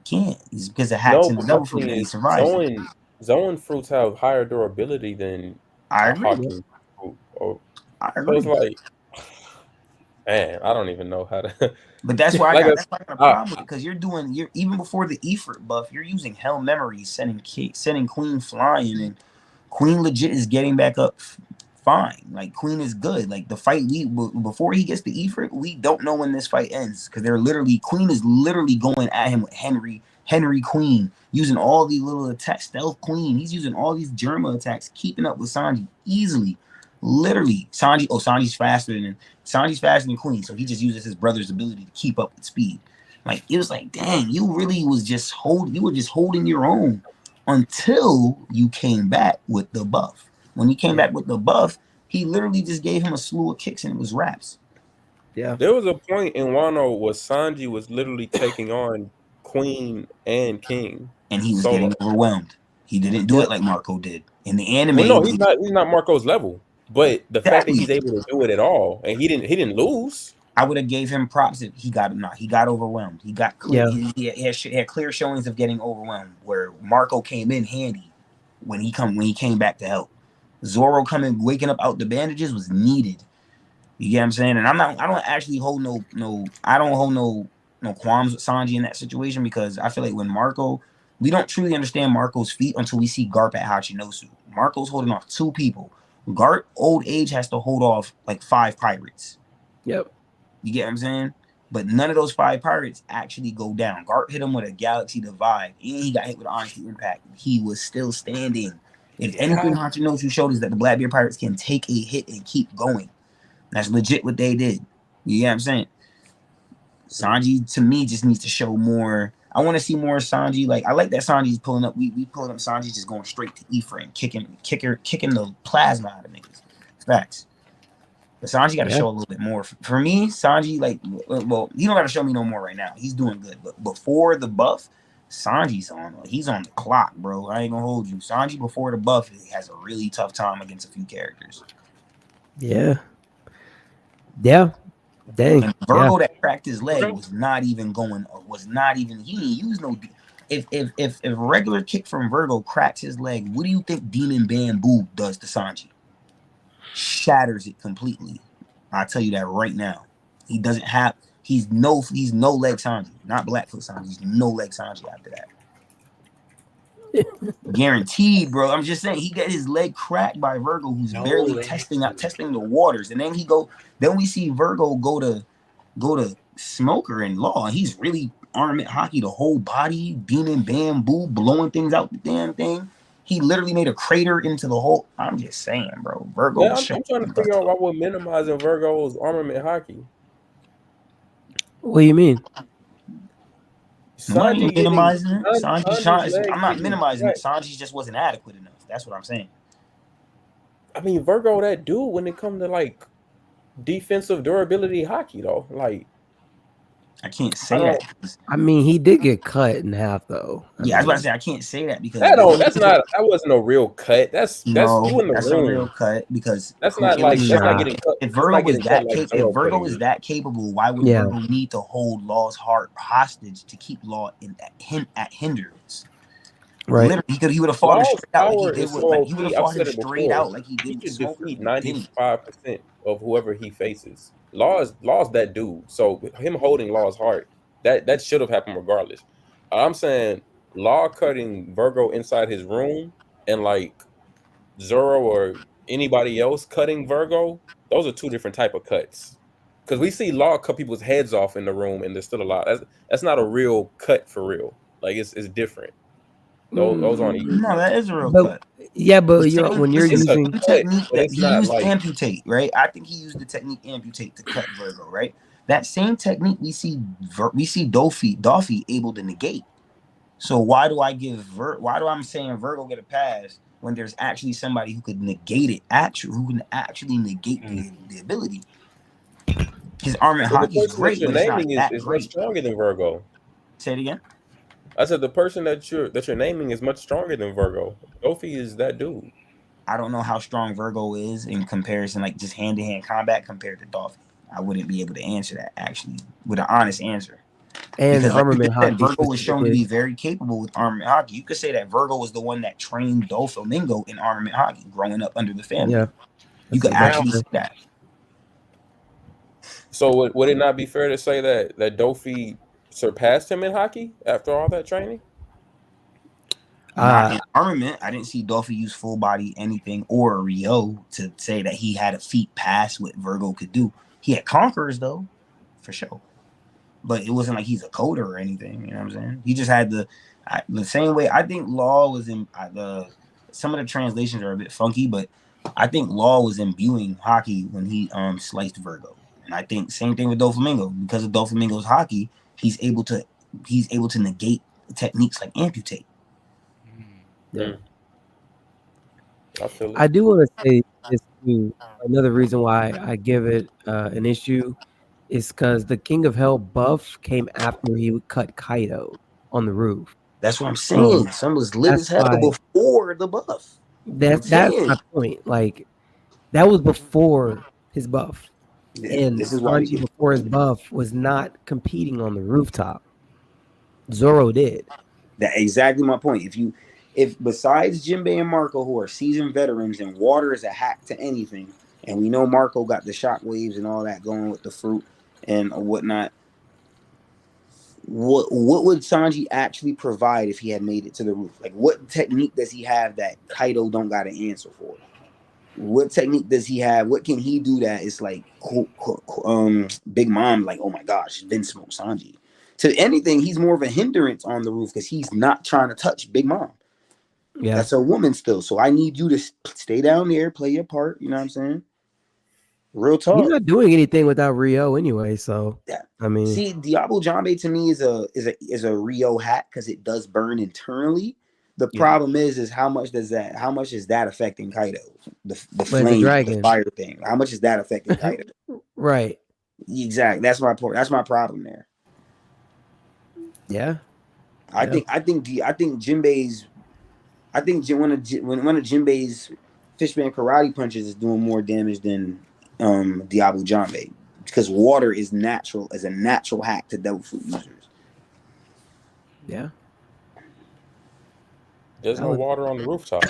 He can't. It's because of hacks and the double fruit that he survives. Zoan fruits have higher durability than I agree. Hawkins fruit. I agree. So it's like, man, I don't even know how to. But that's why I got a problem with it, because you're even before the Ifrit buff, you're using Hell Memories, sending Queen flying, and Queen legit is getting back up fine. Like Queen is good. Like the fight before he gets the Ifrit, we don't know when this fight ends because Queen is literally going at him with Henry Queen, using all these little attacks, stealth Queen. He's using all these Germa attacks, keeping up with Sanji easily. Literally, Sanji's faster than Queen, so he just uses his brother's ability to keep up with speed. Like it was like, dang, you really was just holding your own until you came back with the buff. When he came back with the buff, he literally just gave him a slew of kicks and it was raps. Yeah. There was a point in Wano where Sanji was literally taking on Queen and King. And he was getting overwhelmed. He didn't do it like Marco did. In the anime. Well, no, he's not Marco's level. But the fact that he's able to do it at all, and he didn't lose. I would have gave him props if he got overwhelmed. He got clear. Yeah. He had clear showings of getting overwhelmed, where Marco came in handy when he came back to help. Zoro waking up out the bandages was needed. You get what I'm saying? And I don't actually hold no qualms with Sanji in that situation, because I feel like when we don't truly understand Marco's feat until we see Garp at Hachinosu. Marco's holding off 2 people. Garp, old age, has to hold off like 5 pirates. Yep. You get what I'm saying? But none of those 5 pirates actually go down. Garp hit him with a Galaxy Divide, and he got hit with Honesty Impact. He was still standing. If anything, Hachinosu showed us that the Blackbeard pirates can take a hit and keep going. That's legit what they did. You get what I'm saying? Sanji, to me, just needs to show more. I want to see more Sanji. Like, I like that Sanji's pulling up. We pulling up Sanji just going straight to Ifrit and kicking the plasma out of niggas. Facts. But Sanji got to show a little bit more. For me, Sanji, like, well, he don't got to show me no more right now. He's doing good. But before the buff, Sanji's he's on the clock, bro. I ain't gonna hold you. Sanji before the buff has a really tough time against a few characters. Yeah. Dang. And Virgo that cracked his leg was not even he didn't use no. If a regular kick from Virgo cracks his leg, what do you think Demon Bamboo does to Sanji? Shatters it completely. I'll tell you that right now. He's no leg Sanji, not Blackfoot Sanji. He's no leg Sanji after that. Guaranteed, bro. I'm just saying, he got his leg cracked by Virgo, who's barely testing the waters, and then we see Virgo go to Smoker and Law, and he's really armament hockey the whole body, Demon Bamboo, blowing things out the damn thing. He literally made a crater into the whole. I'm just saying, bro. Virgo. Yeah, I'm trying to figure out why we're minimizing Virgo's armament hockey. What do you mean? Sanji minimizing it. I'm not minimizing it. Sanji just wasn't adequate enough. That's what I'm saying. I mean, Virgo, that dude, when it comes to like defensive durability hockey, though, like I can't say I that. don't- Because, I mean, he did get cut in half though. yeah, I was about to say I can't say that because that wasn't a real cut. That's no, you in the that's room. a real cut because That's not like that's not getting cut. if That's Virgo not was getting that cut like if Zoro Virgo cutting is you. that capable, why would Yeah. Virgo need to hold Law's heart hostage to keep Law at hindrance? Right. Literally, he would have fought him Law's straight out like power he did is with so like he would OP. have I've fought him said it straight before. out like he did He with could Smoker defeat in the beginning. 95% of whoever he faces. Law's that dude. So him holding Law's heart, that should have happened regardless. I'm saying Law cutting Virgo inside his room and like Zoro or anybody else cutting Virgo, those are two different type of cuts. Because we see Law cut people's heads off in the room and they're still alive. That's not a real cut for real. Like it's different. Those aren't equal. No, that is a real But- cut. Yeah, but The you're same- when you're the same using technique but that it's he not used like- amputate, right? I think he used the technique amputate to cut Virgo, right? That same technique we see Dolphy able to negate. So why do I I'm saying Virgo get a pass when there's actually somebody who could negate it, who can actually negate the ability? His Armament So the Hockey is person great, that you're but it's not naming that is much great. stronger than Virgo. Say it again. I said the person that you're naming is much stronger than Virgo. Dolphy is that dude. I don't know how strong Virgo is in comparison, like just hand-to-hand combat compared to Dolphin. I wouldn't be able to answer that actually with an honest answer. and Because Armament like Hockey. Virgo was shown to be specifically. very capable with Armament Hockey. You could say that Virgo was the one that trained Doflamingo in Armament Hockey growing up under the family. Yeah. You could That's actually fair. say that. So would it not be fair to say that Dolphy surpassed him in hockey after all that training? Not in Armament. I didn't see Dolphy use full body anything or Rio to say that he had a feat past what Virgo could do. He had conquerors though, for sure. But it wasn't like he's a coder or anything. You know what I'm saying? He just had the same way. I think Law was in some of the translations are a bit funky, but I think Law was imbuing hockey when he sliced Virgo. And I think same thing with Doflamingo. Because of Doflamingo's hockey, he's able to negate techniques like amputate. Yeah. I feel it. I do want to say this too. Another reason why I give it an issue is because the King of Hell buff came after he would cut Kaido on the roof. That's what I'm saying. Some was lit as hell before the buff. That's my point. Like that was before his buff. And Sanji before his buff was not competing on the rooftop. Zoro did. That's exactly my point. If besides Jinbei and Marco, who are seasoned veterans, and water is a hack to anything, and we know Marco got the shockwaves and all that going with the fruit and whatnot, what would Sanji actually provide if he had made it to the roof? Like, what technique does he have that Kaido don't got an answer for? What technique does he have? What can he do that is like Big Mom, like, oh my gosh, Vince Smoke Sanji. To anything, he's more of a hindrance on the roof because he's not trying to touch Big Mom. Yeah, that's a woman still. So I need you to stay down there, play your part. You know what I'm saying? Real talk. He's not doing anything without Rio anyway. So yeah, I mean, see, Diablo Jambe to me is a Rio hack because it does burn internally. The problem is how much is that affecting Kaido? The flame, the fire thing. How much is that affecting Kaido? Right. Exactly. That's my point. That's my problem there. Yeah. I think Jinbei's. I think one of Jinbei's Fishman karate punches is doing more damage than Diablo Jambe because water is natural as a natural hack to devil fruit users. Yeah. There's no water on the rooftop.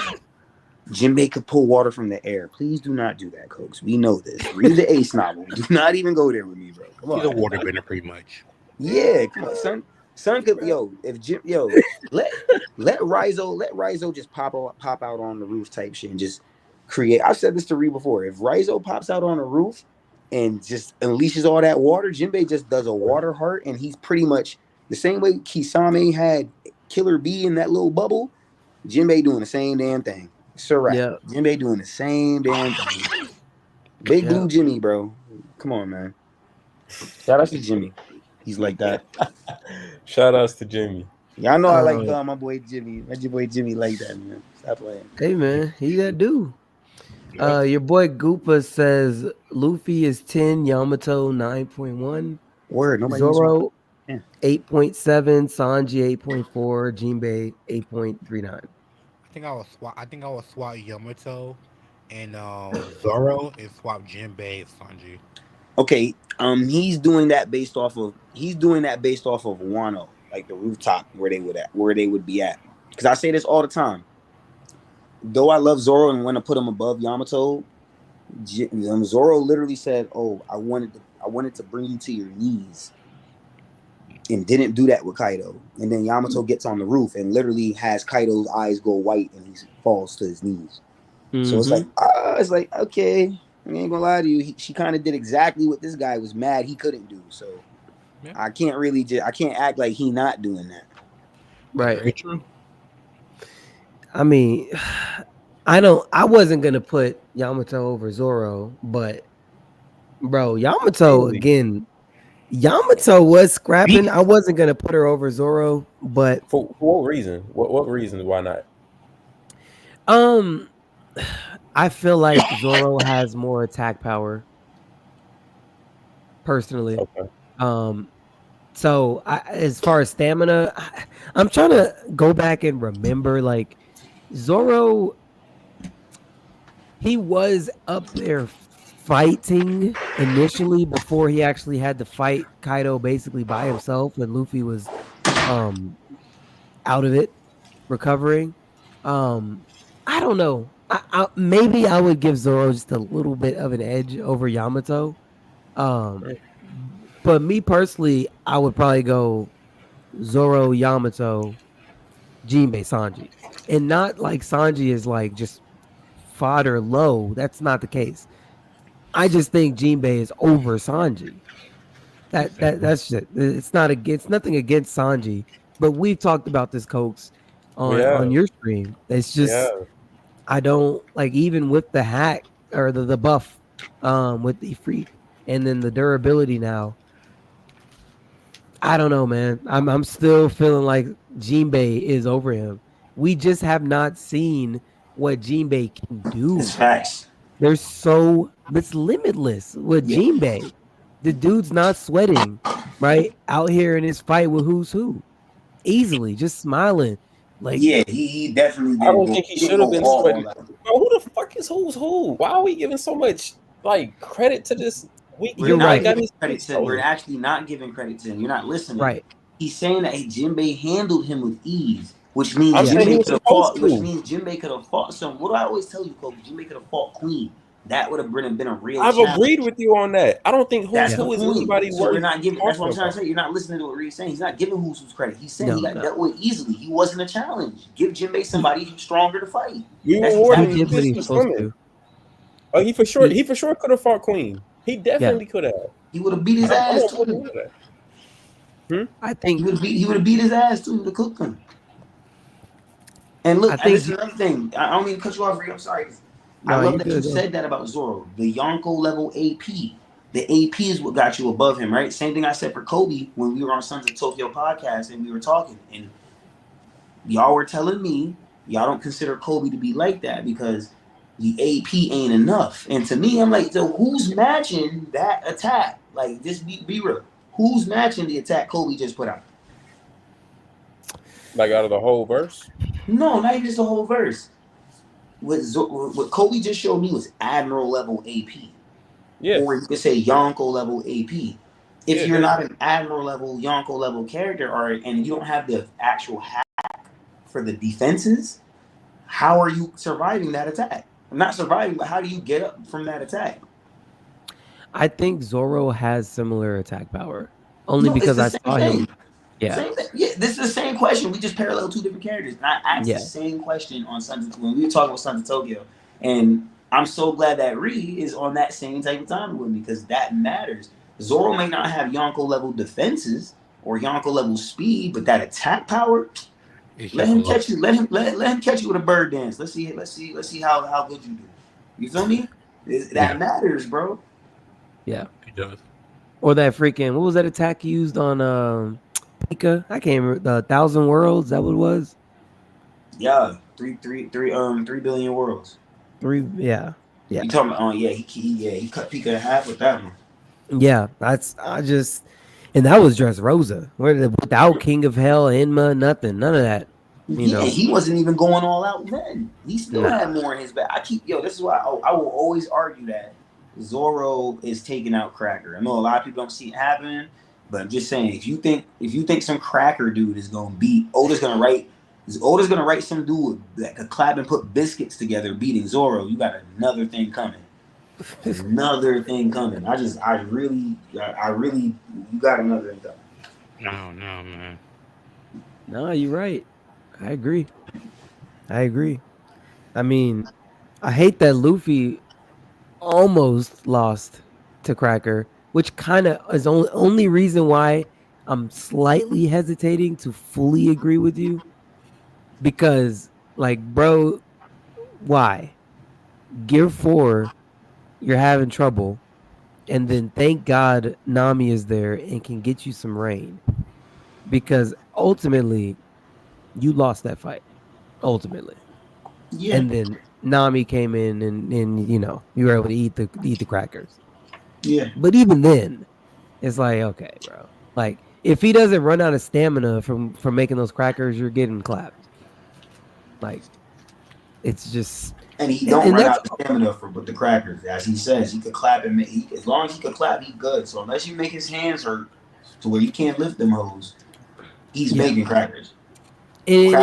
Jinbei could pull water from the air. Please do not do that, Cokes. We know this. Read the Ace novel. Do not even go there with me, bro. Come on. He's a water bender, pretty much. Yeah, come on, son. Son could let Raizo just pop out on the roof type shit and just create. I've said this to Ree before. If Raizo pops out on the roof and just unleashes all that water, Jinbei just does a water heart, and he's pretty much the same way Kisame had Killer Bee in that little bubble. Jinbei doing the same damn thing. Sir, right? Yeah. Jinbei doing the same damn thing. Big Blue Jimmy, bro. Come on, man. Shout out to Jimmy. He's like that. Shout outs to Jimmy. Y'all know I like my boy Jimmy. Your boy Jimmy like that, man. Stop playing. Hey, man. He that do. Your boy Goopa says Luffy is 10, Yamato 9.1. Word. Nobody Yeah. 8.7, Sanji 8.4, Jinbei 8.39. I think I would swap Yamato and Zoro and swap Jinbei and Sanji. Okay, he's doing that based off of Wano, like the rooftop where they would be at. Because I say this all the time. Though I love Zoro and want to put him above Yamato, Zoro literally said, "Oh, I wanted to bring you to your knees," and didn't do that with Kaido. And then Yamato gets on the roof and literally has Kaido's eyes go white and he falls to his knees. So it's like, okay. I ain't gonna lie to you. She kind of did exactly what this guy was mad he couldn't do. So Yeah. I can't act like he not doing that. Right. Very true. I mean, I wasn't gonna put Yamato over Zoro, but bro, Yamato was scrapping. I wasn't gonna put her over Zoro, but For what reason? What reason? Why not? I feel like Zoro has more attack power. Personally. Okay. So as far as stamina, I'm trying to go back and remember, like, Zoro, he was up there fighting initially before he actually had to fight Kaido basically by himself when Luffy was out of it, recovering. I don't know. Maybe I would give Zoro just a little bit of an edge over Yamato. But me personally, I would probably go Zoro, Yamato, Jinbei, Sanji. And not like Sanji is like just fodder low. That's not the case. I just think Jinbei is over Sanji. That's just, it's nothing against Sanji, but we've talked about this, Cokes, on your stream. It's just I don't like, even with the hack or the buff with the free and then the durability now. I don't know, man. I'm still feeling like Jinbei is over him. We just have not seen what Jinbei can do. It's facts. It's limitless with Jinbei. The dude's not sweating, right? Out here in his fight with who's who. Easily, just smiling. Like, yeah, he definitely did. I don't think he should have been sweating. Bro, who the fuck is who's who? Why are we giving so much like credit to this weak? You're right. We're actually not giving credit to him. You're not listening. Right. He's saying that Jinbei handled him with ease, which means Jinbei could have fought some. What do I always tell you, Kobe? Jinbei could have fought Queen. That would have been a real I've challenge. agreed with you on that. I don't think who is anybody so we're not giving. That's what I'm trying to say. You're not listening to what Reed's saying. He's not giving who's credit. He's saying he got dealt with easily. He wasn't a challenge. Give Jinbei somebody stronger to fight. We rewarded him. Oh, he for sure could have fought Queen. He definitely could have. He would have beat his ass too. I think he would have beat his ass too to cook him. And look, this is another thing. I don't mean to cut you off, Reed. I'm sorry. I love that you said that about Zoro. The Yonko level AP. The AP is what got you above him, right? Same thing I said for Kobe when we were on Sons of Tokyo podcast and we were talking. And y'all were telling me y'all don't consider Kobe to be like that because the AP ain't enough. And to me, I'm like, so who's matching that attack? Like, just be real. Who's matching the attack Kobe just put out? Like out of the whole verse? No, not even just the whole verse. What Kobe just showed me was Admiral level AP. Yeah. Or you could say Yonko level AP. If you're not an Admiral level, Yonko level character, and you don't have the actual hack for the defenses, how are you surviving that attack? Not surviving, but how do you get up from that attack? I think Zoro has similar attack power. Only because I saw him. Yeah. This is the same question. We just parallel two different characters. And I asked the same question on Sons of when we were talking about Sons of Tokyo. And I'm so glad that Ree is on that same type of time with me because that matters. Zoro may not have Yonko level defenses or Yonko level speed, but that attack power, let him catch you. Let him catch you with a bird dance. Let's see how good you do. You feel me? That matters, bro. Yeah. It does. Or that freaking, what was that attack he used on Pika? I can't remember. The 1,000 Worlds, that what it was? Yeah. 3 billion worlds. 3, yeah. You talking about he cut Pika in half with that one. Yeah, And that was Dressrosa, without King of Hell, Enma, nothing, none of that. He wasn't even going all out then. He still Nah. had more in his back. This is why I will always argue that Zoro is taking out Cracker. I know a lot of people don't see it happening, but I'm just saying, if you think some Cracker dude is gonna beat Oda's gonna write some dude that could clap and put biscuits together beating Zoro, you got another thing coming. Another thing coming. I really, you got another thing coming. No, man. No, you're right. I agree. I mean, I hate that Luffy almost lost to Cracker, which kind of is only reason why I'm slightly hesitating to fully agree with you. Because, like, bro, why? Gear 4, you're having trouble, and then thank God Nami is there and can get you some rain. Because ultimately, you lost that fight. Ultimately. Yeah. And then Nami came in and you were able to eat the crackers. Yeah. But even then, it's like, okay, bro. Like, if he doesn't run out of stamina from making those crackers, you're getting clapped. Like, it's just. And he don't run out of stamina with the crackers. As he says, he could clap and as long as he could clap, he good. So unless you make his hands hurt to where you can't lift them hoes, he's making crackers. It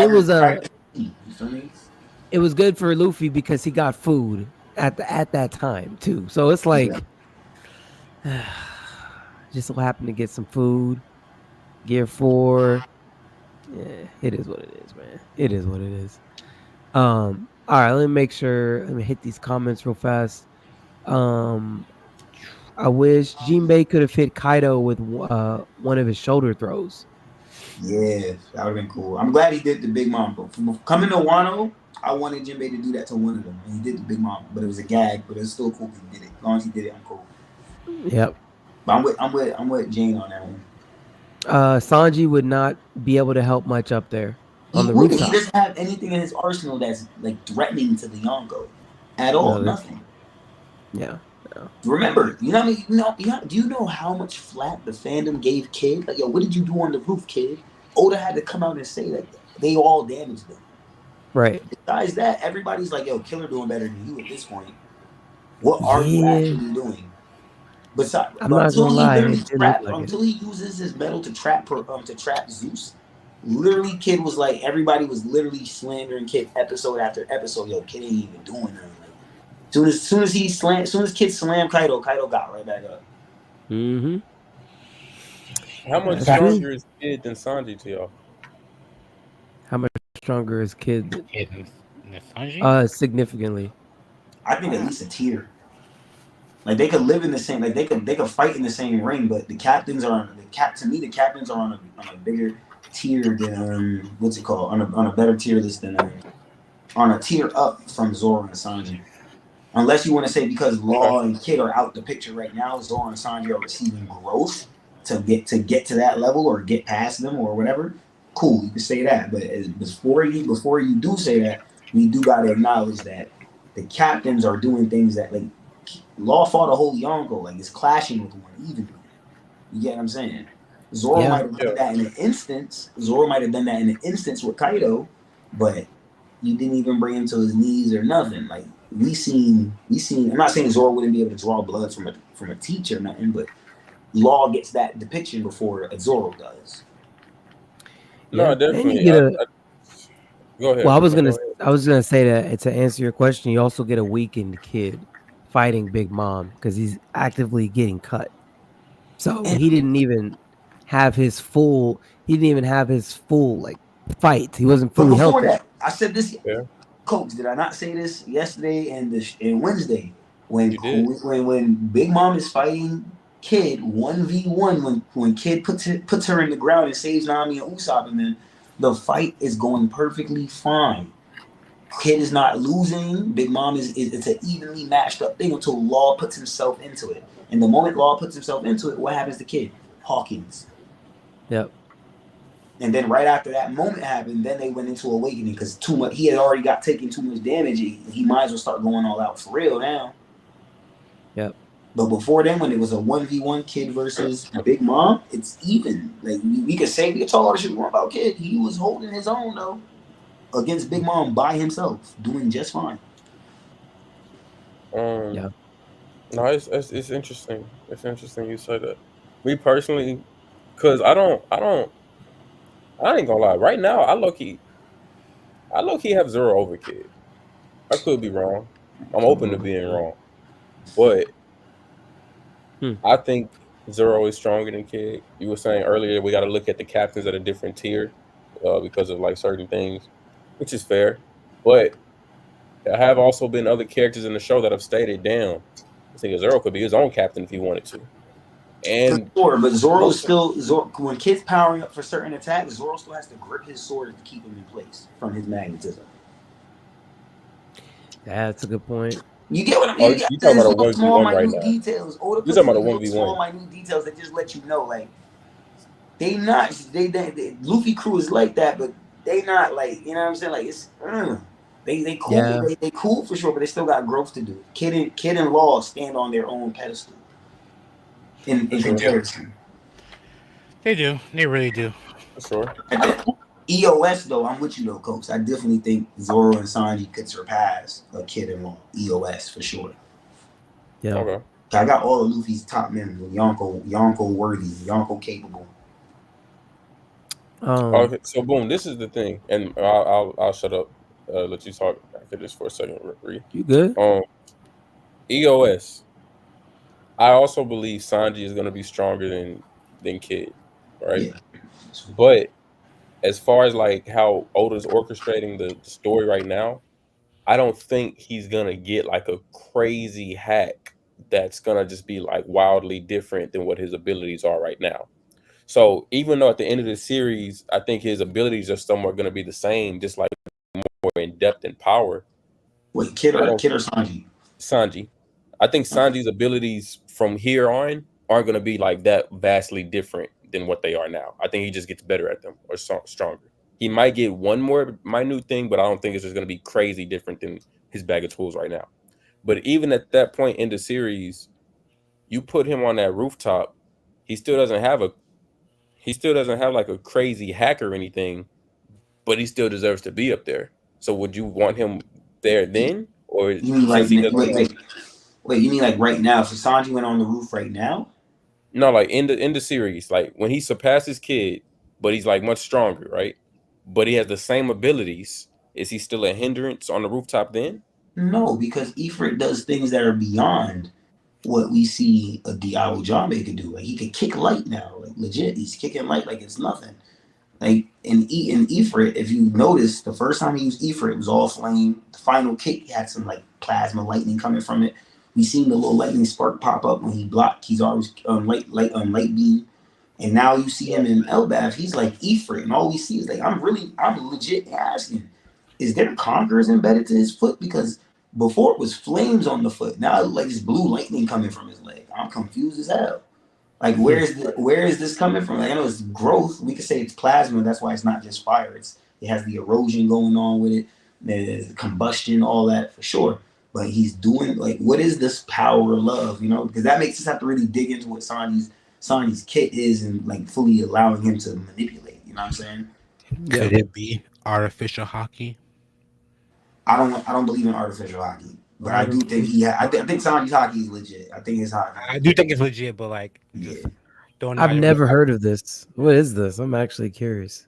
was good for Luffy because he got food at that time too. So it's like just so happened to get some food. Gear 4. Yeah, it is what it is, man. It is what it is. All right, let me hit these comments real fast. I wish Jinbei could have hit Kaido with one of his shoulder throws. Yeah, that would have been cool. I'm glad he did the Big Mom. From coming to Wano, I wanted Jinbei to do that to one of them. And he did the Big Mom, but it was a gag. But it was still cool if he did it. As long as he did it, I'm cool. Yep. But I'm with Jane on that one. Sanji would not be able to help much up there on the rooftop. He doesn't have anything in his arsenal that's like threatening to the Yonko at all. Nothing. Yeah. Remember, do you know how much flack the fandom gave Kid? Like, yo, what did you do on the roof, Kid? Oda had to come out and say that they all damaged them. Right. Besides that, everybody's like, yo, Killer doing better than you at this point. What are you actually doing? Besides, I'm not gonna lie, until he uses his metal to trap Zeus. Literally, Kid was like, everybody was literally slandering Kid episode after episode. Yo, Kid ain't even doing nothing. Soon as Kid slammed Kaido got right back up. Mm-hmm. How much stronger is Kid than Sanji to y'all? How much stronger is Kid than Sanji? Significantly. I think at least a tier. Like, they could live in the same, like they could fight in the same ring, but the captains are on a bigger tier than what's it called? On a better tier list than on a tier up from Zoro and Sanji. Unless you want to say because Law and Kid are out the picture right now, Zoro and Sanji are receiving growth to get to that level or get past them or whatever. Cool, you can say that. But before you do say that, we do gotta acknowledge that the captains are doing things that, like, Law fought a whole Yonko, like it's clashing with one even. You get what I'm saying? Zoro might have done that in an instance. With Kaido, but you didn't even bring him to his knees or nothing. Like, we seen. I'm not saying Zoro wouldn't be able to draw blood from a teacher or nothing, but Law gets that depiction before Zoro does. No, definitely. Go ahead. Well, I was gonna say that to answer your question, you also get a weakened Kid fighting Big Mom because he's actively getting cut. So he didn't even have his full like fight. He wasn't fully healthy. Before that, I said this. Yeah. Coach, did I not say this yesterday and Wednesday when Big Mom is fighting Kid 1v1 when Kid puts her in the ground and saves Nami and Usopp, and then the fight is going perfectly fine. Kid is not losing. Big Mom it's an evenly matched up thing until Law puts himself into it. And the moment Law puts himself into it, what happens to Kid? Hawkins. Yep. And then right after that moment happened, then they went into Awakening because he had already taken too much damage. He might as well start going all out for real now. Yep. But before then, when it was a 1v1 Kid versus Big Mom, it's even. Like we could talk all the shit we want about Kid. He was holding his own though against Big Mom by himself, doing just fine. Yeah. No, it's interesting. It's interesting you say that. Me personally, because I ain't gonna lie. Right now, I low key have Zoro over Kid. I could be wrong. I'm open to being wrong, but I think Zoro is stronger than Kid. You were saying earlier we got to look at the captains at a different tier because of like certain things, which is fair. But there have also been other characters in the show that have stated, "Damn, I think Zoro could be his own captain if he wanted to." And sure, but Zoro's still when Kid's powering up for certain attacks, Zoro still has to grip his sword to keep him in place from his magnetism. That's a good point. You get what I mean? You talking about a 1v1 right now? Details. You talking about a 1v1? Small, minute details that just let you know, like they Luffy crew is like that, but they not like, you know what I'm saying? Like it's they cool, Yeah. they cool for sure, but they still got growth to do. Kid and Law stand on their own pedestal in comparison. They do. They really do. For sure. EOS though, I'm with you though, Coach. I definitely think Zoro and Sanji could surpass a Kid and Law. EOS for sure. Yeah. Okay. I got all of Luffy's top men with Yonko worthy, Yonko capable. Okay, so boom, this is the thing, and I'll shut up. Let you talk after this for a second. You good? EOS. I also believe Sanji is going to be stronger than Kid, right? Yeah. But as far as like how Oda's orchestrating the story right now, I don't think he's gonna get like a crazy hack that's gonna just be like wildly different than what his abilities are right now. So even though at the end of the series, I think his abilities are somewhat gonna be the same, just like more in depth and power. Wait, Kid or Sanji? Sanji. I think Sanji's abilities from here on aren't gonna be like that vastly different than what they are now. I think he just gets better at them or stronger. He might get one more minute thing, but I don't think it's just going to be crazy different than his bag of tools right now. But even at that point in the series, you put him on that rooftop, he still doesn't have like a crazy hack or anything, but he still deserves to be up there. So would you want him there then, or you mean like wait, you mean like right now? So Sanji went on the roof right now? No, like in the series, like when he surpasses Kid, but he's like much stronger, right? But he has the same abilities. Is he still a hindrance on the rooftop then? No, because Ifrit does things that are beyond what we see a Diablo Jambe could do. Like he could kick light now, like legit. He's kicking light like it's nothing. Like in Ifrit, if you notice, the first time he used Ifrit, it was all flame. The final kick had some like plasma lightning coming from it. We seen the little lightning spark pop up when he blocked. He's always light beam. And now you see him in Elbaf, he's like Ifrit, and all we see is like I'm legit asking, is there conquerors embedded to his foot? Because before it was flames on the foot, now it like it's blue lightning coming from his leg. I'm confused as hell. Like where is this coming from? Like, I know it's growth. We could say it's plasma. That's why it's not just fire. It has the erosion going on with it. There's combustion, all that for sure. But he's doing like, what is this power of love? You know, because that makes us have to really dig into what Sanji's kit is and like fully allowing him to manipulate. You know what I'm saying? Could it be artificial hockey? I don't believe in artificial hockey, but I do think I think Sanji's hockey is legit. I think his hockey. I do think it's legit, but like, I've never heard of this. What is this? I'm actually curious.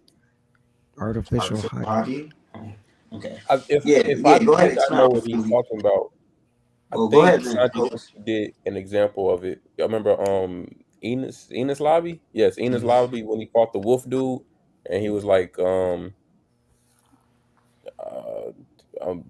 Artificial hockey. Oh, okay. If I go ahead. I know what he's talking about. Well, go ahead. Sanji did an example of it. I remember Enos Lobby? Yes, Enos Lobby when he fought the wolf dude and he was like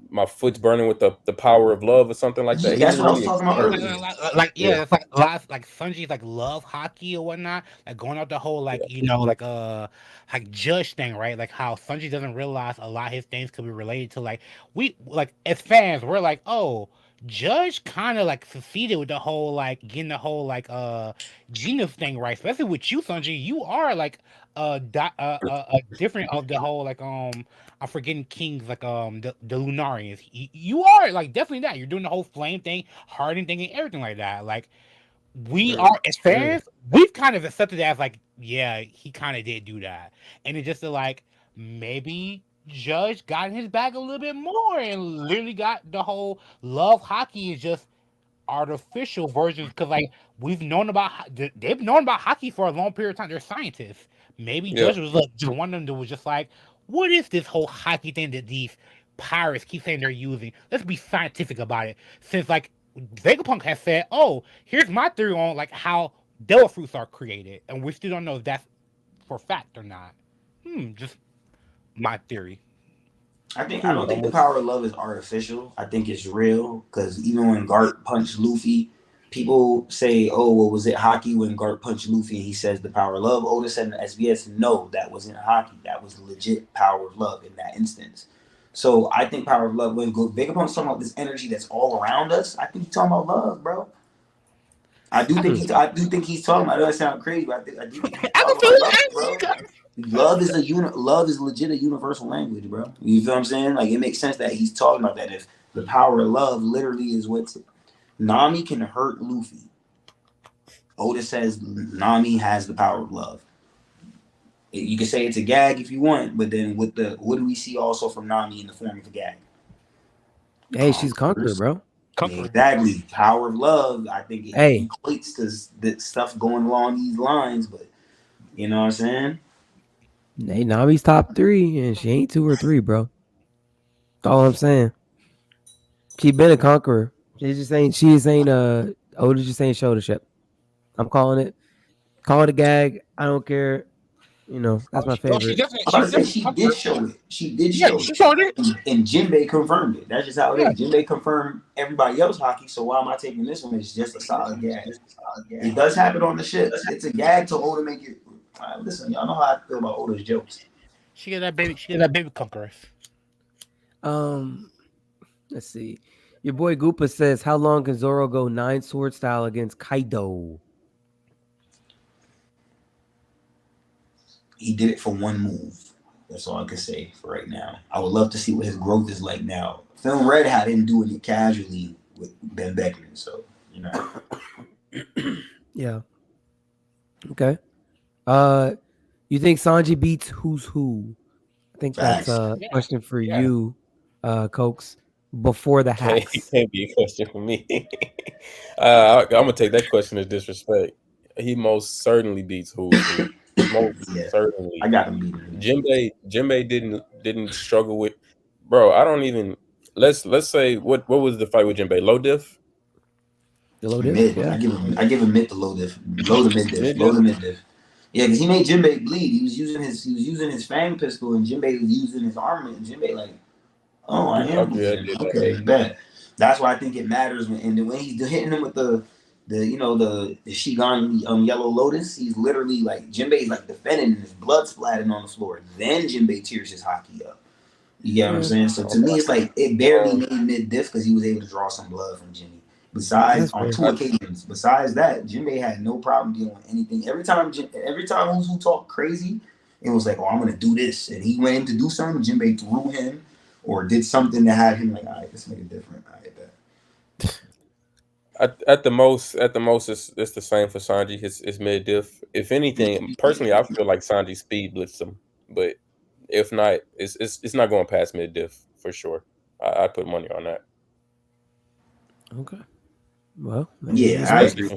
my foot's burning with the power of love or something like that. That's what I was talking about earlier. It's like a lot of, like Sanji's like love hockey or whatnot, like going out the whole like like judge thing, right? Like how Sanji doesn't realize a lot of his things could be related to like we like as fans, we're like, oh, Judge kind of like succeeded with the whole like getting the whole like genius thing right, especially with you, Sanji. You are like different of the whole like I'm forgetting kings like the Lunarians. You are like definitely that. You're doing the whole flame thing, hardened thing, and everything like that. Like we are as fans, we've kind of accepted that as like, yeah, he kind of did do that, and it's just like maybe Judge got in his bag a little bit more and literally got the whole love hockey is just artificial versions because like they've known about hockey for a long period of time. They're scientists. Maybe Judge was like just one of them that was just like, what is this whole hockey thing that these pirates keep saying they're using? Let's be scientific about it. Since like Vegapunk has said, oh, here's my theory on like how devil fruits are created, and we still don't know if that's for fact or not. Just my theory. I don't think the power of love is artificial. I think it's real because even when Garp punched Luffy, people say, "Oh, well, was it hockey when Garp punched Luffy?" And he says the power of love. Oda said in the SBS, "No, that wasn't hockey. That was legit power of love in that instance." So I think power of love. When Vegapunk's talking about this energy that's all around us, I think he's talking about love, bro. I do think he's talking about. I know that sounds crazy, but I do think he's talking about love, bro. Love is legit a universal language, bro. You feel what I'm saying? Like it makes sense that he's talking about that. If the power of love literally is what's Nami can hurt Luffy. Oda says Nami has the power of love. You can say it's a gag if you want, but then what do we see also from Nami in the form of a gag? Hey, she's conqueror, bro. Exactly. Power of love. I think it equates to the stuff going along these lines, but you know what I'm saying? Hey, Nami's top 3, and she ain't 2 or 3, bro. That's all I'm saying. She been a conqueror. She just ain't. Oda just ain't shouldership. I'm calling it. Call it a gag. I don't care. You know, that's my favorite. She did show it. She did show it. And Jinbei confirmed it. That's just how it is. Jinbei confirmed everybody else hockey. So why am I taking this one? It's just a solid gag. It does happen on the ship. It's a gag to Oda make it. Listen, y'all know how I feel about Oda's jokes. She got that baby conqueror. Let's see. Your boy Goopa says, how long can Zoro go 9 sword style against Kaido? He did it for one move. That's all I can say for right now. I would love to see what his growth is like now. Film Red had him doing it casually with Ben Beckman, so you know. Yeah. Okay. You think Sanji beats who's who? I think that's a question for you, Cokes. Before the hacks, it can't be a question for me. I'm gonna take that question as disrespect. He most certainly beats who's who. Certainly, I got him beating. Jinbei didn't struggle with, bro. I don't even. Let's say what was the fight with Jinbei? Low diff. The low diff. Mid. Yeah. I give him mid to low diff. Low to mid diff. Low to mid diff. Yeah, because he made Jinbei bleed. He was using his fang pistol, and Jinbei was using his armament. And Jinbei like, oh, I am. Okay, bet. That's why I think it matters when he's hitting him with the Shigan Yellow Lotus. He's literally like Jinbei's like defending, and his blood splatting on the floor. Then Jinbei tears his hockey up. You get what I'm saying? So to me, it's like it barely made mid diff because he was able to draw some blood from Jinbei. Besides, on 2 occasions. Besides that, Jinbei had no problem dealing with anything. Every time Uzu talked crazy, it was like, oh, I'm gonna do this, and he went in to do something. Jinbei threw him or did something that had him like, all right, this nigga different. I bet. At the most, it's the same for Sanji. It's mid diff. If anything, personally, I feel like Sanji speed blitzed him, but if not, it's not going past mid diff for sure. I put money on that. Okay. Well, yeah, I agree.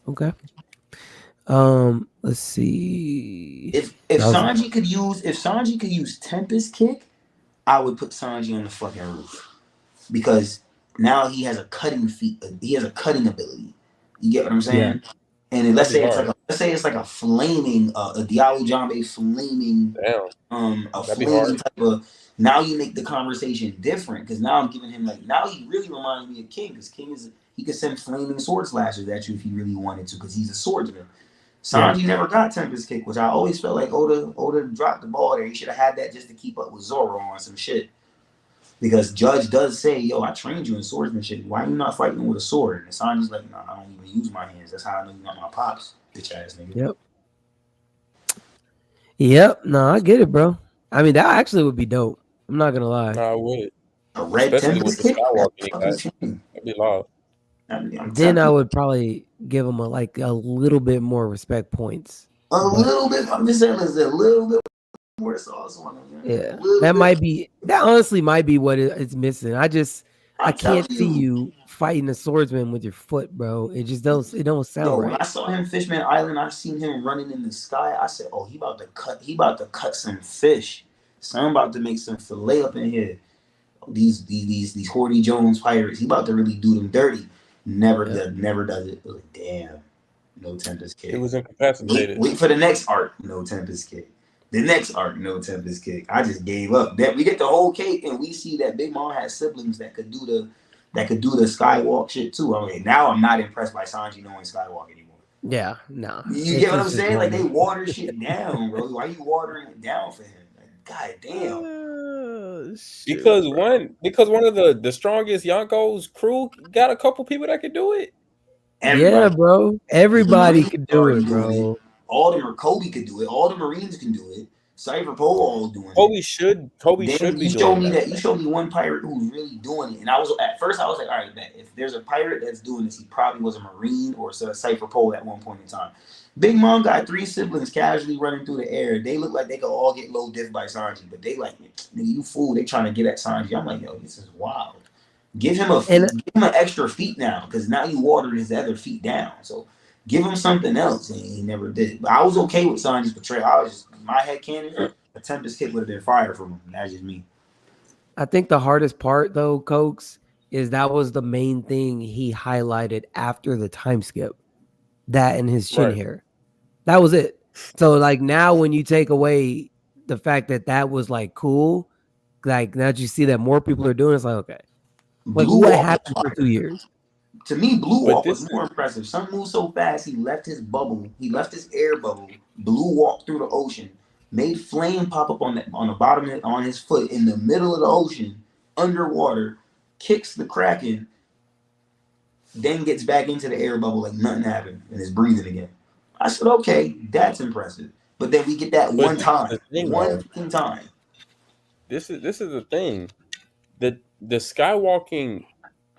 Okay. Let's see. If Sanji could use Tempest Kick, I would put Sanji on the fucking roof because now he has a cutting feat. He has a cutting ability. You get what I'm saying? Yeah. And then let's say it's like a flaming, a Diallo Jambe flaming, a flaming type of. Now you make the conversation different because now I'm giving him now he really reminds me of King because King he could send flaming sword slashes at you if he really wanted to because he's a swordsman. Sanji never got Tempest Kick, which I always felt like Oda dropped the ball there. He should have had that just to keep up with Zoro on some shit. Because Judge does say, yo, I trained you in swordsmanship. Why are you not fighting with a sword? And Sanji's like, no, I don't even use my hands. That's how I know you got my pops, bitch ass nigga. Yep. No, I get it, bro. I mean, that actually would be dope. I'm not gonna lie. I would. A red Especially with Tempest the Kick? Skywalker he That's got. fucking That'd be live. Then I would probably give him a little bit more respect points. Little bit. I'm just saying, there's a little bit more sauce on him. Yeah, that honestly might be what it's missing. I can't see you fighting a swordsman with your foot, bro. It just don't sound right. When I saw him Fishman Island, I seen him running in the sky. I said, oh, he about to cut some fish. So I'm about to make some fillet up in here. These Horty Jones pirates, he about to really do them dirty. Never does it. Like, damn, no Tempest Kick. He was incapacitated. Wait for the next arc, no Tempest Kick. The next arc, no Tempest Kick. I just gave up. That we get the whole cake, and we see that Big Mom has siblings that could do the Skywalk shit too. I mean, now I'm not impressed by Sanji knowing Skywalk anymore. Yeah, no. You get what I'm saying? Like, they water shit down, bro. Why are you watering it down for him? Like, god damn. Because one of the strongest Yonko's crew got a couple people that could do it. Yeah, bro. Everybody could do it, bro. All the Kobe could do it. All the Marines can do it. Cypher Pole all doing it. Kobe should be doing that. You showed me one pirate who's really doing it, and I was like, all right, bet if there's a pirate that's doing this, he probably was a Marine or a Cypher Pole at one point in time. Big Mom got 3 siblings casually running through the air. They look like they could all get low diff by Sanji, but they like, nigga, you fool. They trying to get at Sanji. I'm like, yo, this is wild. Give him an extra feet now, because now you watered his other feet down. So give him something else, and he never did. But I was okay with Sanji's portrayal. I was just, my head canon, a Tempest Kick would have been fire from him. That's just me. I think the hardest part, though, Cokes, is that was the main thing he highlighted after the time skip. That and his chin hair. That was it. So, like, now when you take away the fact that was, like, cool, like, now that you see that more people are doing it, it's like, okay. Like, what happened for 2 years? To me, Blue Walk was more impressive. Something moved so fast, he left his bubble. He left his air bubble. Blue walked through the ocean. Made flame pop up on the bottom of on his foot in the middle of the ocean, underwater, kicks the Kraken, then gets back into the air bubble like nothing happened and is breathing again. I said, okay, that's impressive. But then we get that one time. This is the thing. The skywalking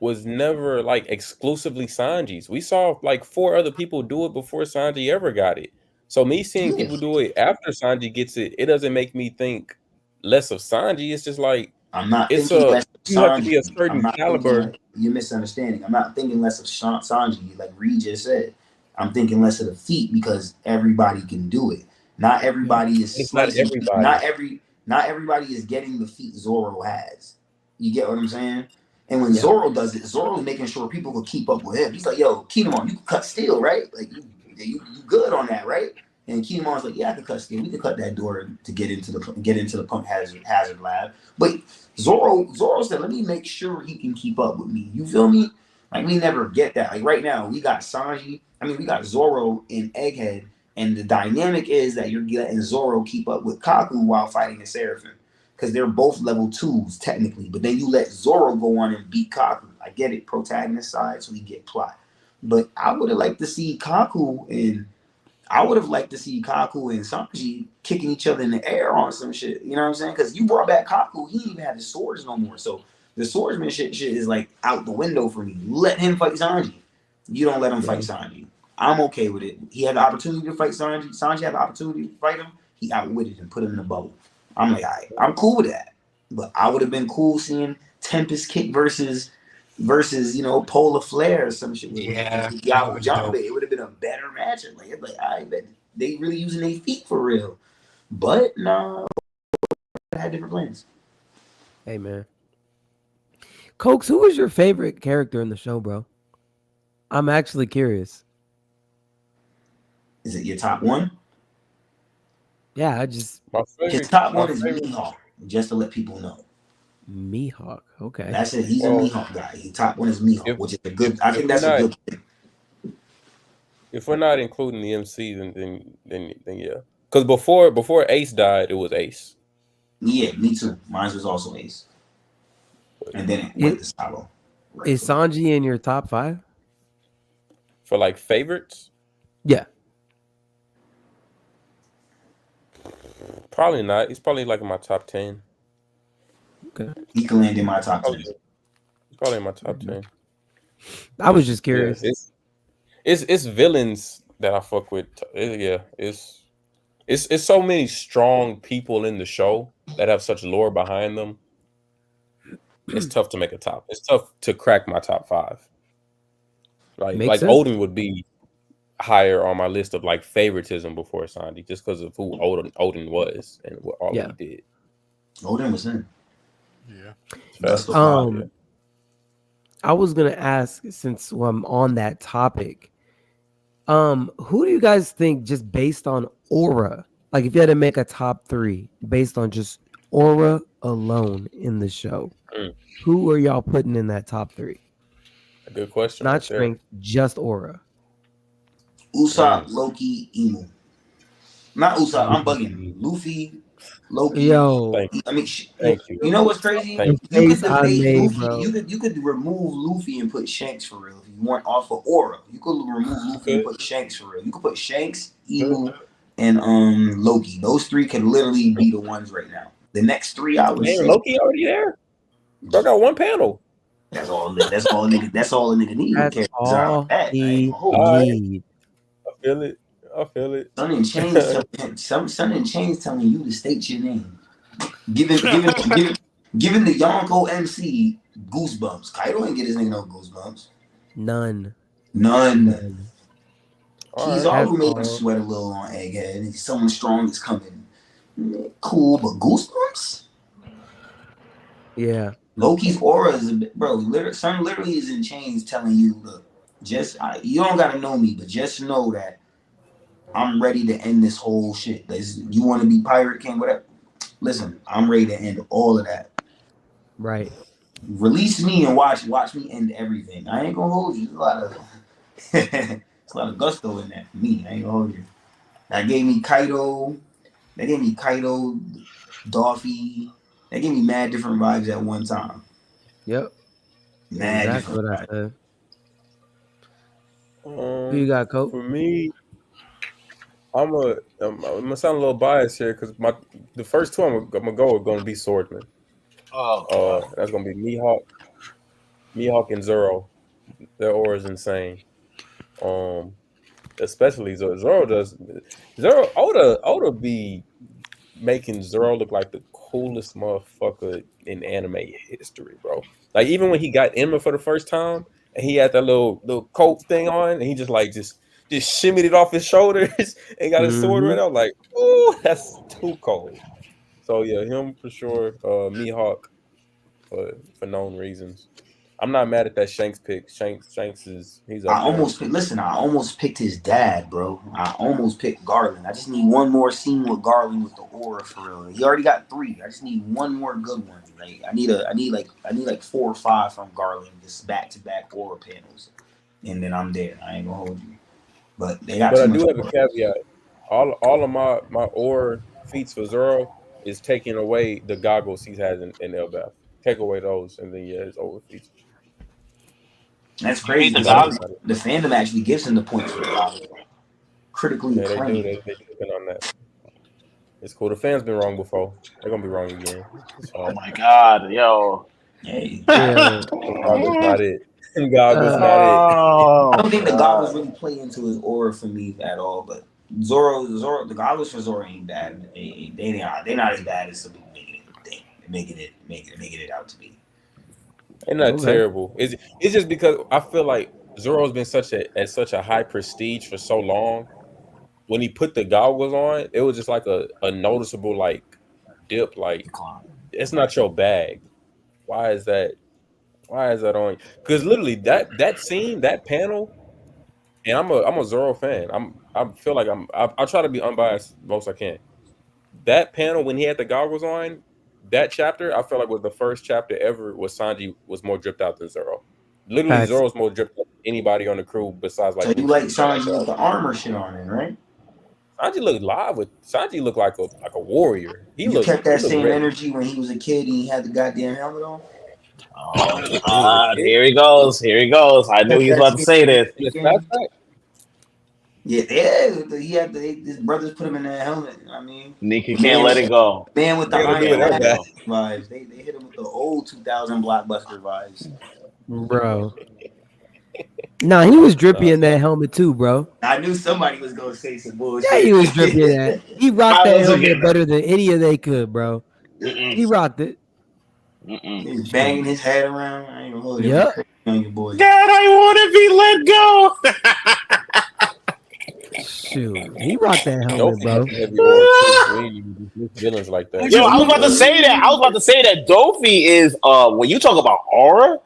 was never like exclusively Sanji's. We saw like 4 other people do it before Sanji ever got it. So me seeing people do it after Sanji gets it, it doesn't make me think less of Sanji. It's just like I'm not. You have to be a certain caliber. You're misunderstanding. I'm not thinking less of Sanji, like Reed just said. I'm thinking less of the feat because everybody can do it. Not everybody is. It's not everybody. Not everybody is getting the feat Zoro has. You get what I'm saying? And when Zoro does it, Zoro's making sure people can keep up with him. He's like, yo, Kinemon, you can cut steel, right? Like, you good on that, right? And Kinemon's like, yeah, I can cut steel. We can cut that door to get into the pump hazard lab. But Zoro said, let me make sure he can keep up with me. You feel me? Like, we never get that. Like, right now, we got we got Zoro in Egghead, and the dynamic is that you're letting Zoro keep up with Kaku while fighting a Seraphim. Because they're both level 2s, technically. But then you let Zoro go on and beat Kaku. I get it, protagonist side, so we get plot. But I would have liked to see Kaku and Sanji kicking each other in the air on some shit. You know what I'm saying? Because you brought back Kaku, he didn't even have his swords no more. So the swordsman shit is like out the window for me. Let him fight Sanji. You don't let him fight Sanji. I'm okay with it. He had the opportunity to fight Sanji. Sanji had the opportunity to fight him. He outwitted him, put him in the bubble. I'm like, all right, I'm cool with that. But I would have been cool seeing Tempest Kick versus Polar Flare or some shit. Yeah. It would have been a better matchup. Like, I bet they really using their feet for real. But no, I had different plans. Hey, man. Cokes, who was your favorite character in the show, bro? I'm actually curious. Is it your top one? Yeah, his top one is Mihawk, just to let people know. Mihawk, okay. That's it. He's a Mihawk guy. His top one is Mihawk, which is a good. I think that's a good thing. If we're not including the MC, then yeah. Because before Ace died, it was Ace. Yeah, me too. Mine was also Ace, and then it went to Salo. Right. Is Sanji in your top 5? For like favorites? Yeah. Probably not. He's probably like in my top 10. Okay. He can land in my top 10. He's probably in my top 10. I was just curious. Yeah, it's villains that I fuck with. Yeah, it's so many strong people in the show that have such lore behind them. It's tough to make a top. It's tough to crack my top 5. Like sense. Odin would be higher on my list of like favoritism before Sanji, just because of who Odin was and what all he did. Odin was in. Yeah. I was gonna ask, since I'm on that topic, who do you guys think, just based on aura, like if you had to make a top 3 based on just aura alone in the show, who are y'all putting in that top 3? A good question. Not strength, just aura. Usopp, Loki, Emu. Not Usopp. I'm bugging. Luffy, Loki. Yo, I mean, thank you. You know what's crazy? Thank You could debate Luffy. bro. You could remove Luffy and put Shanks for real. If you want off of aura, you could remove Luffy and put Shanks for real. You could put Shanks, Emu, and Loki. Those 3 could literally be the ones right now. The next 3 hours. Man, Loki already there. Bro got 1 panel. That's all. That's all a nigga need. That's all he need. I feel it. Sun and Chains. Sun and Chains telling you to state your name. Giving the Yonko MC goosebumps. Kaido ain't get his nigga no goosebumps. None. He's always made him sweat a little on Egghead, and someone strong is coming. Cool, but goosebumps? Yeah. Loki's aura is Sun literally is in Chains telling you, look, you don't gotta know me, but just know that I'm ready to end this whole shit. You want to be Pirate King, whatever. Listen, I'm ready to end all of that. Right. Release me and watch me end everything. I ain't gonna hold you. There's a lot of gusto in that for me. I ain't gonna hold you. That gave me Kaido, Doffy. That gave me mad different vibes at one time. Yep. Mad That's what I different said. Who you got, Coach? For me, I'm gonna sound a little biased here because the first 2 I'm gonna go are gonna be swordsmen. That's gonna be Mihawk and Zoro. Their aura is insane. Especially Oda be making Zoro look like the coolest motherfucker in anime history, bro. Like even when he got Emma for the first time and he had that little coat thing on and he just shimmied it off his shoulders and got his sword right out. Like, ooh, that's too cold. So yeah, him for sure. Mihawk for known reasons. I'm not mad at that Shanks pick. Shanks is he's. I almost picked his dad, bro. I almost picked Garland. I just need one more scene with Garland with the aura for real. He already got 3. I just need one more good one. Like I need like 4 or 5 from Garland, just back-to-back aura panels, and then I'm there. I ain't gonna hold you. But they got. But I do have a caveat. All of my aura feats for Zoro is taking away the goggles he has in Elbaf. Take away those, and then his aura feats. That's crazy. The fandom actually gives him the points for the goggles. Critically acclaimed. They tripping on that. It's cool. The fans been wrong before. They're gonna be wrong again. Oh my god, yo. Hey. Yeah. Goggles not it. Goggles not it. I don't think the goggles really play into his aura for me at all. But Zoro, the goggles for Zoro ain't bad. They're not as bad as some people making it out to be. They're not terrible. It's just because I feel like Zoro's been at such a high prestige for so long. When he put the goggles on, it was just like a noticeable like dip. Like it's not your bag. Why is that on? Because literally that scene, that panel, and I'm a Zoro fan. I feel like I try to be unbiased most I can. That panel when he had the goggles on, that chapter I felt like was the first chapter ever where Sanji was more dripped out than Zoro. Literally, Zoro's more dripped out anybody on the crew besides like. So you like Sanji with the armor shit on it, right? Sanji looked live with Sanji looked like a warrior. You kept that same energy when he was a kid and he had the goddamn helmet on. Oh, here he goes. Here he goes. I knew he was about to say this. Yeah, he had his brothers put him in that helmet. I mean, Nika can't let it go. Man with the Iron vibes. They hit him with the old 2000 blockbuster vibes. Bro. Nah, he was drippy in that helmet too, bro. I knew somebody was gonna say some bullshit. Yeah, he was drippy in that. He rocked that helmet better than any of they could, bro. He rocked it. He was banging his head around. I ain't gonna hold you. Yep. On your boy. Dad, I want to be let go. Shoot, he rocked that helmet, bro. Villains like that. Yo, I was about to say that Doffy is when you talk about aura,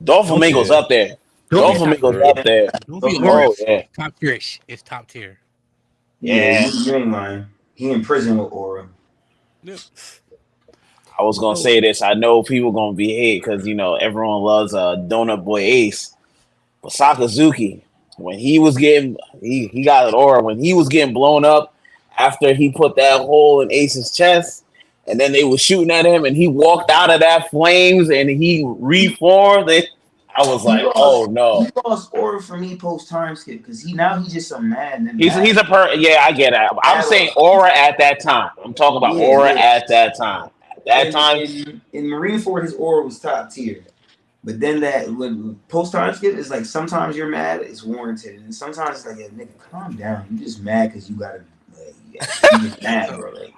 Doflamingo's up there. Doflamingo's up there. Top tier-ish. It's top tier. Yeah, you ain't lying. He in prison with aura. Yep. I was gonna say this. I know people gonna be hate because everyone loves Donut Boy Ace, but Sakazuki, when he was getting he got an aura when he was getting blown up after he put that hole in Ace's chest, and then they were shooting at him, and he walked out of that flames and he reformed. I was like, oh no. He lost aura for me post time skip because he's just so mad. He's a yeah, I get it. I'm saying aura at that time. I'm talking about aura at that time. That time in Marineford, his aura was top tier, but then that when post time skip is like sometimes you're mad, it's warranted, and sometimes it's like, yeah, nigga, calm down. You just mad because you gotta, you just mad, bro. Like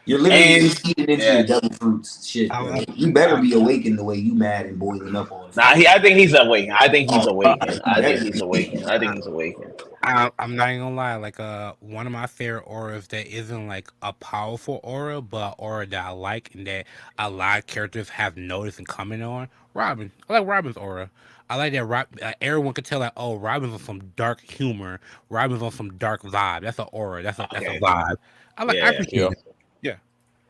you're literally eating into your devil fruits shit. You better be awakened the way you mad and boiling up all the time. I think he's awakened. I think he's awakened. I'm not even gonna lie. Like one of my favorite auras that isn't like a powerful aura, but an aura that I like and that a lot of characters have noticed and coming on. Robin. I like Robin's aura. I like that. Everyone could tell that. Oh, Robin's on some dark humor. Robin's on some dark vibe. That's an aura. That's a vibe. I like. I appreciate it. Yeah.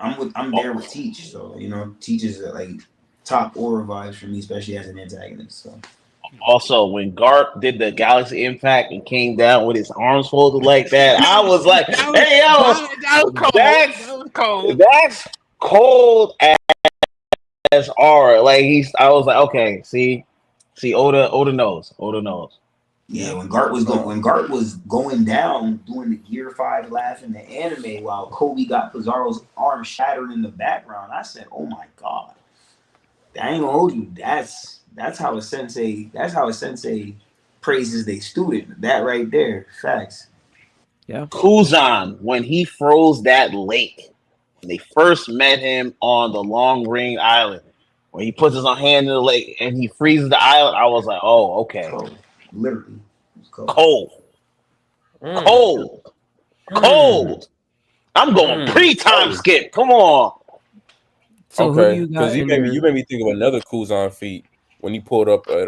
I'm there with Teach. So Teach is like top aura vibes for me, especially as an antagonist. So. Also, when Garp did the Galaxy Impact and came down with his arms folded like that, I was like, "Hey, that's cold as aura." Like I was like, "Okay, see, Oda knows." Yeah, when Garp was going down doing the Gear 5 laugh in the anime while Kobe got Pizarro's arm shattered in the background, I said, "Oh my god, I ain't gonna hold you. That's how a sensei praises their student. That right there, facts." Yeah. Kuzan, when he froze that lake, when they first met him on the Long Ring Island, when he puts his hand in the lake and he freezes the island, I was like, "Oh, okay." Cold. Literally, cold. I'm going pre-time skip. Come on. So okay, because you made me think of another Kuzan feat. When he pulled up at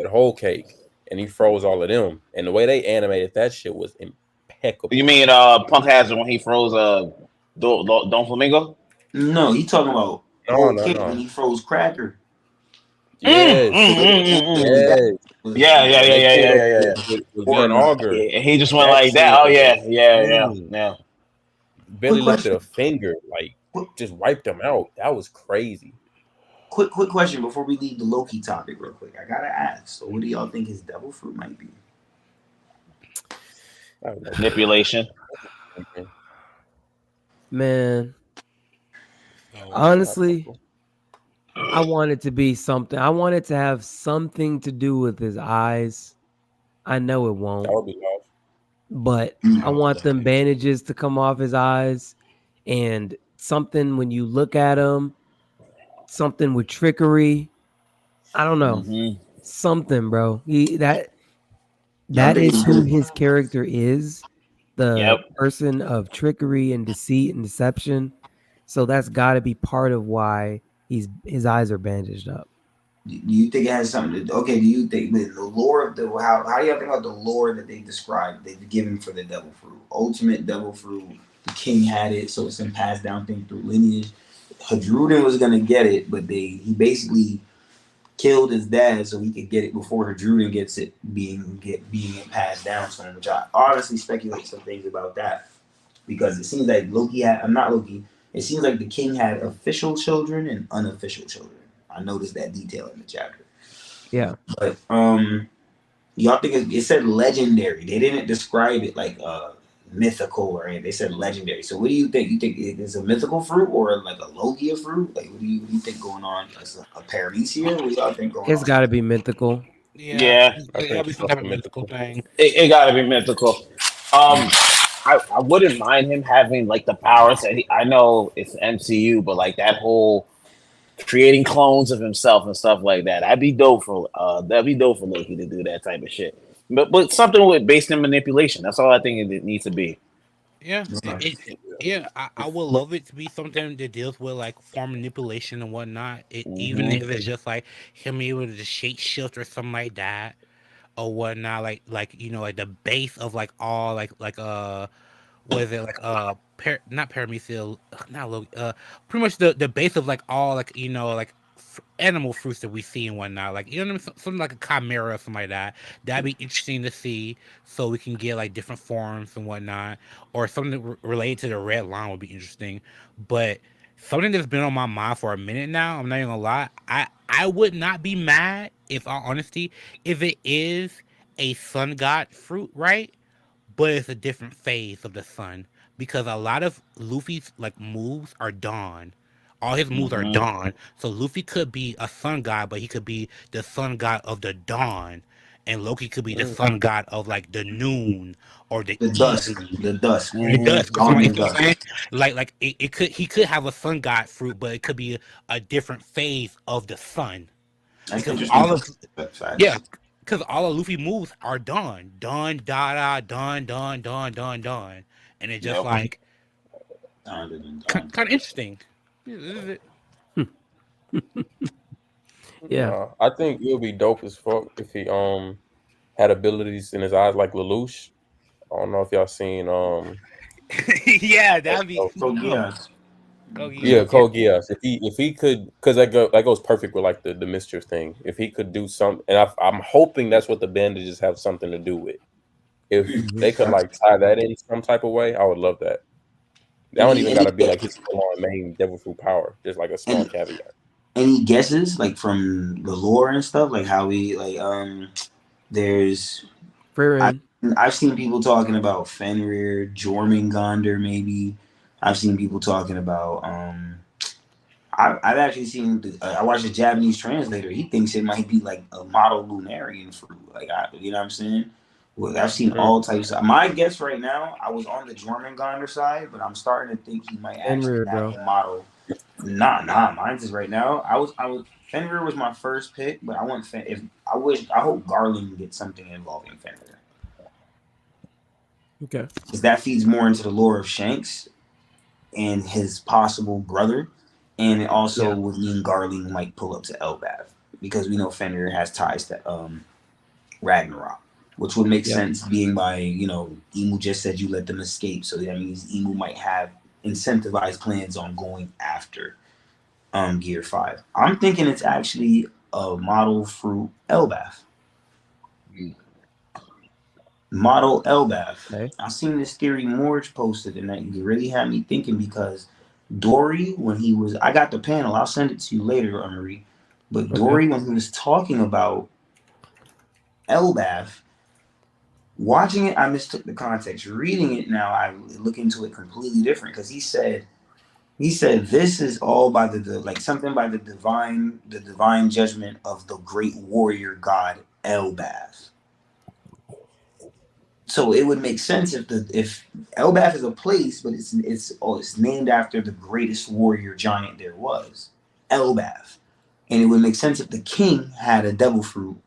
Whole Cake and he froze all of them, and the way they animated that shit was impeccable. You mean Punk Hazard when he froze Don Flamingo? No, he talking about Whole Cake when he froze Cracker. Yeah. Auger. And he just went like that. Oh yeah. Billy lifted a finger, like just wiped them out. That was crazy. Quick question before we leave the Loki topic real quick. I gotta ask. So what do y'all think his devil fruit might be? Manipulation. Man. Honestly, I want it to be something. I want it to have something to do with his eyes. I know it won't. That would be love. But I want them bandages to come off his eyes and something when you look at him. Something with trickery. I don't know. Mm-hmm. Something, bro. That is who his character is. The person of trickery and deceit and deception. So that's got to be part of why his eyes are bandaged up. Do you think it has something to do you think the lore of how do y'all think about the lore that they've given for the devil fruit? Ultimate devil fruit. The king had it, so it's a passed down thing through lineage. Hadrudin was gonna get it, but he basically killed his dad so he could get it before Hadrudan gets it being passed down to him. Which I honestly speculate some things about that because it seems like it seems like the king had official children and unofficial children. I noticed that detail in the chapter. Yeah. But y'all think it said legendary. They didn't describe it like mythical or anything. They said legendary. So what do you think? You think it's a mythical fruit or like a Logia fruit? Like what do you think going on? As a Paramecia? What do y'all think going on? It's got to be mythical. Yeah. It's gotta be some type of mythical thing. It got to be mythical. I wouldn't mind him having like the powers. I know it's MCU, but like that whole creating clones of himself and stuff like that. That'd be dope for Loki to do that type of shit. But something with based in manipulation. That's all I think it needs to be. Yeah, I would love it to be something that deals with like form manipulation and whatnot. Even if it's just like him able to shape shift or something like that or whatnot. Like like the base of like all what is it like not Paramecia, not Loki, pretty much the base of like all like like animal fruits that we see and whatnot, like what I mean? Something like a chimera or something like that. That'd be interesting to see, so we can get like different forms and whatnot, or something related to the red line would be interesting. But something that's been on my mind for a minute now, I'm not even gonna lie, I would not be mad, if all honesty, if it is a sun god fruit, right? But it's a different phase of the sun, because a lot of Luffy's like moves are dawn. All his moves are dawn. So Luffy could be a sun god, but he could be the sun god of the dawn. And Loki could be the sun god of like the noon or the dusk. The dusk. The dusk. Dawn You and know what I'm dusk. saying? Like he could have a sun god fruit, but it could be a different phase of the sun. That's Because interesting. because all of Luffy moves are dawn. Dawn, da, dawn, dawn, dawn, dawn, dawn. And it's just like kind of interesting. Yeah. I think it would be dope as fuck if he had abilities in his eyes like Lelouch. I don't know if y'all seen Yeah, that'd be So yeah. Code Geass. If he could, because that goes perfect with like the mischief thing. If he could do something, and I'm hoping that's what the bandages have something to do with. If they could like tie that in some type of way, I would love that. That don't even gotta be like his full-on main devil fruit power. Just like a small caveat. Any guesses like from the lore and stuff, like how we like there's I've seen people talking about Fenrir, Jormungandr maybe. I've seen people talking about I've actually seen I watched a Japanese translator. He thinks it might be like a model Lunarian fruit. Like you know what I'm saying? Well, I've seen all types of. My guess right now, I was on the Jormungandr side, but I'm starting to think he might actually have a model. Nah, mine's is right now. I was Fenrir was my first pick, but I want I hope Garland gets something involving Fenrir. Okay. Because that feeds more into the lore of Shanks and his possible brother, and it also would mean Garland might pull up to Elbaf because we know Fenrir has ties to Ragnarok. Which would make sense, being by, Emu just said you let them escape. So that means Emu might have incentivized plans on going after Gear 5. I'm thinking it's actually a model fruit Elbaf. Model Elbaf. Okay. I've seen this theory Morge posted, and that really had me thinking because Dory, when he was, I got the panel, I'll send it to you later, Marie. But Dory, when he was talking about Elbaf, watching it, I mistook the context. Reading it now, I look into it completely different because he said this is all by the something by the divine judgment of the great warrior god Elbaf. So it would make sense if Elbaf is a place, but it's named after the greatest warrior giant there was, Elbaf, and it would make sense if the king had a devil fruit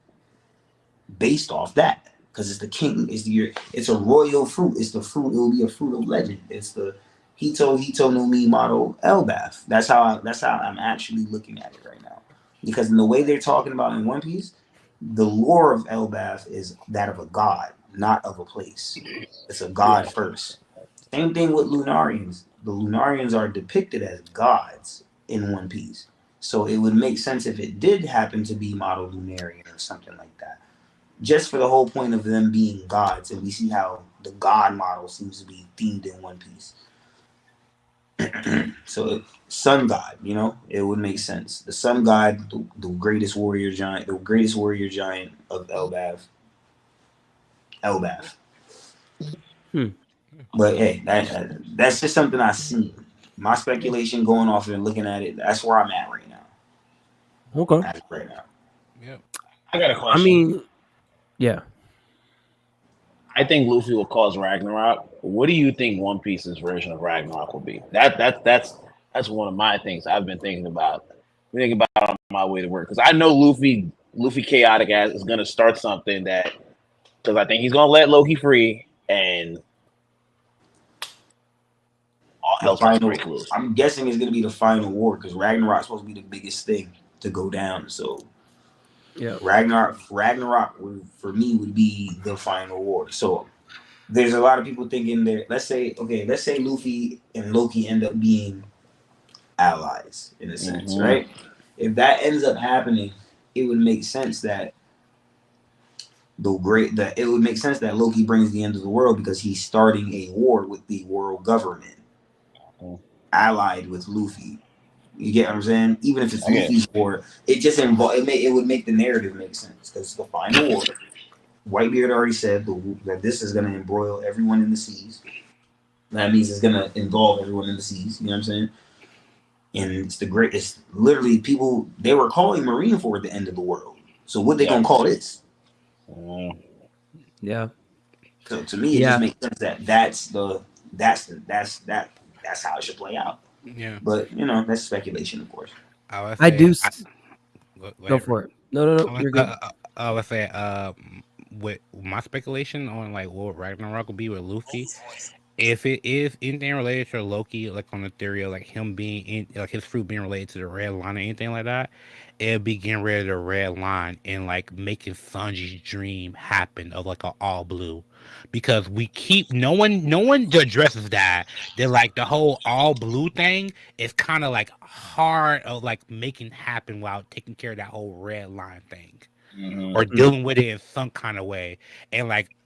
based off that. Because it's the king, it's a royal fruit. It's the fruit. It will be a fruit of legend. It's the Hito no Mi model Elbaf. That's how I'm actually looking at it right now. Because in the way they're talking about in One Piece, the lore of Elbaf is that of a god, not of a place. It's a god first. Same thing with Lunarians. The Lunarians are depicted as gods in One Piece. So it would make sense if it did happen to be Model Lunarian or something like that. Just for the whole point of them being gods, and we see how the god model seems to be themed in One Piece. So sun god, you know, it would make sense. The sun god, the greatest warrior giant of Elbaf. But hey, that's just something I've seen. My speculation going off and looking at it, that's where I'm at right now. Okay. Right now. Yep. I got a question. I mean, yeah. I think Luffy will cause Ragnarok. What do you think One Piece's version of Ragnarok will be? That's one of my things I've been thinking about. On my way to work, because I know Luffy Chaotic Ass is gonna start something that, because I think he's gonna let Loki free and all hell's gonna break loose. I'm guessing it's gonna be the final war because Ragnarok's supposed to be the biggest thing to go down. So yeah, Ragnarok would, for me, would be the final war. So there's a lot of people thinking there. Let's say Luffy and Loki end up being allies in a sense, right? If that ends up happening, it would make sense that it would make sense that Loki brings the end of the world because he's starting a war with the world government, allied with Luffy. You get what I'm saying? Even if it's Luffy's war, it just it would make the narrative make sense because the final war. Whitebeard already said that this is going to embroil everyone in the seas. That means it's going to involve everyone in the seas. You know what I'm saying? And it's literally people, they were calling Marineford the end of the world. So what they going to call this? Yeah. So to me, it just makes sense that that's how it should play out. Yeah. But, you know, that's speculation, of course. Go for it. No, you're good. Let's say, with my speculation on like what Ragnarok will be with Luffy, if it is anything related to Loki, like on the theory of like him being in, like his fruit being related to the red line or anything like that, it'll be getting rid of the red line and like making Sanji's dream happen of like an all blue. Because we keep no one addresses that like the whole all blue thing is kind of like hard of like making happen while taking care of that whole red line thing. Or dealing with it in some kind of way. And like,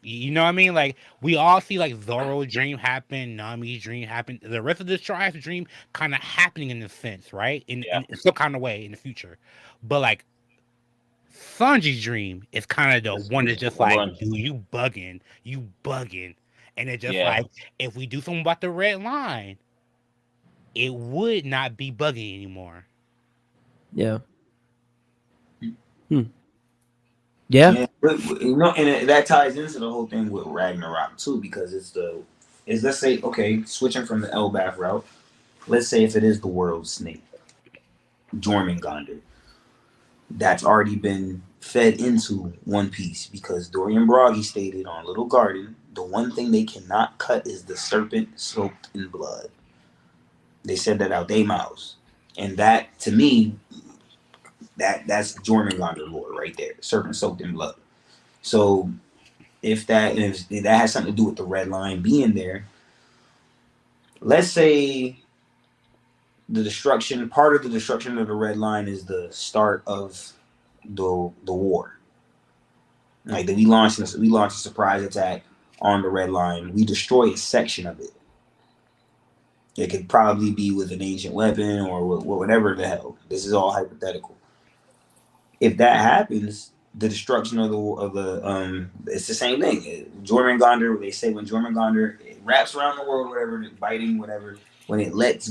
you know what I mean? Like, we all see like Zoro's dream happen, Nami's dream happen, the rest of the tribe's dream kind of happening in a sense, right? In some kind of way in the future. But like, Sanji's dream is kind of the one that's just like, dude, you bugging. And it's just like, if we do something about the red line, it would not be bugging anymore. Yeah. Yeah, but, you know, and that ties into the whole thing with Ragnarok too, because let's say, okay, switching from the Elbaf route, let's say if it is the world snake, Jormungandr, that's already been fed into One Piece because Dorian Broggy stated on Little Garden, the one thing they cannot cut is the serpent soaked in blood. They said that out their mouths, and that to me. That's Jormungandr lore right there, serpent soaked in blood. So if that has something to do with the red line being there, let's say part of the destruction of the red line is the start of the war. Like that we launch a surprise attack on the red line. We destroy a section of it. It could probably be with an ancient weapon or whatever the hell. This is all hypothetical. If that happens, the destruction of the it's the same thing. Jormungandr, they say when Jormungandr wraps around the world, whatever, biting, whatever. When it let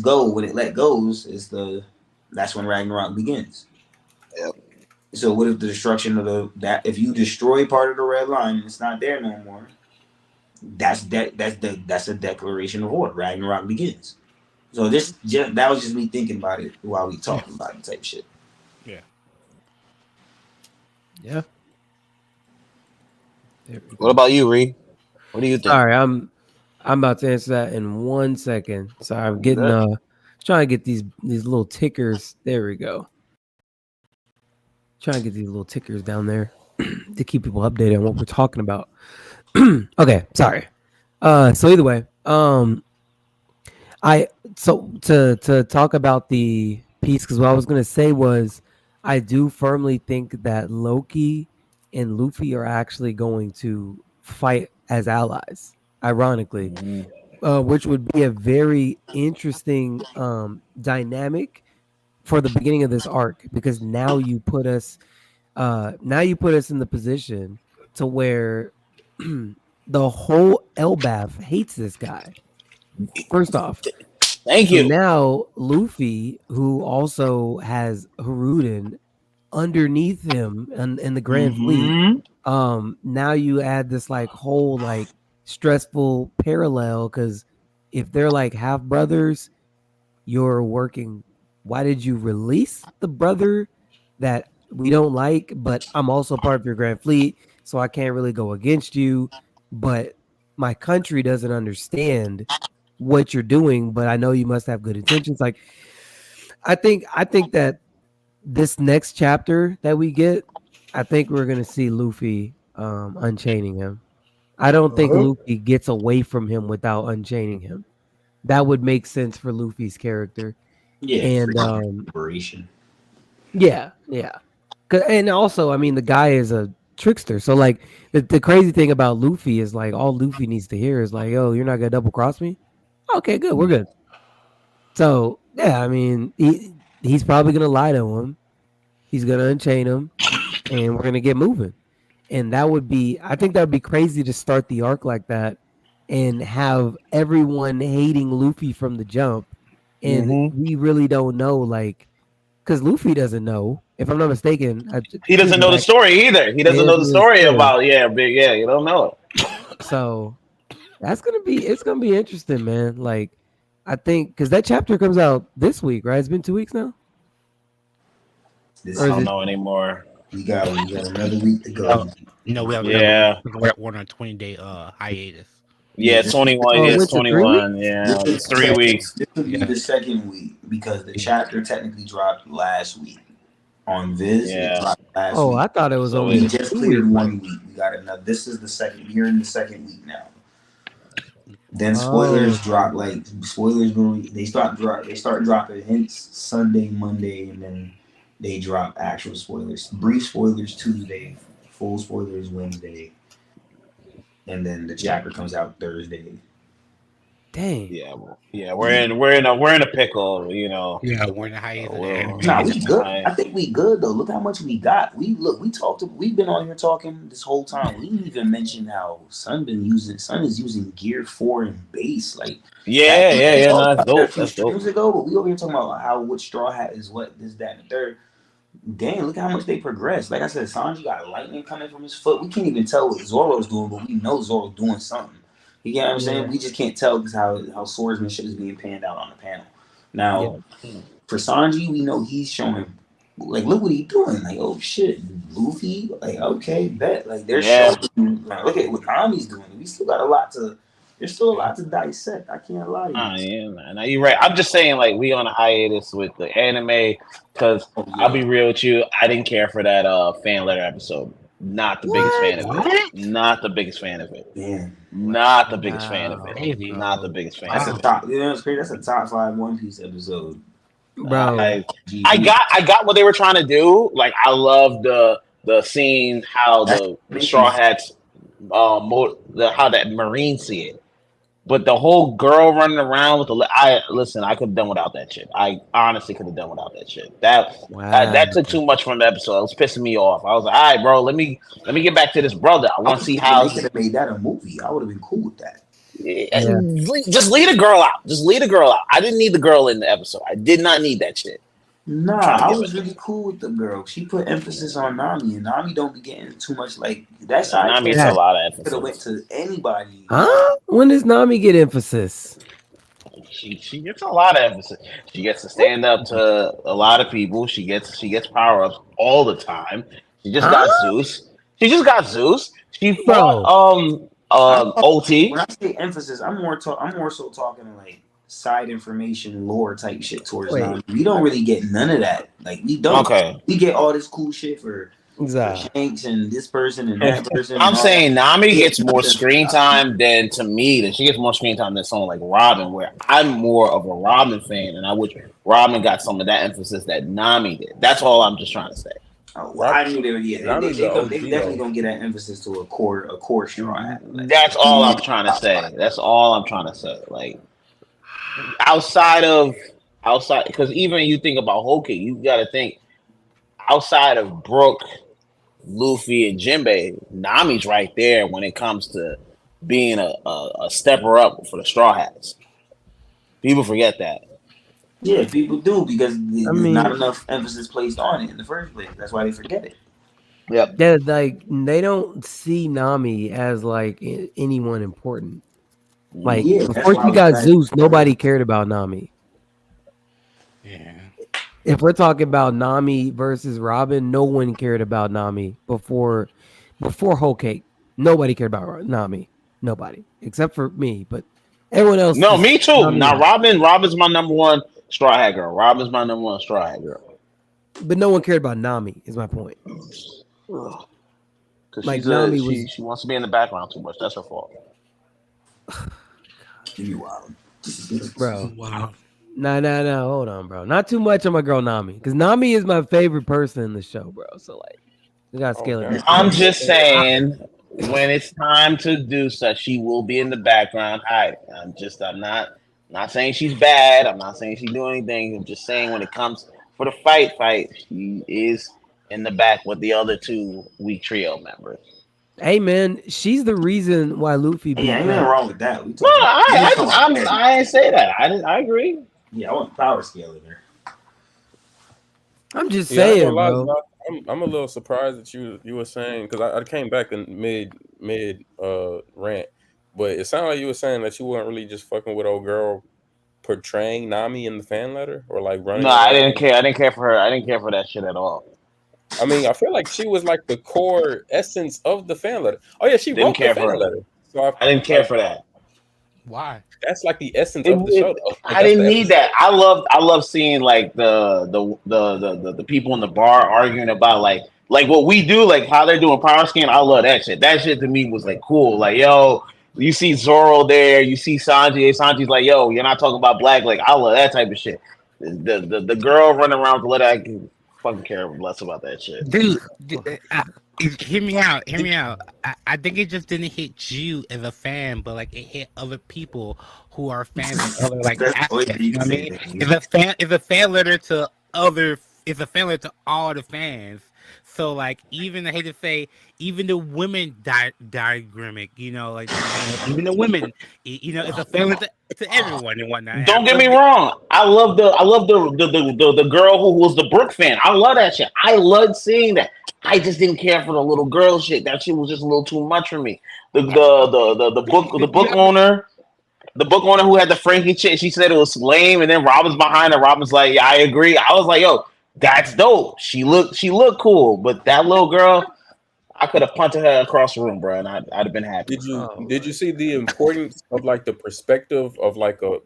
goes, that's when Ragnarok begins. Yep. So what if the destruction of if you destroy part of the red line and it's not there no more? That's a declaration of war. Ragnarok begins. So that was just me thinking about it while we talking about it type shit. Yeah. What about you, Ree? What do you think? Sorry, I'm about to answer that in 1 second. Sorry, I'm getting trying to get these little tickers. There we go. Trying to get these little tickers down there to keep people updated on what we're talking about. Okay, sorry. So either way, to talk about the piece because what I was gonna say was I do firmly think that Loki and Luffy are actually going to fight as allies. Ironically, which would be a very interesting dynamic for the beginning of this arc because now you put us in the position to where the whole Elbaf hates this guy. First off, Thank so you. now Luffy, who also has Haruden underneath him in the Grand Fleet, now you add this like whole like stressful parallel because if they're like half brothers, you're working. Why did you release the brother that we don't like? But I'm also part of your Grand Fleet, so I can't really go against you. But my country doesn't understand what you're doing, but I know you must have good intentions. Like I think that this next chapter that we get, I think we're gonna see Luffy unchaining him. I don't think Luffy gets away from him without unchaining him. That would make sense for Luffy's character. Yeah, And inspiration. yeah. And also, I mean, the guy is a trickster. So like the crazy thing about Luffy is like all Luffy needs to hear is like, "Yo, you're not gonna double cross me." Okay, good, we're good. So yeah, I mean, he's probably gonna lie to him. He's gonna unchain him, and we're gonna get moving. And that would be, I think that would be crazy to start the arc like that, and have everyone hating Luffy from the jump, and we really don't know, like, because Luffy doesn't know. If I'm not mistaken, He doesn't know the story either. He doesn't know the story about you don't know it. So it's gonna be interesting, man. Like I think because that chapter comes out this week, right? It's been 2 weeks now. I don't know anymore. We got another week to go. No, we have we're on a 20-day hiatus. Yeah, 21. Oh, It's it's 21. Yeah, it's 3 weeks. This would be the second week because the chapter technically dropped last week on Viz. Yeah. It dropped last Oh, week. I thought it was So only We just 2 cleared weeks. 1 week. We got another. This is the second. You're in the second week now. Then spoilers drop. Like spoilers, they start dropping hints Sunday, Monday, and then they drop actual spoilers. Brief spoilers Tuesday, full spoilers Wednesday, and then the chapter comes out Thursday. Dang. Yeah, we're in a pickle, you know. Yeah, we're in a hiatus. Nah, we good. I think we good though. Look how much we got. We've been on here talking this whole time. We didn't even mention how Sun is using Gear 4 and base. Like Yeah. No, that's dope. a few That's dope. streams ago, but we over here talking about how what Straw Hat is what this, that, and the third. Dang, look how much they progressed. Like I said, Sanji got lightning coming from his foot. We can't even tell what Zoro's doing, but we know Zoro's doing something. You get what I'm saying? We just can't tell because how swordsmanship is being panned out on the panel. Now, for Sanji, we know he's showing, like, look what he's doing. Like, oh shit, Luffy. Like, okay, bet. Like, they're showing. Like, look at what Nami's doing. We still got a lot to. There's still a lot to dissect. I can't lie to you. Yeah, man. No, you're right. I'm just saying, like, we on a hiatus with the anime because I'll be real with you. I didn't care for that fan letter episode. Not the biggest fan of it. Not the biggest fan of it. Yeah. Not the biggest fan of it. Crazy. Not the biggest fan That's of a it. top. You know what's crazy? That's a top 5 One Piece episode. Bro. I got what they were trying to do. Like, I love the scene how the Straw Hats how that Marine see it. But the whole girl running around with I could have done without that shit. I honestly could have done without that shit. That took too much from the episode. It was pissing me off. I was like, all right, bro, let me get back to this brother. I want to see how they could have made that a movie. I would have been cool with that. Just leave a girl out. Just leave a girl out. I didn't need the girl in the episode. I did not need that shit. Nah, I was really cool with the girl. She put emphasis on Nami, and Nami don't be getting too much like that side. Nami gets a lot of emphasis. Could have went to anybody. Huh? When does Nami get emphasis? She gets a lot of emphasis. She gets to stand up to a lot of people. She gets power ups all the time. She just got Zeus. She fought OT. When I say emphasis, I'm more so talking like side information, lore type shit towards Nami. We don't really get none of that. Like we don't. Okay. We get all this cool shit for Exactly. Shanks and this person and that person. I'm and all saying that. Nami gets more screen time than to me that she gets more screen time than someone like Robin, where I'm more of a Robin fan, and I wish Robin got some of that emphasis that Nami did. That's all I'm just trying to say. Oh, well, I knew they were. Yeah, Nami's they the OG, definitely though. gonna get that emphasis to a core straw hat. Like, That's all I'm trying to say. That's all I'm trying to say. Like outside, because even you think about Whole Cake, you got to think outside of Brooke, Luffy, and Jinbei, Nami's right there when it comes to being a stepper up for the Straw Hats. People forget that. yeah, people do because there's mean- not enough emphasis placed on it in the first place. That's why they forget it. Yep. They're like they don't see Nami as like anyone important. Like Yeah, that's before why I she was got like- Zeus, nobody cared about Nami. Yeah. If we're talking about Nami versus Robin, no one cared about Nami before Whole Cake. Nobody cared about Nami. Nobody except for me, but everyone else. No, just- me too. Nami Now was- Robin's my number one Straw Hat girl. Robin's my number one Straw Hat girl. but no one cared about Nami. Is my point. Because Like, Nami she wants to be in the background too much. That's her fault. You wild. Bro. Wow. No. Hold on, bro. Not too much on my girl Nami, because Nami is my favorite person in the show, bro. So like, we gotta scale Okay. it. back. I'm just saying, when it's time to do such, she will be in the background hiding. I'm not saying she's bad. I'm not saying she's doing anything. I'm just saying when it comes for the fight, she is in the back with the other two weak trio members. Hey man, she's the reason why Luffy beat Yeah, ain't nothing Brown. wrong with that. We No, talking I didn't say that. I agree. yeah, I want power scale in there. I'm just Yeah, I ain't saying, gonna lie, bro. Doc, I'm a little surprised that you were saying because I came back in mid rant, but it sounded like you were saying that you weren't really just fucking with old girl portraying Nami in the fan letter or like running. No, I around. didn't care. I didn't care for her. I didn't care for that shit at all. I mean, I feel like she was like the core essence of the fan letter. Oh yeah, she Didn't wrote care the for fan her. letter. So I didn't care for that. Why? That's like the essence of the show. Though. Like, I that's didn't the need that. I love seeing like the people in the bar arguing about like what we do, like how they're doing power scan. I love that shit. That shit to me was like cool. Like, yo, you see Zoro there, you see Sanji. Sanji's like, yo, you're not talking about black. Like, I love that type of shit. The girl running around with the letter, I can fucking care less about that shit. Dude, hear me out. I think it just didn't hit you as a fan, but like it hit other people who are fans of other like That's all aspects. you You know what I can mean? say. It's a fan letter to other. It's a fan letter to all the fans. So like even I hate to say, even the women diagramic, you know, like even the women, you know, it's a fan letter to everyone and whatnot. Don't get me wrong. I love the girl who was the Brooke fan. I love that shit. I loved seeing that. I just didn't care for the little girl shit. That shit was just a little too much for me. The book owner who had the Frankie chick, she said it was lame, and then Robin's behind her. Robin's like, yeah, I agree. I was like, yo, that's dope. She looked cool, but that little girl, I could have punted her across the room, bro, and I'd have been happy. Did you see the importance of like the perspective of like a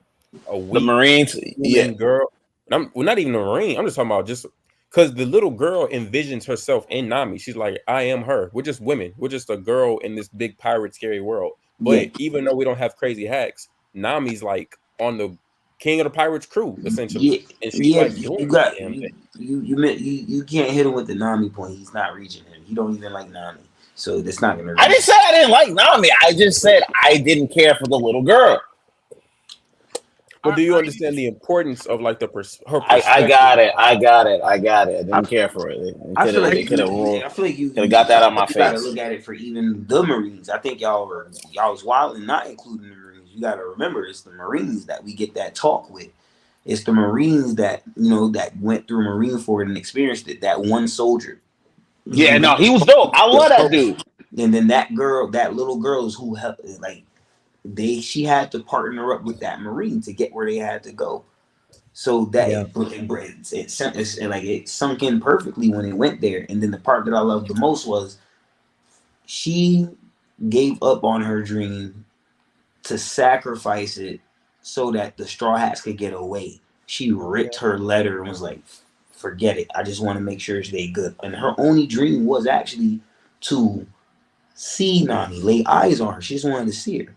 The weak Marines, yeah. girl? And well, not even a Marine. I'm just talking about just because the little girl envisions herself in Nami. She's like, I am her. We're just women. We're just a girl in this big pirate scary world. But even though we don't have crazy hacks, Nami's like on the king of the pirates crew essentially. Yeah, And she's like, you can't hit him with the Nami point. He's not reaching him. You don't even like Nami, so that's not gonna. I didn't say I didn't like Nami. I just said I didn't care for the little girl. But do you understand the importance of like her perspective? I got it. I didn't care for it. I feel like you could have got that out my You gotta face. look at it for even the Marines. I think y'all was wild and not including the Marines. You gotta remember, it's the Marines that we get that talk with. It's the Marines that that went through Marine Ford and experienced it. That one soldier. Yeah, no, he was dope. I love that dude. And then that little girl is who helped. Like she had to partner up with that Marine to get where they had to go. So that it sunk in perfectly when it went there. And then the part that I loved the most was she gave up on her dream to sacrifice it so that the Straw Hats could get away. She ripped her letter and was like, forget it. I just want to make sure they good. And her only dream was actually to see Nami, lay eyes on her. She just wanted to see her.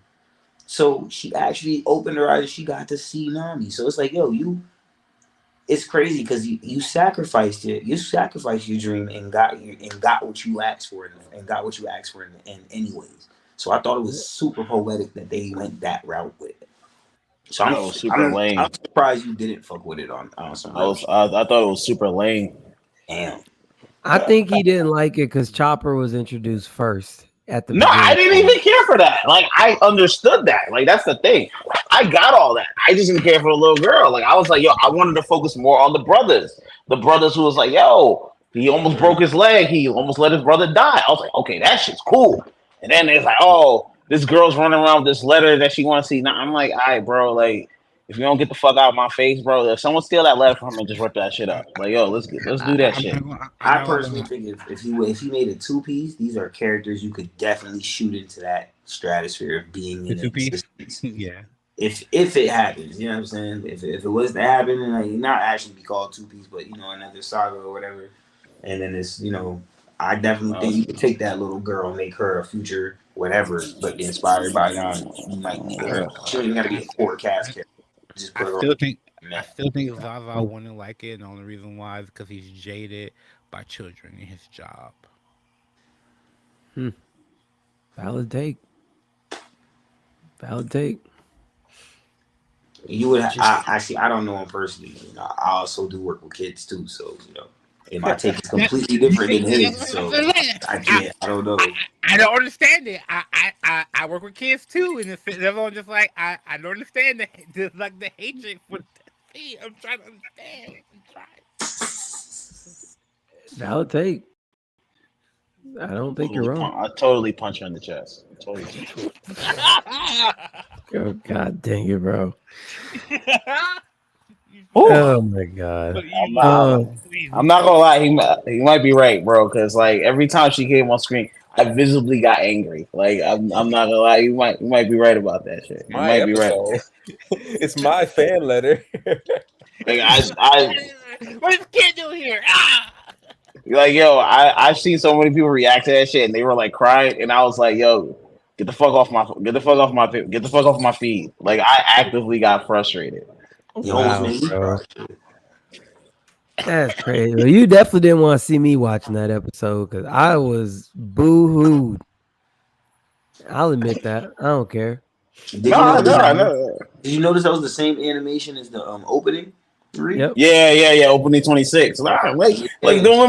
So she actually opened her eyes and she got to see Nami. So it's like, yo, it's crazy because you sacrificed it. You sacrificed your dream and got what you asked for and got what you asked for in anyways. So I thought it was super poetic that they went that route with it. So I'm surprised you didn't fuck with it on some. I thought it was super lame. Damn. I think he didn't like it because Chopper was introduced first at the. No, I didn't even care for that. Like, I understood that. Like, that's the thing. I got all that. I just didn't care for the little girl. Like, I was like, yo, I wanted to focus more on the brothers. The brothers who was like, yo, he almost broke his leg. He almost let his brother die. I was like, okay, that shit's cool. And then it's like, oh, this girl's running around with this letter that she wants to see. Now I'm like, all right, bro, like, if you don't get the fuck out of my face, bro, if someone steal that letter from me, just rip that shit up. Like, yo, let's do that shit. I personally think if he made a 2-piece, these are characters you could definitely shoot into that stratosphere of being in existence. Yeah. If it happens, you know what I'm saying? If it was to happen, and like not actually be called 2-piece, but another saga or whatever, and then it's I definitely think you could take that little girl and make her a future whatever, but inspired by you might make her. She don't even got to be a core cast character. Just put I still think Zaza wouldn't like it. And the only reason why is because he's jaded by children in his job. Valid take. You would actually, I don't know him personally. I also do work with kids too, so and my take is completely different than his. So I don't know. I don't understand it. I work with kids too, and everyone's just like I don't understand the hatred for me. I'm trying to understand. Valid take. I don't think you're wrong. I totally punch you in the chest. Oh, God dang it, bro. Oh my God. I'm not gonna lie, he might be right, bro. Because like every time she came on screen, I visibly got angry. Like I'm not gonna lie, you might be right about that shit. You might be right. It's my fan letter. Like what is the kid doing here? Like, yo, I've seen so many people react to that shit, and they were like crying, and I was like, yo, get the fuck off my feed. Like, I actively got frustrated. Wow, that's crazy. Well, you definitely didn't want to see me watching that episode because I was boo-hooed. I'll admit that. I don't care. Did you notice that was the same animation as the opening? Yep. Yeah. Opening 26. Like don't get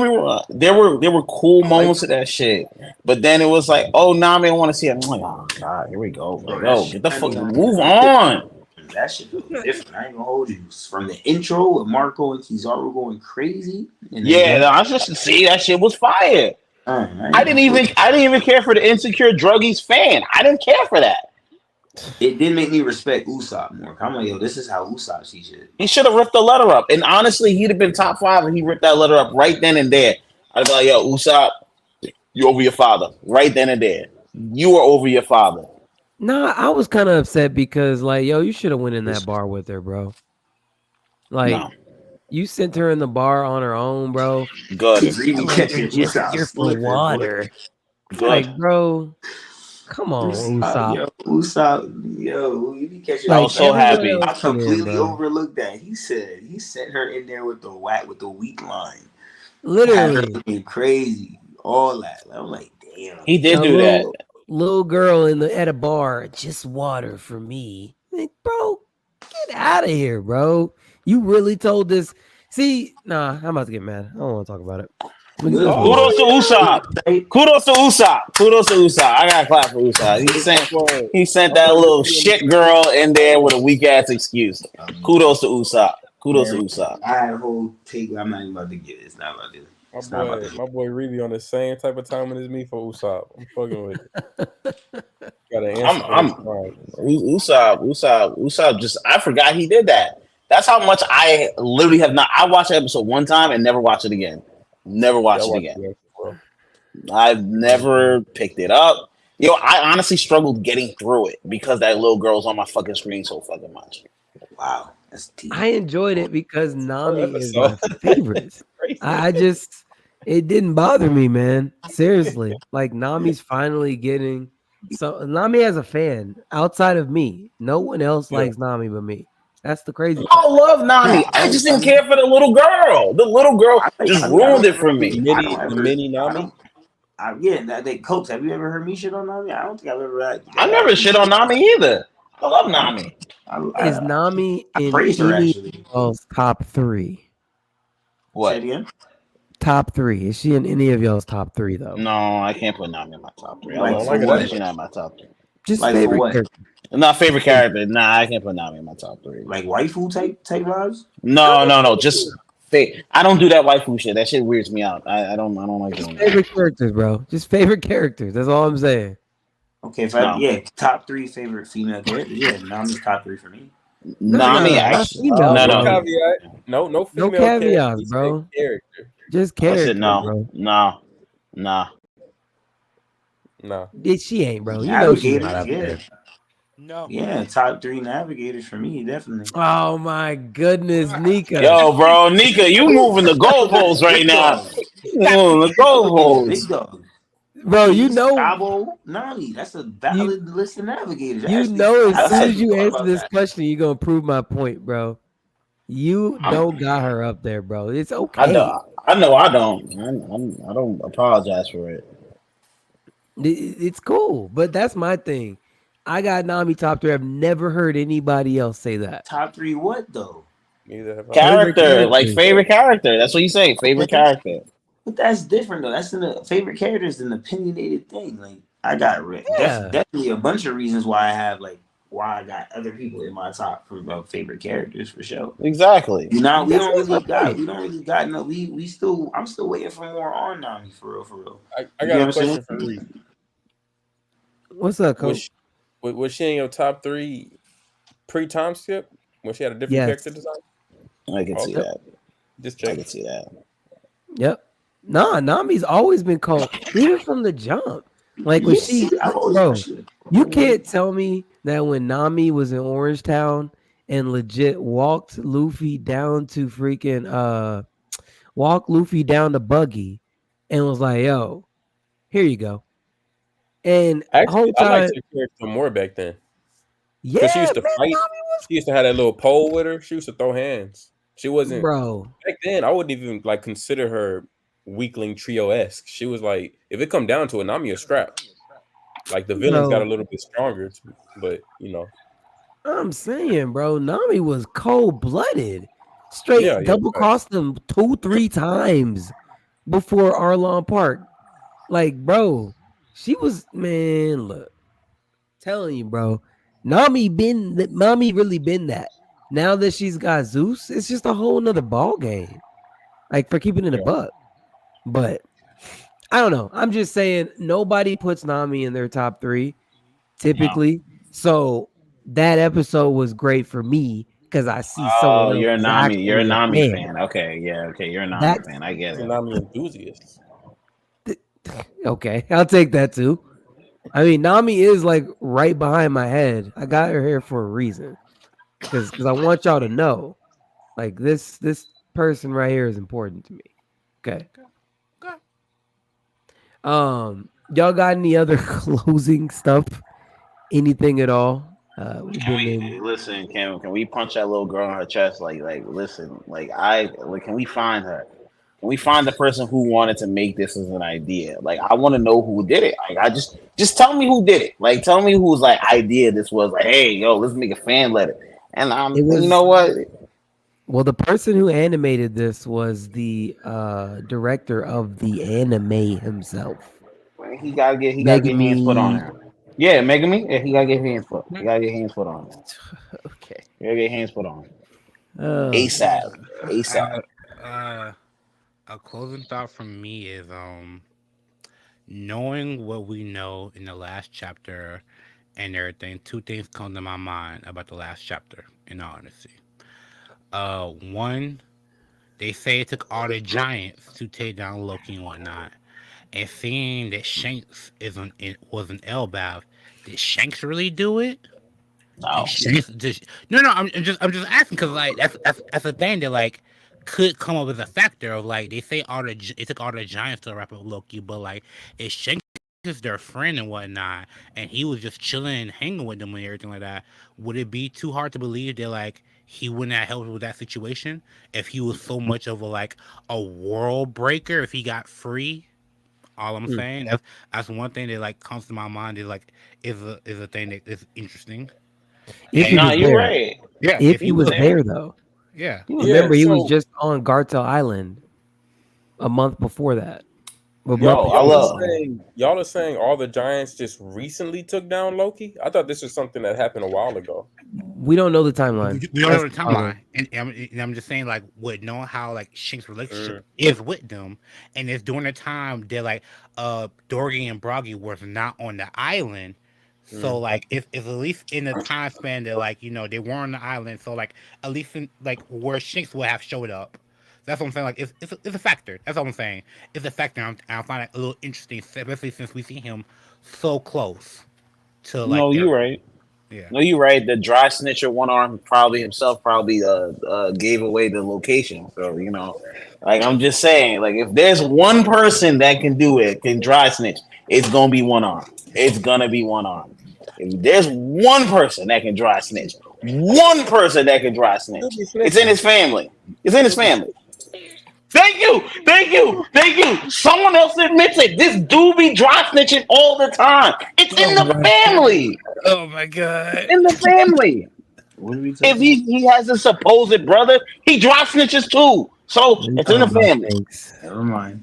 me wrong. There were cool moments of that shit, but then it was like, oh, Nami, I want to see it. I'm like, oh God, here we go. Like, yo, get the fuck, move on. That shit was different. I ain't gonna hold you. From the intro with Marco and Kizaru going crazy. I was just see that shit was fire. I didn't even care for the insecure druggies fan. I didn't care for that. It did make me respect Usopp more. I'm like, yo, this is how Usopp sees shit. He should have ripped the letter up. And honestly, he'd have been top 5 and he ripped that letter up right then and there. I'd be like, yo, Usopp, you over your father. Right then and there. You are over your father. Nah, I was kind of upset because, like, yo, you should have went in that bar with her, bro. Like, you sent her in the bar on her own, bro. Good. Just here for water. Good. Like, bro, come on, Usopp. Yo, you be catching. I was so happy. I completely overlooked that. He said he sent her in there with the weak line. Literally crazy. All that. I'm like, damn. He did do that. Little girl at a bar, just water for me. Like, bro, get out of here, bro. You really told this? See, nah, I'm about to get mad. I don't want to talk about it. Kudos to Usopp. I gotta clap for Usopp. He sent that little shit girl in there with a weak ass excuse. Kudos to Usopp. I had a whole take. I'm not even about to get it. It's not about this. My boy really on the same type of timing as me for Usopp. I'm fucking with it. Got an answer. Usopp just, I forgot he did that. That's how much I literally have not. I watched the episode one time and never watched it again. Never watched it again. I've never picked it up. I honestly struggled getting through it because that little girl's on my fucking screen so fucking much. Wow, that's deep. I enjoyed it because Nami is episode. my favorite. I just it didn't bother me, man. Seriously, like Nami's finally getting so Nami has a fan outside of me. No one else Yeah. likes Nami but me. That's the crazy I part. love Nami. I just didn't care for the little girl. The little girl just ruined it for me. The mini Nami. They Cokes. Have you ever heard me shit on Nami? I don't think I've ever. I never shit on Nami either. I love Nami. Is Nami I in praised her any actually. of y'all's top 3? Say What? it again. Top 3. Is she in any of y'all's top 3 though? No, I can't put Nami in my top 3. Like, I don't for like what? her. She's not in my top 3. Just Like, for favorite what? character. Not favorite character. Nah, I can't put Nami in my top 3. Like waifu type vibes. No. Just I don't do that waifu shit. That shit weirds me out. I don't like doing that. Favorite characters, bro. Just favorite characters. That's all I'm saying. Okay, No. top 3 favorite female characters. Yeah, Nami's top 3 for me. Nami no, actually. female, No. Caveat. No No female caveats, character, bro. Character. Just I character, said no. bro. Nah. No. She ain't, bro. You know she's Navigators, not up there. No. Yeah, top 3 navigators for me, definitely. Oh my goodness, Nika. Yo, bro, Nika, you moving the goalposts right now. You moving the Big goalposts. dog. Bro, you know, Cabo, Nami. That's a valid list of navigators. you Actually, know, as I soon as hadn't you thought answer about this that. question, you're gonna prove my point, bro. You don't got her up there, bro. It's okay. I know. I don't. I don't apologize for it. It's cool, but that's my thing. I got Nami top 3. I've never heard anybody else say that. Top 3 what though? Neither have I. Character, like characters. favorite character. That's what you say. Favorite character. But that's different though. That's favorite character is an opinionated thing. Like I got Yeah. definitely a bunch of reasons why I have why I got other people in my top for favorite characters for sure. Exactly. We don't That's really my got point. we don't really got no we still I'm still waiting for more on Nami for real. I You got know a what I'm question saying? for Reed. What's up, coach? Was she in your top 3 pre-time skip when she had a different Yes. character design? I can see Okay. that. Just I check. can see that. Yep. Nah, Nami's always been cold, even from the jump. Like when she, I've always bro, questioned it. you can't tell me that when Nami was in Orange Town and legit walked Luffy down to freaking walked Luffy down to Buggy and was like, "Yo, here you go." And Actually, whole I time, liked her character more back then. yeah, she used to man, fight. Nami was, She used to have that little pole with her. She used to throw hands. She wasn't bro. back then. I wouldn't even consider her weakling trio-esque. She was like, if it come down to it, Nami a scrap. Like the villains got a little bit stronger, but I'm saying, bro, Nami was cold blooded, straight double crossed them 2-3 times before Arlong Park. Like, bro, she was, man. Look, telling you, bro, Nami really been that. Now that she's got Zeus, it's just a whole nother ball game. Like for keeping it a buck, but I don't know. I'm just saying nobody puts Nami in their top 3 typically. So that episode was great for me because I see someone. Oh, you're a Nami. actually You're a Nami fan. fan. Okay, yeah. Okay, you're a Nami That's- fan. I get she's a it. Nami enthusiast. Okay, I'll take that too. I mean, Nami is like right behind my head. I got her here for a reason, because I want y'all to know, like this person right here is important to me. Okay. Y'all got any other closing stuff? Anything at all? Listen, can we punch that little girl in her chest? Listen, can we find her? Can we find the person who wanted to make this as an idea? Like, I want to know who did it. Like, I just tell me who did it. Like, tell me whose idea this was. Like, hey, yo, let's make a fan letter. And you know what? Well, the person who animated this was the director of the anime himself. He gotta get hands put on her. Yeah, Megami. Yeah, he gotta get hands put. He gotta get hands put on her. Okay. He gotta get hands put on her. ASAP. A closing thought from me is knowing what we know in the last chapter and everything. 2 things come to my mind about the last chapter, in all honesty. One, they say it took all the giants to take down Loki and whatnot. And seeing that Shanks was an Elbaf, did Shanks really do it? No. No. I'm just asking because like that's a thing that like could come up as a factor of like they say it took all the giants to wrap up Loki, but like it's Shanks is their friend and whatnot, and he was just chilling and hanging with them and everything like that. Would it be too hard to believe that like he wouldn't have helped with that situation if he was so much of a world breaker if he got free? All I'm saying that's one thing that like comes to my mind is like is a thing that is interesting. If he was you're there. right. Yeah, If he was there though. Yeah. Remember, he was so- just on Gartel Island a month before that. A month Yo, I before love- that. Y'all are saying all the giants just recently took down Loki? I thought this was something that happened a while ago. We don't know the timeline. We don't know the That's the problem. timeline, and I'm just saying, like, with knowing how like Shank's relationship is with them, and it's during the time that like Dorothy and Broggy was not on the island, so like it's at least in the time span that like they weren't on the island, so like at least in like where Shanks would have showed up. That's what I'm saying. Like it's a factor. That's all I'm saying. It's a factor. I find it a little interesting, especially since we see him so close to like. No, you're right. Yeah. No, you're right. The dry snitcher, one arm, probably himself, gave away the location. So like I'm just saying, like if there's one person that can do it, can dry snitch, it's gonna be one arm. It's gonna be one arm. If there's one person that can dry snitch, it's in his family. It's in his family. Thank you. Someone else admits it. This dude be dry snitching all the time. It's in the family. Oh my god. In the family. What are we If he has a supposed brother, he dry snitches too. So it's in the family. Thanks. Never mind.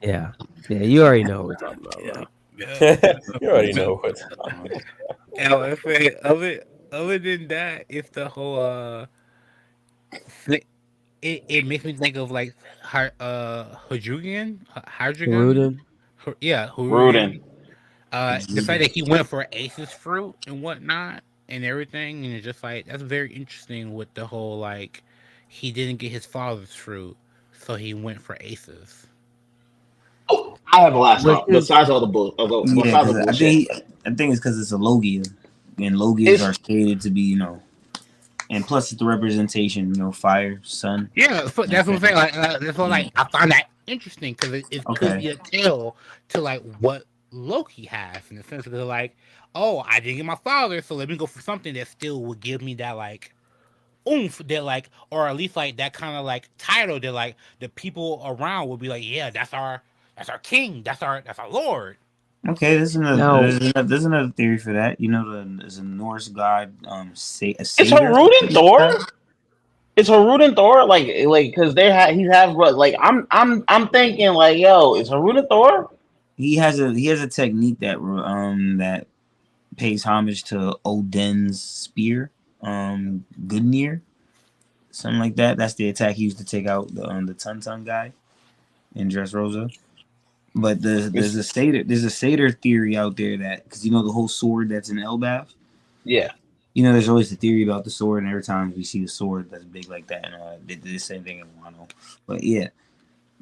Yeah. You already know what we're talking about. Bro. You already know what. Other than that, it's the whole it makes me think of like Hadrugan. Rudin. Rudin. The fact that he went for Ace's fruit and whatnot and everything, and it's just like that's very interesting with the whole like he didn't get his father's fruit, so he went for Ace's. I have a last one. Besides all the bull, Yeah, I think it's because it's a Logia, and Logias are stated to be, and plus it's the representation, fire, sun. Yeah, so that's what I'm saying. Like, that's what like I find that interesting because it could be a tell to like what Loki has in the sense of like, oh, I didn't get my father, so let me go for something that still would give me that like oomph, that like, or at least like that kind of like title that like the people around would be like, yeah, that's our king, that's our lord. Okay, there's another theory for that. There's a Norse god. It's Haruden Thor. It's Haruden Thor. Like because I'm thinking like, yo, is Haruden Thor? He has a technique that pays homage to Odin's spear, Gungnir, something like that. That's the attack he used to take out the Tun guy in Dressrosa. But there's a Seder theory out there that because the whole sword that's in Elbaf. Yeah. There's always a theory about the sword, and every time we see the sword that's big like that, they did the same thing in Wano. But yeah,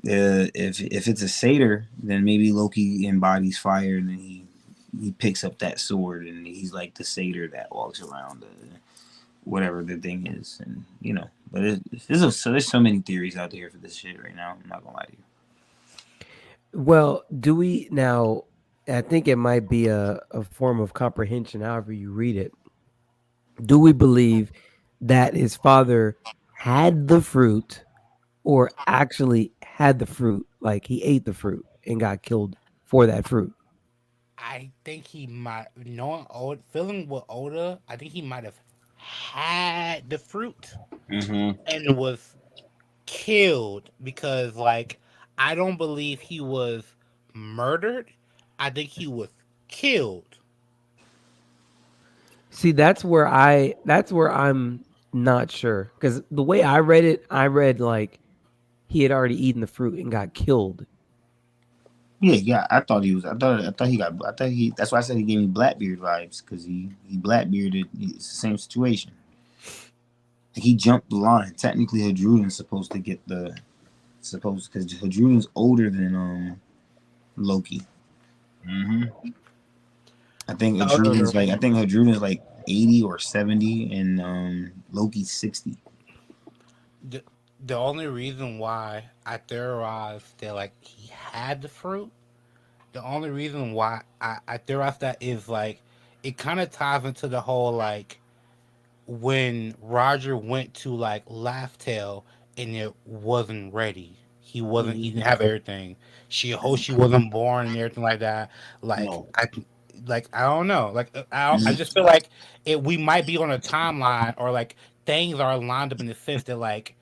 if it's a Seder, then maybe Loki embodies fire, and then he picks up that sword, and he's like the Seder that walks around whatever the thing is, and But there's so many theories out there for this shit right now. I'm not gonna lie to you. Well, do we now? I think it might be a form of comprehension, however you read it. Do we believe that his father had the fruit, or actually had the fruit, like he ate the fruit and got killed for that fruit? I think he might, feeling with Oda, I think he might have had the fruit and was killed because, like, I don't believe he was murdered. I think he was killed. See, that's where I'm not sure, because the way I read it, I read like he had already eaten the fruit and got killed. Yeah. I thought that's why I said he gave me Blackbeard vibes, because he Blackbearded. It's the same situation. He jumped the line. Technically, Hadruden's supposed to get because Hadruden's older than Loki. I think Hadruden's like 80 or 70, and Loki's 60. The only reason why I theorized that like he had the fruit, the only reason why I theorized that is like it kind of ties into the whole like when Roger went to like Laugh Tale and it wasn't ready. He wasn't. He didn't have everything. She wasn't born and everything like that. Like No. I don't know. Like I just feel like we might be on a timeline or like things are lined up in the sense that like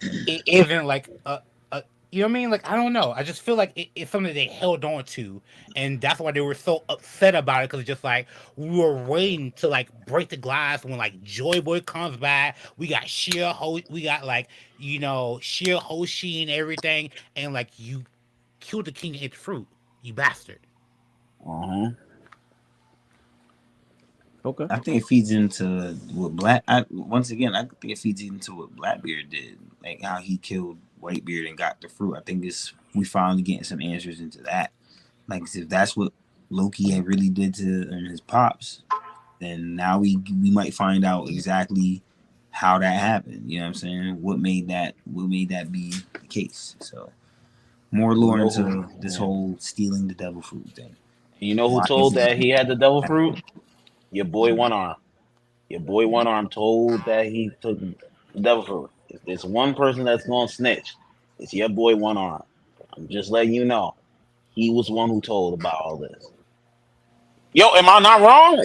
it isn't like a you know what I mean? Like I don't know. I just feel like it's something they held on to, and that's why they were so upset about it. Because it's just like we were waiting to like break the glass when like Joy Boy comes back. We got we got like Shir Hoshi and everything, and like you killed the king and ate the fruit, you bastard. Okay. I think it feeds into what I think it feeds into what Blackbeard did, like how he killed Whitebeard and got the fruit. I think we finally getting some answers into that. Like if that's what Loki had really did to his pops, then now we might find out exactly how that happened. You know what I'm saying? What made that be the case? So more lore into this whole stealing the devil fruit thing. You know who told that he had the devil fruit? Your boy One Arm. Your boy One Arm told that he took the devil fruit. If there's one person that's gonna snitch, it's your boy One Arm. I'm just letting you know. He was one who told about all this. Yo, am I not wrong?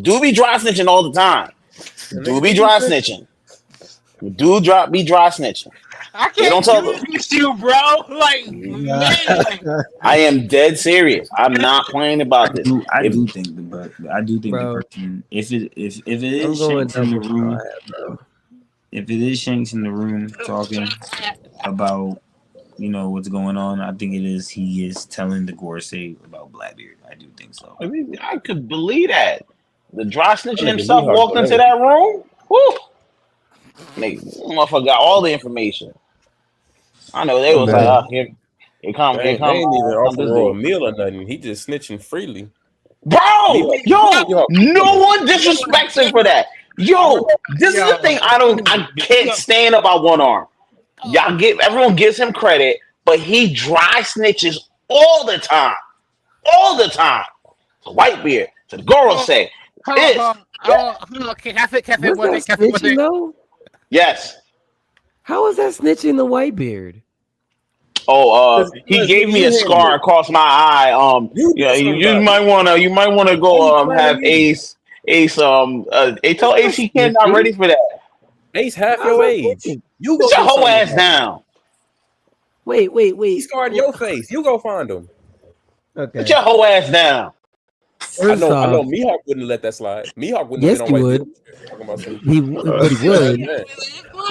Do be dry snitching all the time. Do be dry snitching. Do be dry snitching. I can't do this to you, bro. Like, man. I am dead serious. I'm not playing about this. I do think the person, if it is Shanks in the room, if it is Shanks in the room talking about what's going on, I think he is telling the Gorosei about Blackbeard. I do think so. I mean, I could believe that. The dry snitcher himself walked into that room. Woo! Motherfucker got all the information. I know they was like, oh, here come. They ain't even offer a meal or nothing. He just snitching freely. Bro, no one disrespects him for that. Yo, this is the thing I can't stand about One Arm. Everyone gives him credit, but he dry snitches all the time. All the time. To Whitebeard, to the Gorosei. Yes. How is that snitching the Whitebeard? Oh, he gave me a scar across my eye. You might wanna go have Ace. Tell Ace he not ready for that. Ace half your age. You go sit your whole ass down. Wait. He scarred your face. You go find him. Okay. Sit your whole ass down. I know Mihawk wouldn't let that slide. Mihawk wouldn't. Yes, he would. He would.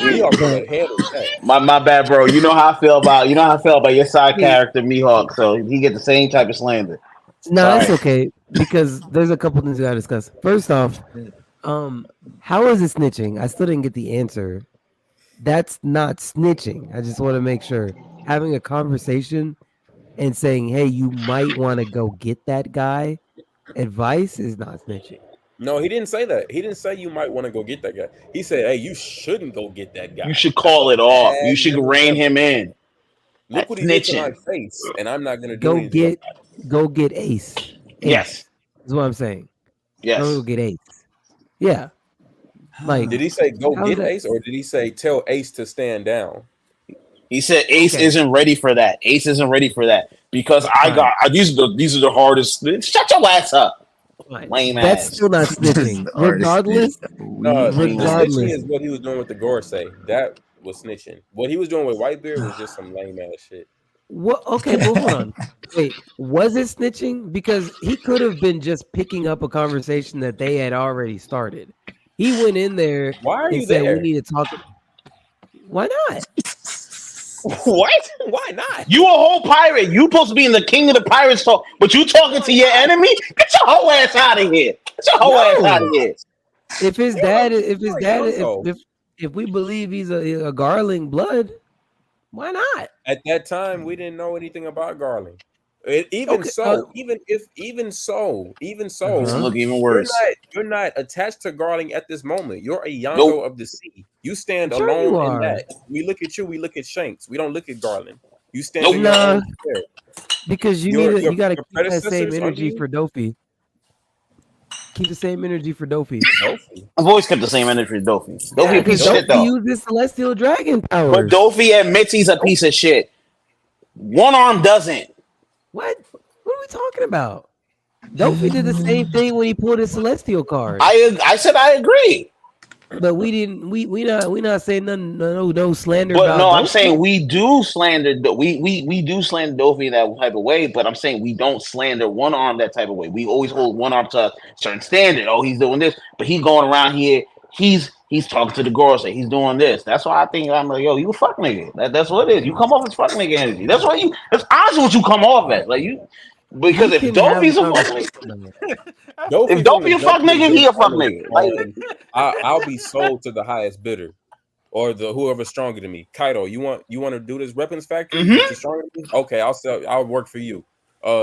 Mihawk would handle that. My bad, bro. You know how I feel about your side character, Mihawk. So he get the same type of slander. No, it's okay because there's a couple things we gotta discuss. First off, how is it snitching? I still didn't get the answer. That's not snitching. I just want to make sure. Having a conversation and saying, "Hey, you might want to go get that guy." Advice is not snitching. No, he didn't say that. He didn't say you might want to go get that guy. He said, "Hey, you shouldn't go get that guy. You should call it off. You should rein him in." Look what he did to my face, and I'm not gonna do it. Go get Ace. Yes, is what I'm saying. Yes, go get Ace. Yeah. Like, did he say go get Ace, or did he say tell Ace to stand down? He said Ace isn't ready for that. Ace isn't ready for that because these are the hardest. Shut your ass up. Lame That's ass. Still not snitching. Regardless. Snitching is what he was doing with the Gorosei. That was snitching. What he was doing with Whitebeard was just some lame ass shit. What? Okay, but hold on. Wait, was it snitching? Because he could have been just picking up a conversation that they had already started. He went in there. Why are you said, there? We need to talk. Why not? What? Why not? You a whole pirate. You supposed to be in the king of the pirates talk, but you talking to your enemy? Get your whole ass out of here. Get your whole ass out of here. If we believe he's a Garling blood, why not? At that time, we didn't know anything about Garling. Even Okay, so, even so, Look even worse. you're not attached to Garling at this moment. You're a Yonko Nope. of the sea. You stand Sure alone you in are. that. We look at you, we look at Shanks. We don't look at Garland. You stand Nope. in your Nah, own square. because you Your need to, you got to your keep that same predecessors under energy you. for Dofi. Keep the same energy for Dofi. Dofi. I've always kept the same energy for Dofi. Dofi Yeah, a piece because of shit Dofi though. uses Celestial Dragon But powers. Dofi admits he's a piece of shit. One Arm doesn't. What? What are we talking about? Dofi did the same thing when he pulled his Celestial card. I said I agree. But we didn't. We not saying nothing. No slander But about. no, I'm Dofi. saying we do slander. We do slander Dofi that type of way. But I'm saying we don't slander One Arm that type of way. We always hold One Arm to a certain standard. Oh, he's doing this, but he's going around here. He's talking to the girls. He's doing this. That's why I think I'm like, yo, you a fuck nigga. That's what it is. You come off as fuck nigga energy. That's what you. That's honestly what you come off as. Like you, because We if can have Dofi's a a fuck nigga, conversation. if Dofi a fuck nigga, he a fuck nigga. Like I'll be sold to the highest bidder, or the whoever's stronger than me. Kaido, you want to do this weapons factory? Mhm. You're stronger than me? Okay, I'll work for you.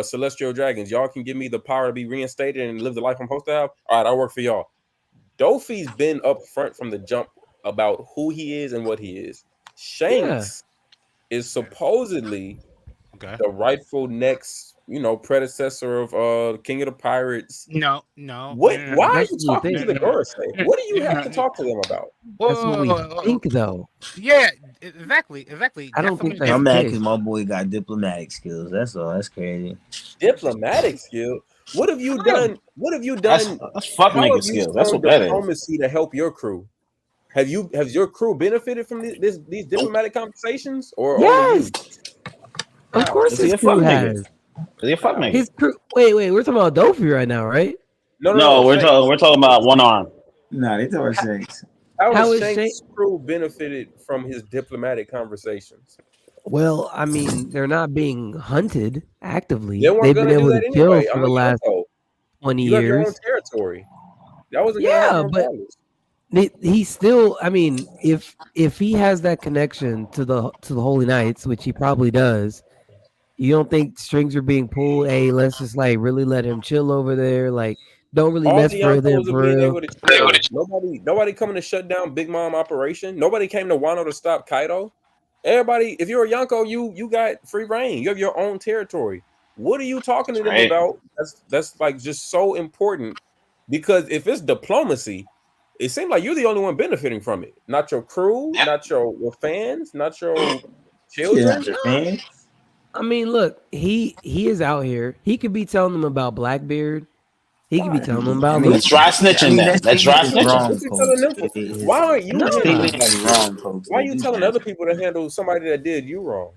Celestial Dragons, y'all can give me the power to be reinstated and live the life I'm supposed to have. All right, I'll work for y'all. Dofi's been up front from the jump about who he is and what he is. Shanks is supposedly the rightful next, predecessor of King of the Pirates. No. What? Why are That's you what you talking think. to the Gorosei? What do you have to talk to them about? That's what we think, though. Yeah, exactly. I don't think that's I'm the mad case. because my boy got diplomatic skills. That's all. That's crazy. Diplomatic skill. What have you done? What have you done? that's fuck How nigga have you skills. That's shown what that is. diplomacy to help your crew? Has your crew benefited from these diplomatic conversations, or only you? Yes, of course Is he his a fuck crew nigga? has. Is he a fuck nigga? His crew. Wait, we're talking about Dofi right now, right? No, we're talking about One Arm. Nah, they talking Shanks. How is has Shanks' Shanks- crew benefited from his diplomatic conversations? Well, I mean, they're not being hunted actively. They weren't They've been gonna do able to that kill anyway. for I'm the a last Yonko. 20 You have your own years. territory. That wasn't Yeah, gonna happen but regardless. He's still. I mean, if he has that connection to the Holy Knights, which he probably does, you don't think strings are being pulled? Hey, let's just like really let him chill over there. Like, don't really All mess the for them Yonkos are for being real. able to chill. Nobody coming to shut down Big Mom operation. Nobody came to Wano to stop Kaido. Everybody, if you're a Yonko, you got free reign. You have your own territory. What are you talking to them Right. about? That's like just so important, because if it's diplomacy, it seems like you're the only one benefiting from it. Not your crew, not your fans, not your children. Man. I mean, look, he is out here. He could be telling them about Blackbeard. He could be telling them about Let's dry snitching then. that Let's dry statement is snitching. wrong, What's he telling them for? Coach. It is- Why aren't you? No. that handling statement is that? wrong, Coach. Why are They you do telling that. other people to handle somebody that did you wrong?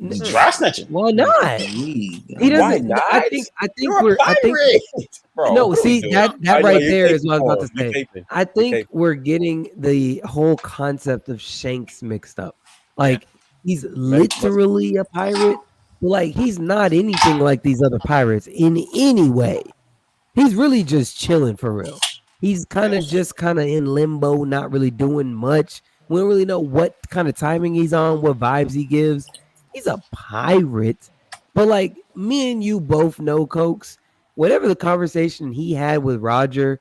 Dry snitching. Why not? League. He Why doesn't. not? I think You're a we're. I think pirate, bro. no. What are we See doing? that I know right you're there is caping what I was about to for him. say. You're caping. I You're think caping. we're getting the whole concept of Shanks mixed up. Like he's literally a pirate, but like he's not anything like these other pirates in any way. He's really just chilling for real. He's kind of in limbo, not really doing much. We don't really know what kind of timing he's on, what vibes he gives. He's a pirate, but like me and you both know, Cokes, whatever the conversation he had with Roger,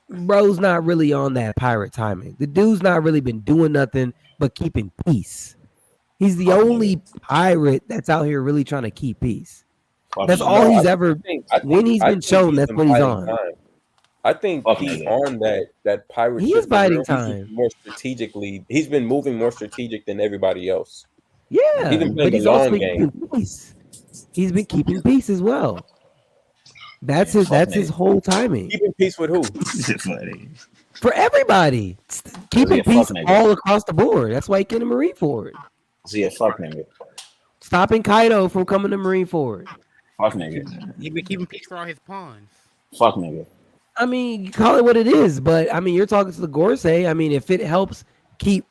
bro's not really on that pirate timing. The dude's not really been doing nothing but keeping peace. He's the only pirate that's out here really trying to keep peace. That's all he's ever. When he's been shown, that's what he's on. I think he's on that pirate. He ship is biding for real. He's time. more strategically. He's been moving more strategic than everybody else. Yeah, He's been playing but the he's also long been game. keeping peace. He's been keeping peace as well. That's his. That's his whole timing Keeping peace with who? Funny. for everybody. Keeping a peace fuck nigga. all across the board. That's why he came to Marineford. See a fuck nigga. Stopping Kaido from coming to Marineford. Fuck nigga. He been keeping peace for all his pawns. Fuck nigga. I mean, you call it what it is, but I mean, you're talking to the Gorosei. I mean, if it helps keep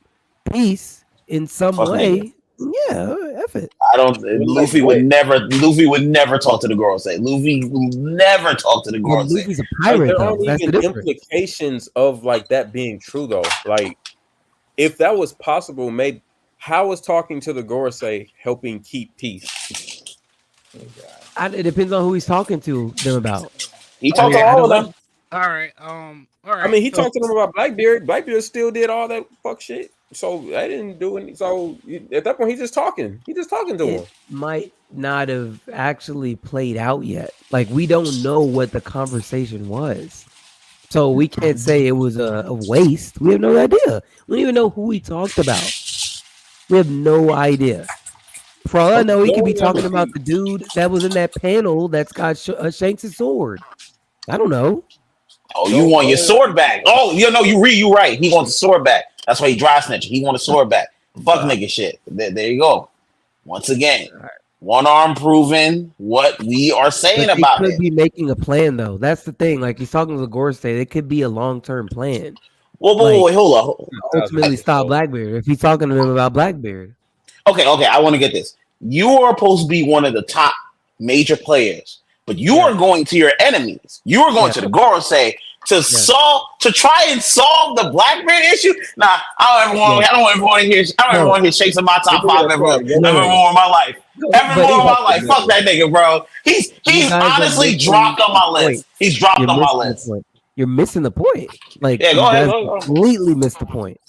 peace in some Fuck way, yeah, F it. I don't. Luffy would never talk to the girl. Say Luffy will never talk to the girl. Well, Luffy's a Like, pirate, there though. aren't That's the even difference. implications of like that being true though. Like, if that was possible, maybe how is talking to the Gorosei helping keep peace? It depends on who he's talking to them about. He talked to all of them. All right. All right. I mean, he talked to them about Blackbeard. Blackbeard still did all that fuck shit. So I didn't do any. So at that point, he's just talking. He's just talking to him. Might not have actually played out yet. Like we don't know what the conversation was, so we can't say it was a waste. We have no idea. We don't even know who he talked about. We have no idea. For all I know, he could be talking about the dude that was in that panel that's got Shanks' sword. I don't know. Oh, you want your sword back? Oh, you know you right. He wants the sword back. That's why he dry snitching. He want a sword back. Fuck nigga shit. There you go. Once again, one arm proving what we are saying about it. He could be making a plan though. That's the thing. Like he's talking to Gore State. It could be a long-term plan. Whoa, hold up. Ultimately, stop Blackbeard. If he's talking to them about Blackbeard. Okay. I want to get this. You are supposed to be one of the top major players, but you are going to your enemies. You are going to the Gorosei to try and solve the Blackbeard issue. Nah, I don't ever want to hear Shakes in my top 5 ever more in my life. Ever more in my life. Fuck that nigga, bro. He's honestly dropped on my list. He's dropped on my list. You're missing the point. Like, go ahead. Completely missed the point.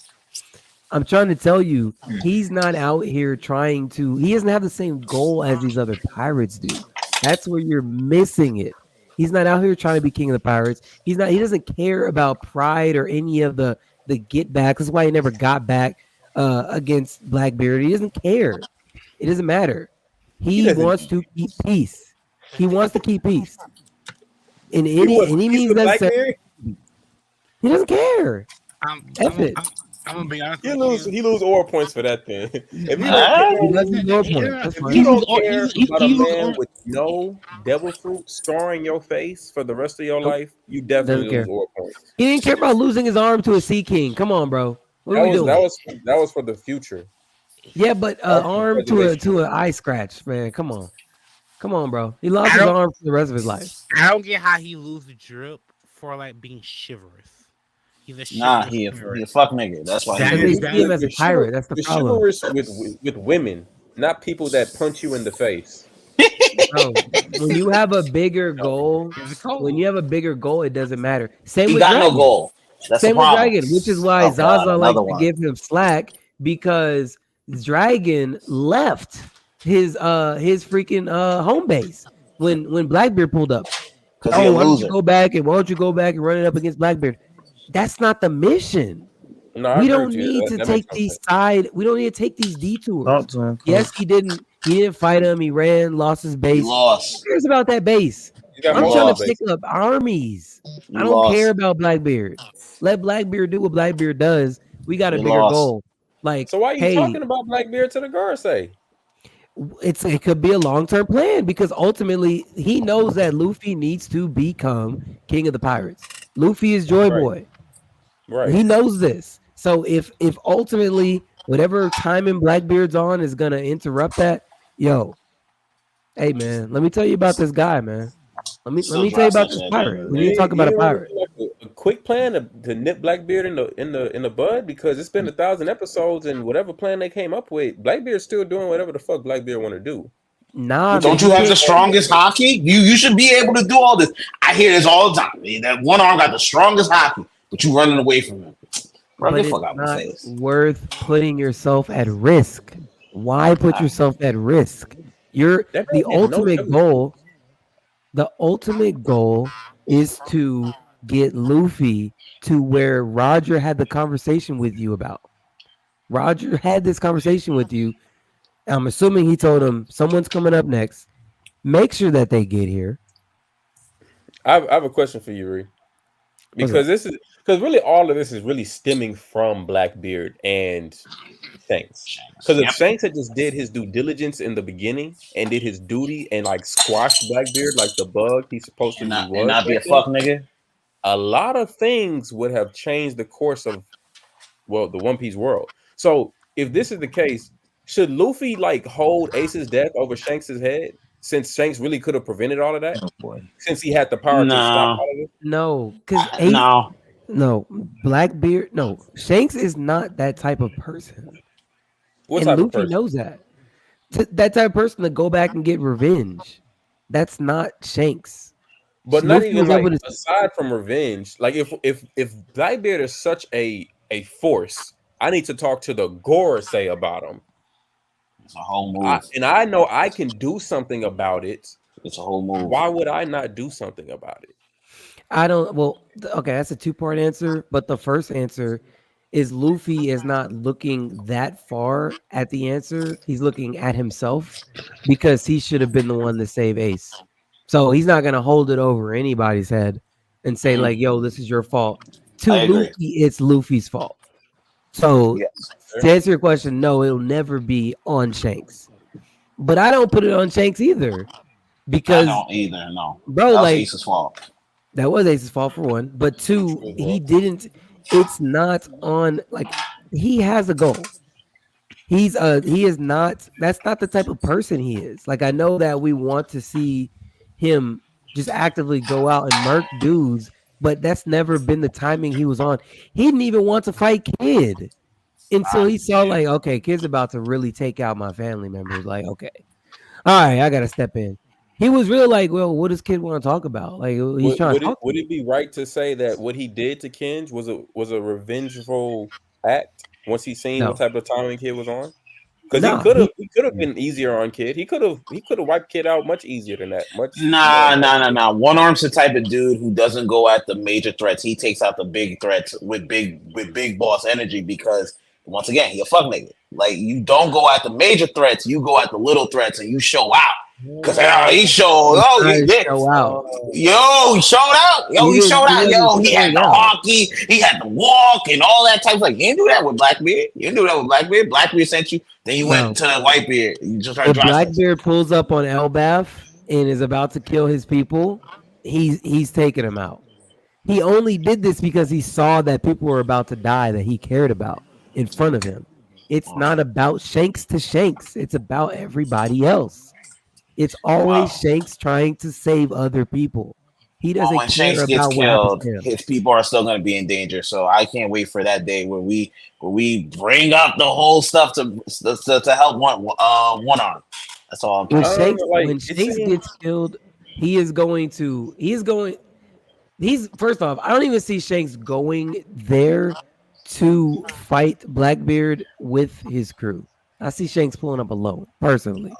I'm trying to tell you, he's not out here trying to. He doesn't have the same goal as these other pirates do. That's where you're missing it. He's not out here trying to be king of the pirates. He doesn't care about pride or any of the get back. That's why he never got back against Blackbeard. He doesn't care. It doesn't matter. He wants to keep peace. He wants to keep peace. In any means necessary. He doesn't care. I'm gonna be honest. He lose ore points for that thing. If you don't care about a man with no devil fruit scarring your face for the rest of your life, you definitely lose ore points. He didn't care about losing his arm to a Sea King. Come on, bro. What are we doing? That was for the future. Yeah, but arm to an eye scratch, man. Come on, bro. He lost his arm for the rest of his life. I don't get how he lose the drip for like being chivalrous. He a fuck nigga. That's why he see him as a pirate. That's the problem. Chivalrous with women, not people that punch you in the face. Bro, when you have a bigger goal, it doesn't matter. Same with got Dragon. No goal. That's Same with Dragon, which is why Zaza likes to give him slack because Dragon left his freaking home base when Blackbeard pulled up. Why don't you go back and run it up against Blackbeard? That's not the mission. No, we don't need to take these We don't need to take these detours. Yes, he didn't fight him. He ran, lost his base. Who cares about that base? I'm trying to pick up armies. I don't care about Blackbeard. Let Blackbeard do what Blackbeard does. We got a bigger goal. Like, so why are you talking about Blackbeard to the Gorosei? It could be a long-term plan because ultimately he knows that Luffy needs to become king of the pirates. Luffy is Joy Boy. Right. He knows this. So if ultimately whatever timing Blackbeard's on is gonna interrupt that, hey man, let me tell you about this guy, man. Let me tell you about this pirate. We need to talk about a pirate. A quick plan to nip Blackbeard in the bud because it's been 1,000 episodes and whatever plan they came up with, Blackbeard's still doing whatever the fuck Blackbeard want to do. Nah, don't you have the strongest hockey? You should be able to do all this. I hear this all the time. That one arm got the strongest hockey, but you running away from him. But it's not worth putting yourself at risk. Why put yourself at risk? The ultimate goal is to get Luffy to where Roger had the conversation with you about. Roger had this conversation with you. I'm assuming he told him someone's coming up next. Make sure that they get here. I have a question for you, Ree. Because really all of this is really stemming from Blackbeard and Shanks. Because if Shanks had just did his due diligence in the beginning and did his duty and like squashed Blackbeard like the bug he's supposed to be, and not be a fuck nigga, a lot of things would have changed the course of the One Piece world. So if this is the case, should Luffy like hold Ace's death over Shanks's head? Since Shanks really could have prevented all of that, since he had the power to stop all of it. No, because Blackbeard. No, Shanks is not that type of person. What and type Luffy of person? knows that. that type of person to go back and get revenge. That's not Shanks. But not Luffy even was like able to- aside from revenge, like if Blackbeard is such a force, I need to talk to the Gorosei about him. It's a whole move. And I know I can do something about it. It's a whole move. Why would I not do something about it? I don't. Well, okay, that's a two-part answer. But the first answer is Luffy is not looking that far at the answer. He's looking at himself because he should have been the one to save Ace. So he's not gonna hold it over anybody's head and say like, "Yo, this is your fault." To I agree. Luffy, it's Luffy's fault. So Yes. to answer your question, no, it'll never be on Shanks. But I don't put it on Shanks either I because, don't either. No, bro, that was like Ace's fault. that was Ace's fault for one. But two, he didn't. It's not on. Like he has a goal. He is not. That's not the type of person he is. Like I know that we want to see him just actively go out and murk dudes, but that's never been the timing he was on. He didn't even want to fight Kid until he saw like, okay, Kid's about to really take out my family members. Like, okay, all right, I gotta step in. He was really like, well, what does Kid want to talk about? Like he's trying to talk. Would it be right to say that what he did to Kenj was a revengeful act once he seen No. what type of timing Kid was on? Because No, he could have been easier on Kid. He could have wiped Kid out much easier than that. Nah. One Arm's the type of dude who doesn't go at the major threats. He takes out the big threats with big boss energy because once again, he a fuck nigga. Like you don't go at the major threats, you go at the little threats and you show out. Cause he showed, he did. Show out. Yo, he showed out. He showed out. Yo, he had the hockey, he had the walk and all that type of like. You didn't do that with Blackbeard. You didn't do that with Blackbeard. Blackbeard sent you. Then you went to Whitebeard. You just started If Blackbeard pulls up on Elbaf and is about to kill his people, he's taking him out. He only did this because he saw that people were about to die that he cared about in front of him. It's not about Shanks to Shanks. It's about everybody else. It's always Shanks trying to save other people. He doesn't when care Shanks about gets what killed, happens to him. his people are still going to be in danger. So I can't wait for that day where we bring up the whole stuff to help one arm. That's all. When I Shanks, don't know, like, when it Shanks seems- gets killed, he's first off, I don't even see Shanks going there to fight Blackbeard with his crew. I see Shanks pulling up alone, personally.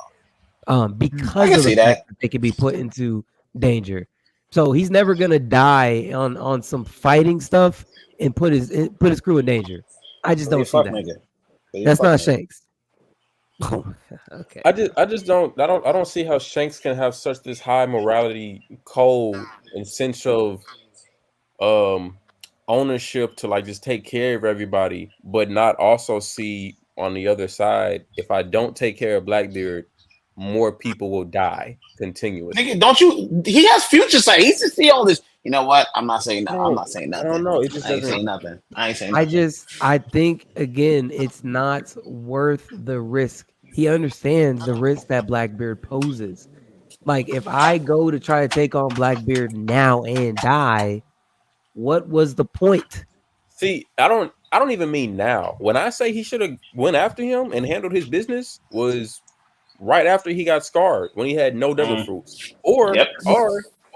Because of the fact that they could be put into danger. So he's never gonna die on some fighting stuff and put his crew in danger. I just don't see that. Nigga. That's not Shanks. Okay. I just don't see how Shanks can have such this high morality code and sense of ownership to like just take care of everybody, but not also see on the other side, if I don't take care of Blackbeard, more people will die continuously. Nigga, don't you? He has future sight. He should see all this. You know what? I'm not saying nothing. I'm not saying nothing. I don't know. It just I ain't doesn't. saying nothing. I ain't saying nothing. I think again, it's not worth the risk. He understands the risk that Blackbeard poses. Like if I go to try to take on Blackbeard now and die, what was the point? See, I don't even mean now. When I say he should have went after him and handled his business was right after he got scarred when he had no devil fruits. Or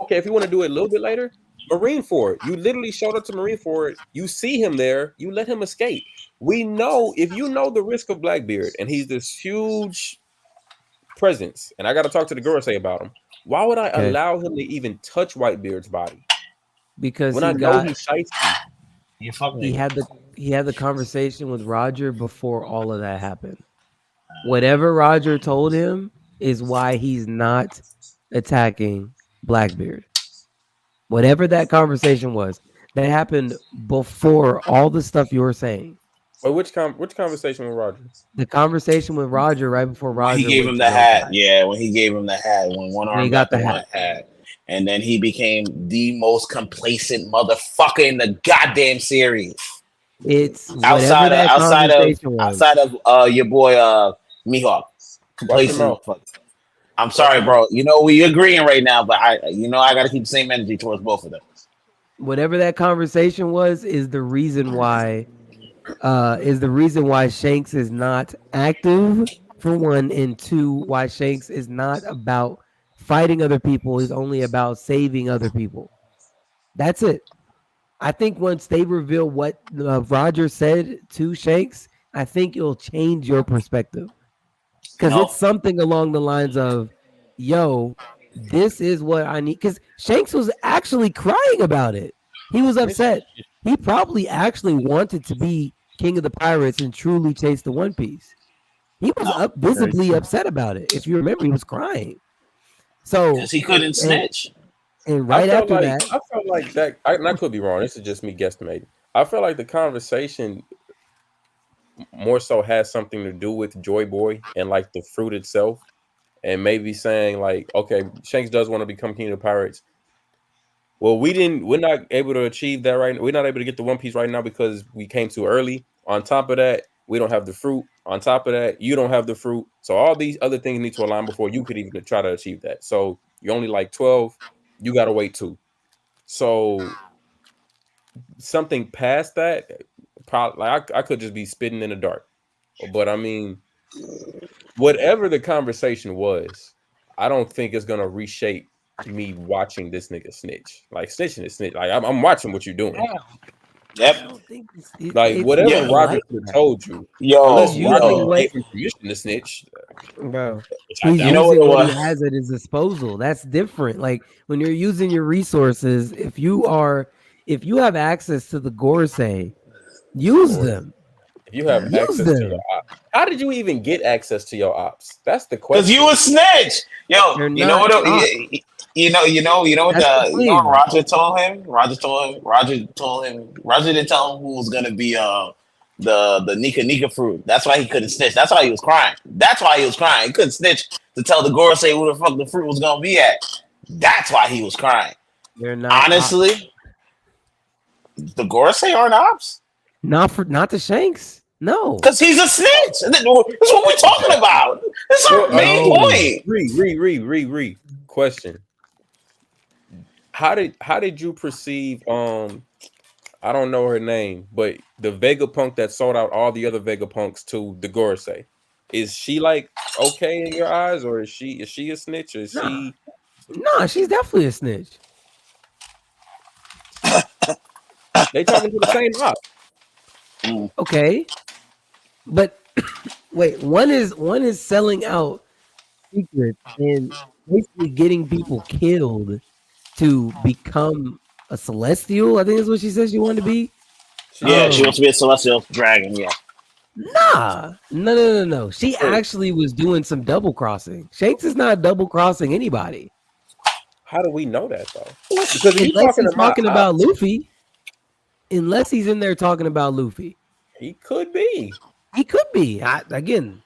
okay, if you want to do it a little bit later, Marineford. You literally showed up to Marineford. You see him there. You let him escape. We know if you know the risk of Blackbeard and he's this huge presence, and I got to talk to the Gorosei about him. Why would I allow him to even touch Whitebeard's body? Because when I know he's shiesty. He had the conversation with Roger before all of that happened. Whatever Roger told him is why he's not attacking Blackbeard. Whatever that conversation was, that happened before all the stuff you were saying. But which conversation with Roger? The conversation with Roger right before Roger. He gave him the hat. Yeah, when he gave him the hat, when one arm got the hat. And then he became the most complacent motherfucker in the goddamn series. It's outside of your boy Mihawk. Complacent motherfucker. I'm sorry, bro. You know we agreeing right now, but I gotta keep the same energy towards both of them. Whatever that conversation was is the reason why Shanks is not active for one, and two, why Shanks is not about fighting other people. He's only about saving other people. That's it. I think once they reveal what Roger said to Shanks, I think it'll change your perspective. Because it's something along the lines of, yo, this is what I need. Because Shanks was actually crying about it. He was upset. He probably actually wanted to be king of the pirates and truly chase the One Piece. He was visibly upset about it. If you remember, he was crying. So because he couldn't snitch. And right after that, I felt like that. I could be wrong. This is just me guesstimating. I felt like the conversation more so has something to do with Joy Boy and like the fruit itself, and maybe saying like, okay, Shanks does want to become king of the pirates. Well, we're not able to achieve that right now. We're not able to get the One Piece right now because we came too early. On top of that, we don't have the fruit. On top of that, you don't have the fruit. So all these other things need to align before you could even try to achieve that. So you're only like 12. You got to wait 2. So something past that, probably like I could just be spitting in the dark. But I mean, whatever the conversation was, I don't think it's going to reshape me watching this nigga snitch. Like snitching is snitch. Like I'm watching what you're doing. Yep. Like whatever Roger told you. Unless Roger gave him permission to snitch. Bro, he's using what he has at his disposal. That's different. Like when you're using your resources, if you have access to the Gorosei, use them. If you have access to your ops, how did you even get access to your ops? That's the question. Because you a snitch, yo. You know what Roger told him. Roger didn't tell him who was gonna be the Nika fruit. That's why he couldn't snitch. That's why he was crying. He couldn't snitch to tell the Gorosei who the fuck the fruit was gonna be at. That's why he was crying. They're not honestly ops. The Gorosei aren't ops. Not the Shanks. No, because he's a snitch. That's what we're talking about. That's our main point. Question. How did you perceive I don't know her name, but the Vegapunk that sold out all the other Vegapunks to the Gorosei? Is she like okay in your eyes, or is she a snitch? Or is she? No, she's definitely a snitch. They talking to the same op. Okay, but wait, one is selling out secrets and basically getting people killed to become a celestial. I think is what she said she wanted to be. Yeah, she wants to be a celestial dragon. Yeah. Nah, no. She actually was doing some double crossing. Shanks is not double crossing anybody. How do we know that though? Because unless he's talking about Luffy. Unless he's in there talking about Luffy. He could be. Again,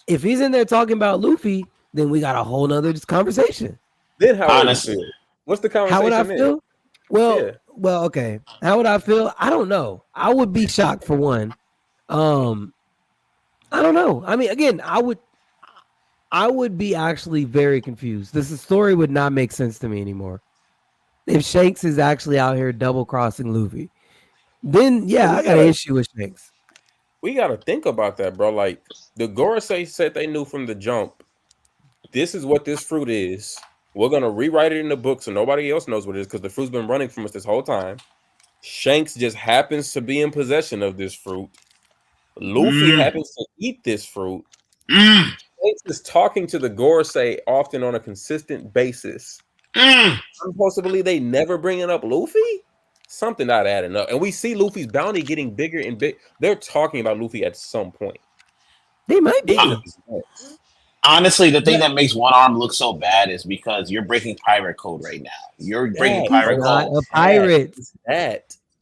if he's in there talking about Luffy, then we got a whole nother conversation. Then how would you feel? What's the conversation? How would I feel? Well, okay. How would I feel? I don't know. I would be shocked for one. I don't know. I mean, again, I would be actually very confused. The story would not make sense to me anymore. If Shanks is actually out here double crossing Luffy. Then I got an issue with Shanks. We gotta think about that, bro. Like the Gorosei said they knew from the jump. This is what this fruit is. We're gonna rewrite it in the book so nobody else knows what it is because the fruit's been running from us this whole time. Shanks just happens to be in possession of this fruit. Luffy happens to eat this fruit. Shanks is talking to the Gorosei often on a consistent basis. I'm supposed to believe they never bringing up Luffy? Something not adding up. And we see Luffy's bounty getting bigger and big. They're talking about Luffy at some point. They might be. Honestly, the thing that makes One Arm look so bad is because you're breaking pirate code right now. You're breaking pirate code. A pirate.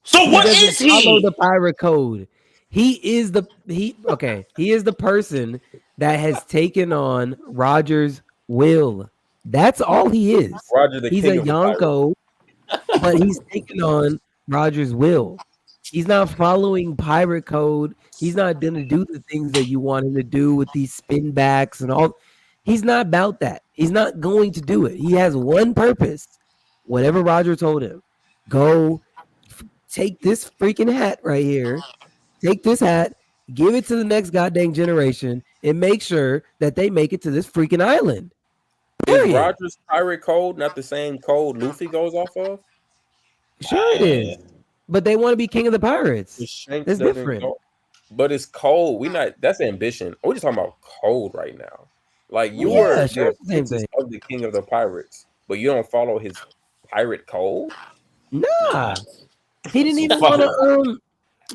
So what is he? Follow the pirate code. He is the person that has taken on Roger's will. That's all he is. He's a Yonko. But he's taking on Roger's will. He's not following pirate code. He's not going to do the things that you want him to do with these spin backs and all. He's not about that. He's not going to do it. He has one purpose. Whatever Roger told him. Go take this freaking hat right here. Take this hat. Give it to the next goddamn generation and make sure that they make it to this freaking island. Is Period. Rogers' pirate code not the same code Luffy goes off of? Sure it is. But they want to be king of the pirates. Shanks It's doesn't different. go- But it's cold. That's ambition. We're just talking about code right now. Like you Yeah, were sure, the same princess thing. of the king of the pirates, but you don't follow his pirate code. Nah. He didn't even Fuck want to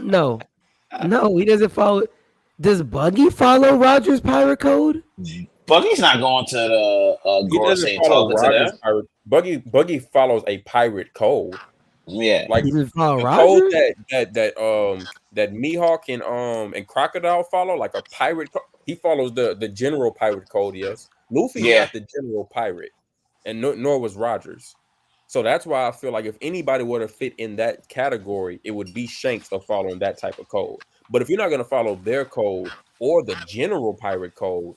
no, he doesn't follow. Does Buggy follow Rogers' pirate code? Buggy's not going to the He Gorosei doesn't and follow talking to Rogers' them. pirate. Buggy follows a pirate code. Yeah. Like He doesn't follow the Rogers? code that Mihawk and Crocodile follow, like a pirate. He follows the general pirate code. Yes, Luffy's not the general pirate, and nor was Rogers. So that's why I feel like if anybody were to fit in that category, it would be Shanks of following that type of code. But if you're not going to follow their code or the general pirate code,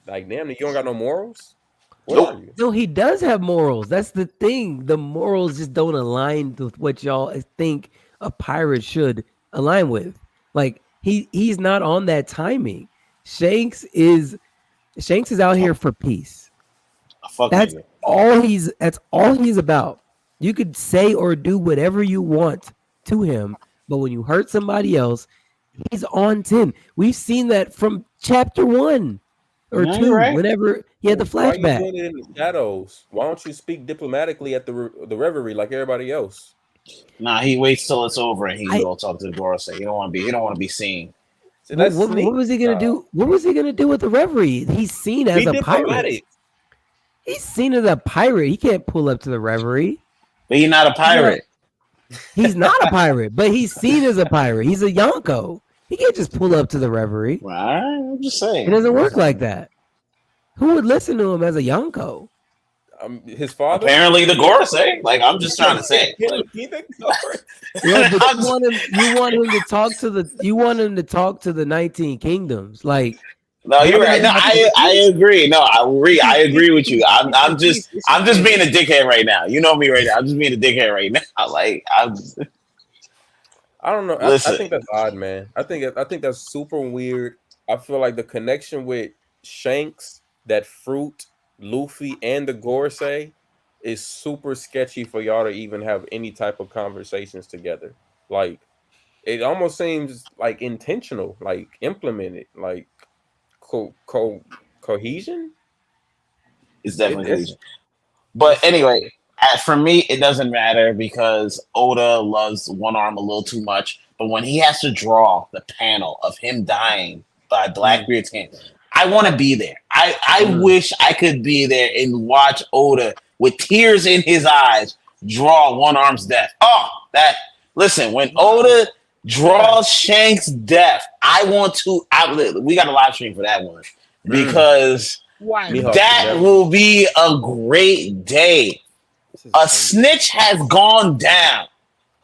like damn, you don't got no morals. What are you? No, he does have morals. That's the thing. The morals just don't align with what y'all think a pirate should align with. Like he's not on that timing. Shanks is out here for peace. That's all he's about. You could say or do whatever you want to him, but when you hurt somebody else, he's on 10. We've seen that from chapter 1 or 2, whenever he had the flashback. Why are you doing it in the shadows? Why don't you speak diplomatically at the reverie like everybody else? Nah, he waits till it's over and he go talk to the Gorosei. He don't want to be seen. So what was he gonna do? What was he gonna do with the reverie? He's seen as a pirate. He's seen as a pirate. He can't pull up to the reverie. But he's not a pirate. He's not a pirate, but he's seen as a pirate. He's a Yonko. He can't just pull up to the reverie. Right? I'm just saying. It doesn't work like that. Who would listen to him as a Yonko? His father. Apparently the Gorosei. Like I'm just trying to say. Yeah, but you want him to talk to the 19 kingdoms. Like no, you're right. No, I agree. No, I agree with you. I'm just being a dickhead right now. You know me right now. I'm just being a dickhead right now. Like I don't know. I think that's odd, man. I think that's super weird. I feel like the connection with Shanks, that fruit, Luffy, and the Gorosei is super sketchy for y'all to even have any type of conversations together. Like it almost seems like intentional, like implemented, like cohesion. It's definitely cohesion. But anyway, for me, it doesn't matter because Oda loves One Arm a little too much. But when he has to draw the panel of him dying by Blackbeard's hand, I want to be there. I wish I could be there and watch Oda with tears in his eyes draw One Arm's death. Listen, when Oda draws Shanks' death, we got a live stream for that one because that will be a great day. A snitch has gone down.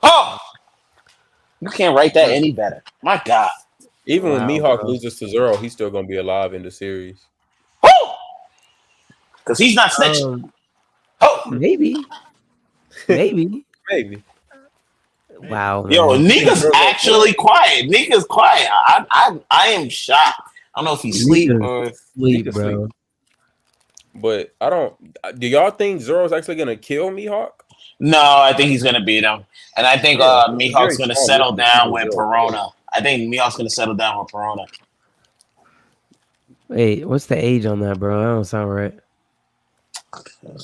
Oh, you can't write that any better. My God. Even when Mihawk loses to Zoro, he's still going to be alive in the series. Because he's not snitching. Maybe. Wow. Yo, Nika's actually quiet. Nika's quiet. I am shocked. I don't know if he's asleep or sleep, bro. But do y'all think Zoro's actually going to kill Mihawk? No, I think he's going to beat him. And I think Mihawk's going to settle down with Perona. Wait, what's the age on that, bro? That don't sound right.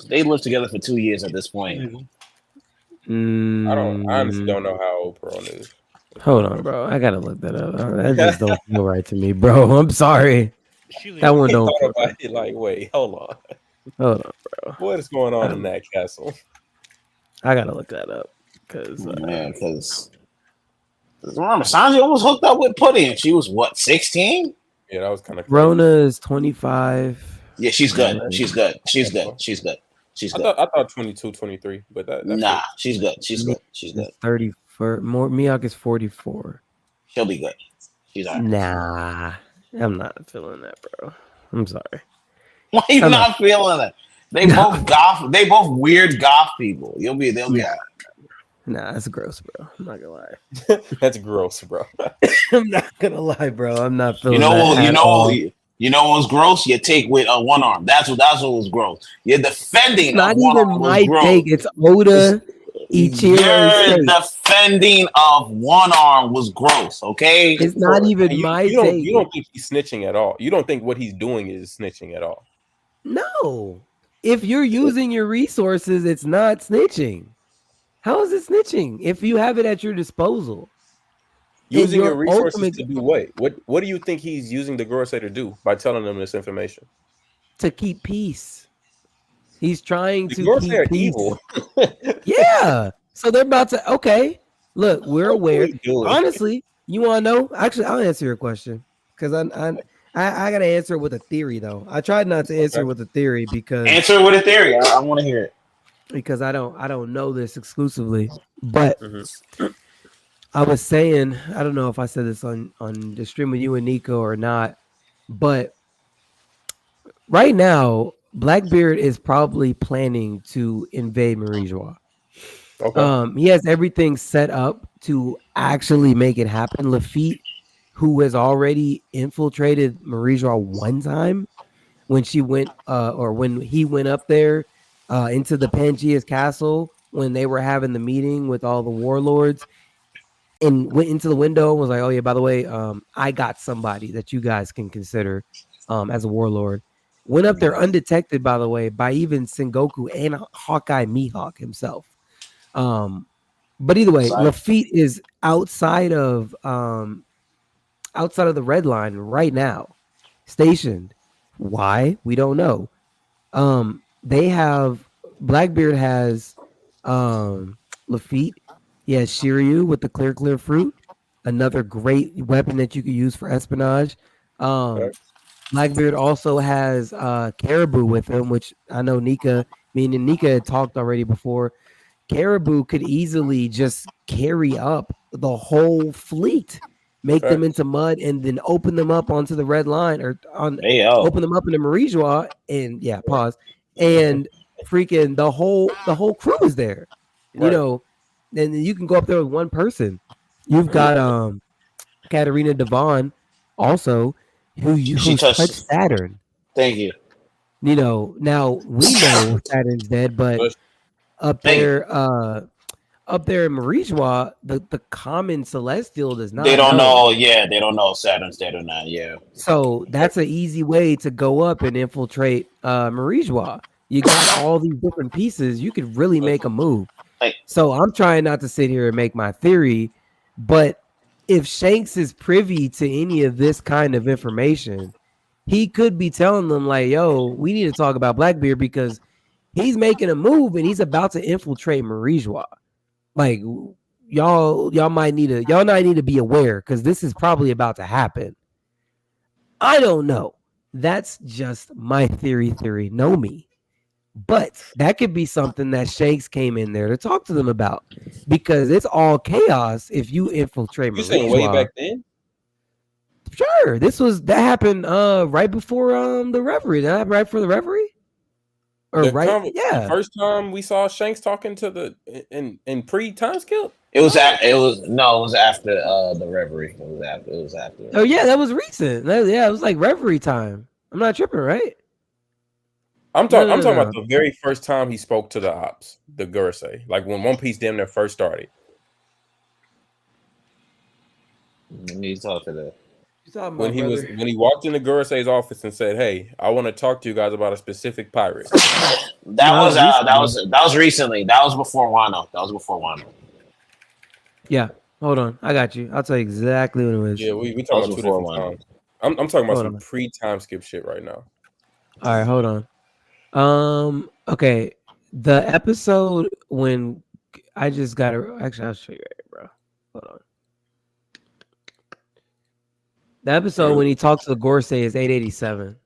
They lived together for 2 years at this point. I honestly don't know how old Perona is. Hold on, bro. I gotta look that up. That just don't feel right to me, bro. I'm sorry. That one don't feel right. Like, wait, hold on. Hold on, bro. What is going on in that castle? I gotta look that up because remember Sanji almost hooked up with Pudding. She was what, 16? Yeah, that was kind of. Rona is 25. Yeah, she's good. She's good. I thought 22, 23, but that's she's good. She's 34. Mihawk is 44. She'll be good. She's all right. Nah, I'm not feeling that, bro. I'm sorry. Why are you not feeling it? They both goth. They both weird goth people. They'll be all right. Nah, that's gross, bro. I'm not gonna lie. That's gross, bro. I'm not gonna lie, bro. I'm not feeling You know that what? at all. You know what was gross? You take with one arm. That's what was gross. You're defending It's not of one even arm was my gross. take. It's Oda Ichiro's Your take. defending of one arm was gross. Okay. It's not even You, my you don't take. you don't think he's snitching at all. You don't think what he's doing is snitching at all. No. If you're using your resources, it's not snitching. How is it snitching if you have it at your disposal? Using your your resources ultimate- to do what? What do you think he's using the Gorosei to do by telling them this information? To keep peace. He's trying The to Gorosei keep are peace. evil. Yeah. So they're about to okay. Look, we're aware. What are we doing? Honestly, you want to know? Actually, I'll answer your question because I gotta answer it with a theory though. I tried not to answer it with a theory because Answer with a theory. I want to hear it. I don't know this exclusively, but Mhm. I was saying I don't know if I said this on the stream with you and Nico or not, but right now Blackbeard is probably planning to invade Marijois. Okay. He has everything set up to actually make it happen. Lafitte, who has already infiltrated Marijois one time when she went or when he went up there into the Pangea's castle when they were having the meeting with all the warlords and went into the window and was like, oh yeah, by the way, I got somebody that you guys can consider as a warlord. Went up there undetected, by the way, by even Sengoku and Hawkeye Mihawk himself. But either way, Lafitte is outside of the red line right now, stationed. Why? We don't know. They have Blackbeard has Lafitte. He has Shiryu with the clear fruit, another great weapon that you could use for espionage. Blackbeard also has Caribou with him, which I know me and Nika had talked already before. Caribou could easily just carry up the whole fleet, make them into mud, and then open them up onto the red line or open them up into Marijois and and freaking the whole crew is there. Right. You know, and you can go up there with one person. You've got Katarina Devon also who touched Saturn. Thank you. You know, now we know Saturn's dead, but up there in Marijois, the common celestial does not. They don't know. Yeah, they don't know if Saturn's dead or not. Yeah. So that's an easy way to go up and infiltrate Marijois. You got all these different pieces. You could really make a move. So I'm trying not to sit here and make my theory, but if Shanks is privy to any of this kind of information, he could be telling them like, yo, we need to talk about Blackbeard because he's making a move and he's about to infiltrate Marijois. Like y'all might need to be aware because this is probably about to happen. I don't know. That's just my theory. Know me. But that could be something that Shanks came in there to talk to them about because it's all chaos if you infiltrate. You saying way back then? Sure, that happened right before the Reverie. That happened right before the Reverie. The first time we saw Shanks talking to the in pre-time skip. It was after the Reverie. It was after. Oh yeah, that was recent. It was like Reverie time. I'm not tripping, right? I'm talking about the very first time he spoke to the ops, the Gorosei, like when One Piece damn near first started. When you talk to the when he walked into Gorosei's office and said, "Hey, I want to talk to you guys about a specific pirate." That was recently. That was before Wano. Yeah, hold on, I got you. I'll tell you exactly what it was. Yeah, we talking about 2 different times. I'm talking about some pre-time skip shit right now. All right, hold on. Okay, the episode when I just got to actually, I'll show you right here, bro. Hold on. The episode when he talks to the Gorosei is 887.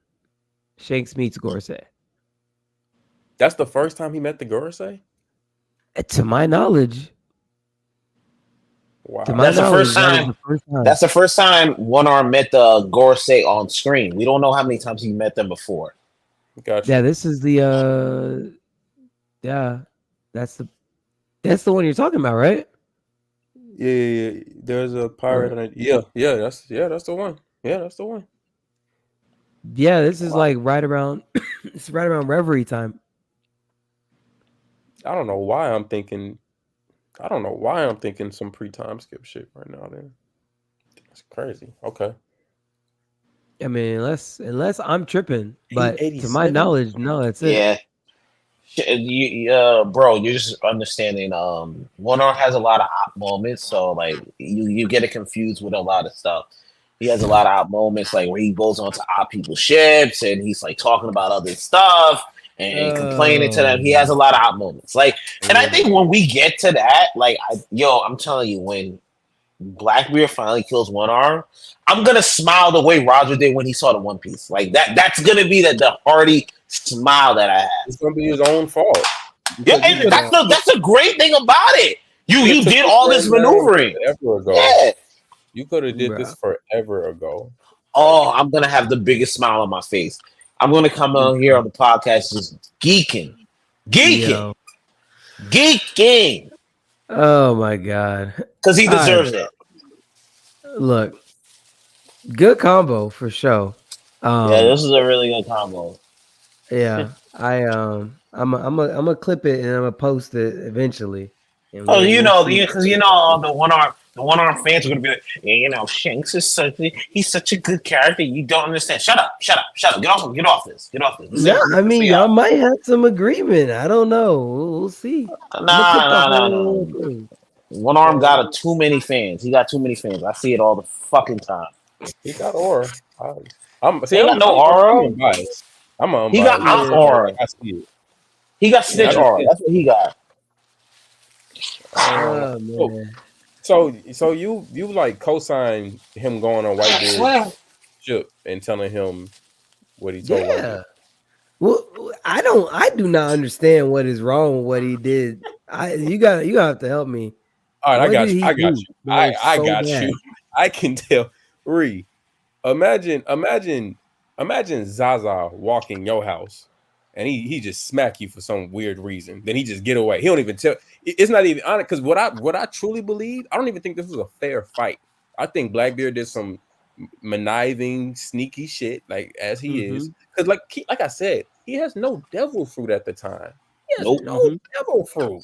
Shanks meets Gorosei. That's the first time he met the Gorosei? To my knowledge. Wow. That's the first time. That's the first time One Arm met the Gorosei on screen. We don't know how many times he met them before. Gotcha. Yeah, this is the that's the That's the one you're talking about, right? Yeah. There's a pirate. And that's the one. Yeah, that's the one. Yeah, this is like right around. It's right around Reverie time. I don't know why I'm thinking some pre-time skip shit right now. Then that's crazy. Okay. I mean, unless I'm tripping, but to 87? my knowledge, no, that's it. Yeah. Bro, you're just understanding. One Arm has a lot of op moments, so like you get it confused with a lot of stuff. He has a lot of op moments, like where he goes on to op people's ships and he's like talking about other stuff and complaining to them. He has a lot of op moments, like, and I think when we get to that, like, I'm telling you, when Blackbeard finally kills One Arm, I'm gonna smile the way Roger did when he saw the One Piece. Like that's gonna be the hearty smile that I have. It's gonna be his own fault. Yeah, and that's a great thing about it. You did all this maneuvering. Forever ago. Yeah. You could have did this forever ago. Oh, I'm gonna have the biggest smile on my face. I'm gonna come on here on the podcast just geeking. Oh my god. Because he deserves it. Look, good combo for sure. Yeah, this is a really good combo. Yeah, I'm gonna clip it and I'm gonna post it eventually. Because the One Arm fans are gonna be like, yeah, Shanks is he's such a good character. You don't understand. Shut up. Get off this. Yeah, I mean, y'all might have some agreement. I don't know. We'll see. No. One Arm got too many fans. He got too many fans. I see it all the fucking time. He got aura. I'm no aura. I'm biased. He got aura. I see it. He got snitch aura. That's what he got. Oh, man. So you like co-sign him going on Whitebeard's ship and telling him what he told Whitebeard? Well, I do not understand what is wrong with what he did. You gotta have to help me. All right, I got you. I can tell. Imagine Zaza walking your house and he just smack you for some weird reason. Then he just get away. He don't even tell. It's not even honest, because what I truly believe, I don't even think this was a fair fight. I think Blackbeard did some conniving, sneaky shit, like as he is. Because like I said, he has no devil fruit at the time. He has no devil fruit.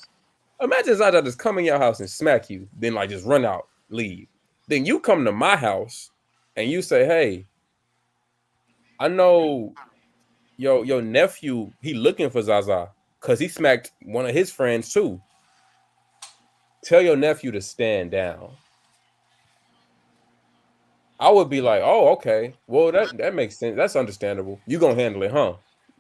Imagine Zaza just come in your house and smack you, then like just run out, leave. Then you come to my house and you say, hey, I know your nephew, he looking for Zaza because he smacked one of his friends too. Tell your nephew to stand down. I would be like, oh, okay. Well, that makes sense. That's understandable. You gonna handle it, huh?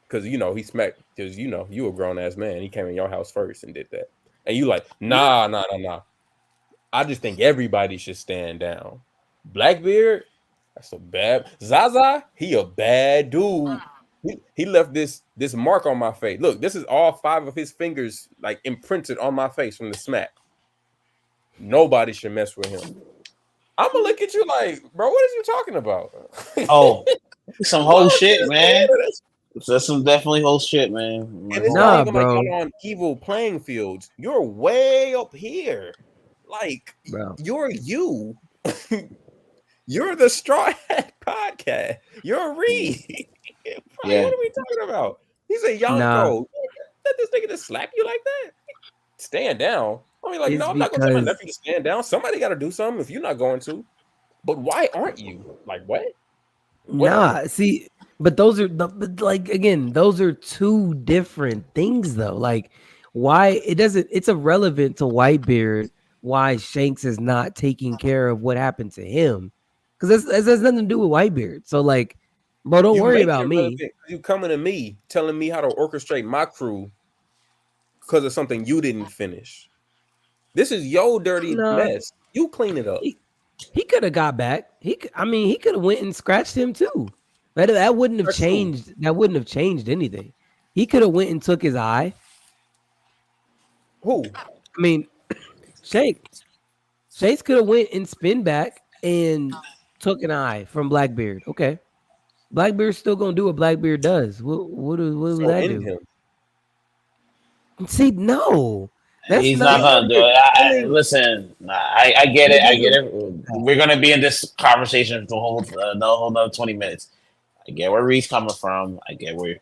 Because he smacked, because you a grown-ass man. He came in your house first and did that. And you like, nah. I just think everybody should stand down. Blackbeard, that's a bad. Zaza, he a bad dude. He left this mark on my face. Look, this is all 5 of his fingers like imprinted on my face from the smack. Nobody should mess with him. I'm gonna look at you like, bro, what are you talking about? Oh, some whole shit, man. That's some definitely whole shit, man. And it's not even bro. Like you're on evil playing fields. You're way up here. Like, bro. You're you. You're the Straw Hat Podcast. You're Reed. Yeah. What are we talking about? He's a young bro. Let this nigga just slap you like that? Stand down. I mean, like, no, I'm not gonna tell my nephew to stand down. Somebody got to do something if you're not going to. But why aren't you? Like, what? See, but those are like, again, those are two different things, though. Like, why it's irrelevant to Whitebeard why Shanks is not taking care of what happened to him, because that has nothing to do with Whitebeard. So, like, bro, don't worry about me. You coming to me telling me how to orchestrate my crew because of something you didn't finish. This is your dirty mess. You clean it up. He could have got back. He could have went and scratched him too. That wouldn't have changed. That wouldn't have changed anything. He could have went and took his eye. Who? I mean, Shanks could have went and spin back and took an eye from Blackbeard. Okay, Blackbeard's still gonna do what Blackbeard does. What does that do? Him. See, no. That's He's not gonna do it. Listen, I get it. I get it. We're gonna be in this conversation for the whole another 20 minutes. I get where Reed's coming from. I get where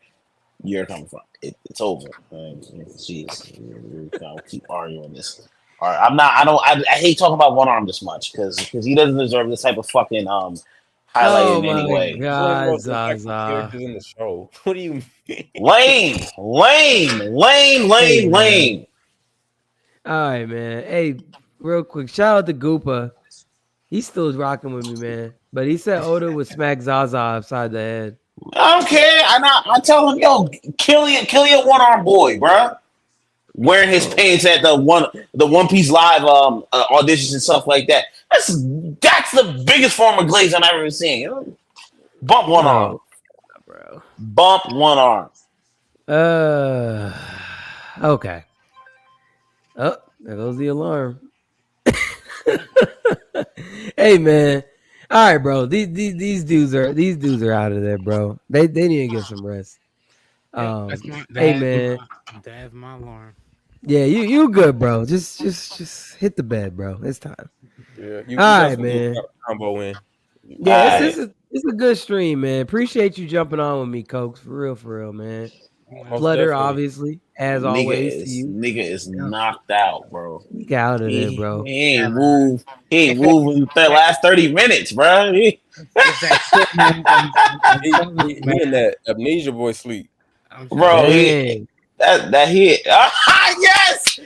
you're coming from. It's over. Jeez, we're gonna keep arguing this. All right, I'm not. I hate talking about one arm this much because he doesn't deserve this type of fucking highlighting anyway. God, Zaza. In the show. What do you mean? Lame. All right, man. Hey, real quick, shout out to Goopa. He's still rocking with me, man. But he said Oda would smack Zaza upside the head. I don't care. I tell him, yo, kill your one arm boy, bro. Wearing his pants at the One Piece Live auditions and stuff like that. That's the biggest form of glazing I've ever seen. You know? Bump one arm, bro. Bump one arm. Okay. Oh, there goes the alarm. Hey, man. All right, bro. These dudes are out of there, bro. They need to get some rest. Hey, man. That's my alarm. Yeah, you good, bro. Just hit the bed, bro. It's time. Yeah, all right, man. Combo in. Yeah, it's a good stream, man. Appreciate you jumping on with me, Cokes. For real, man. Flutter, obviously, as always. To you. Nigga is knocked out, bro. Get out of there, bro. He ain't moved. He ain't moved in the last 30 minutes, bro. He in that amnesia boy sleep. Bro, that hit. Yes,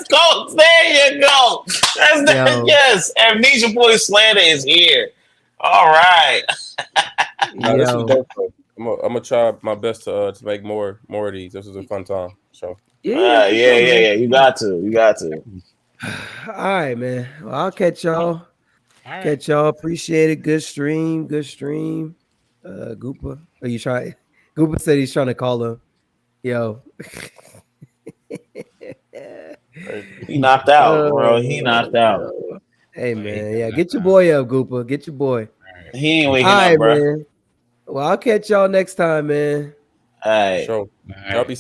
Coach. There you go. Yes, Amnesia Boy Slander is here. All right. This is dope. I'm gonna try my best to make more of these. This was a fun time. So yeah. You got to. All right, man. Well, I'll catch y'all. Catch y'all. Appreciate it. Good stream. Goopa. Are you trying? Goopa said he's trying to call him. Yo. He knocked out, bro. He knocked out. Hey, man. Yeah, get your boy up, Goopa. Get your boy. He ain't waking up, bro. Man. Well, I'll catch y'all next time, man. All right. Y'all be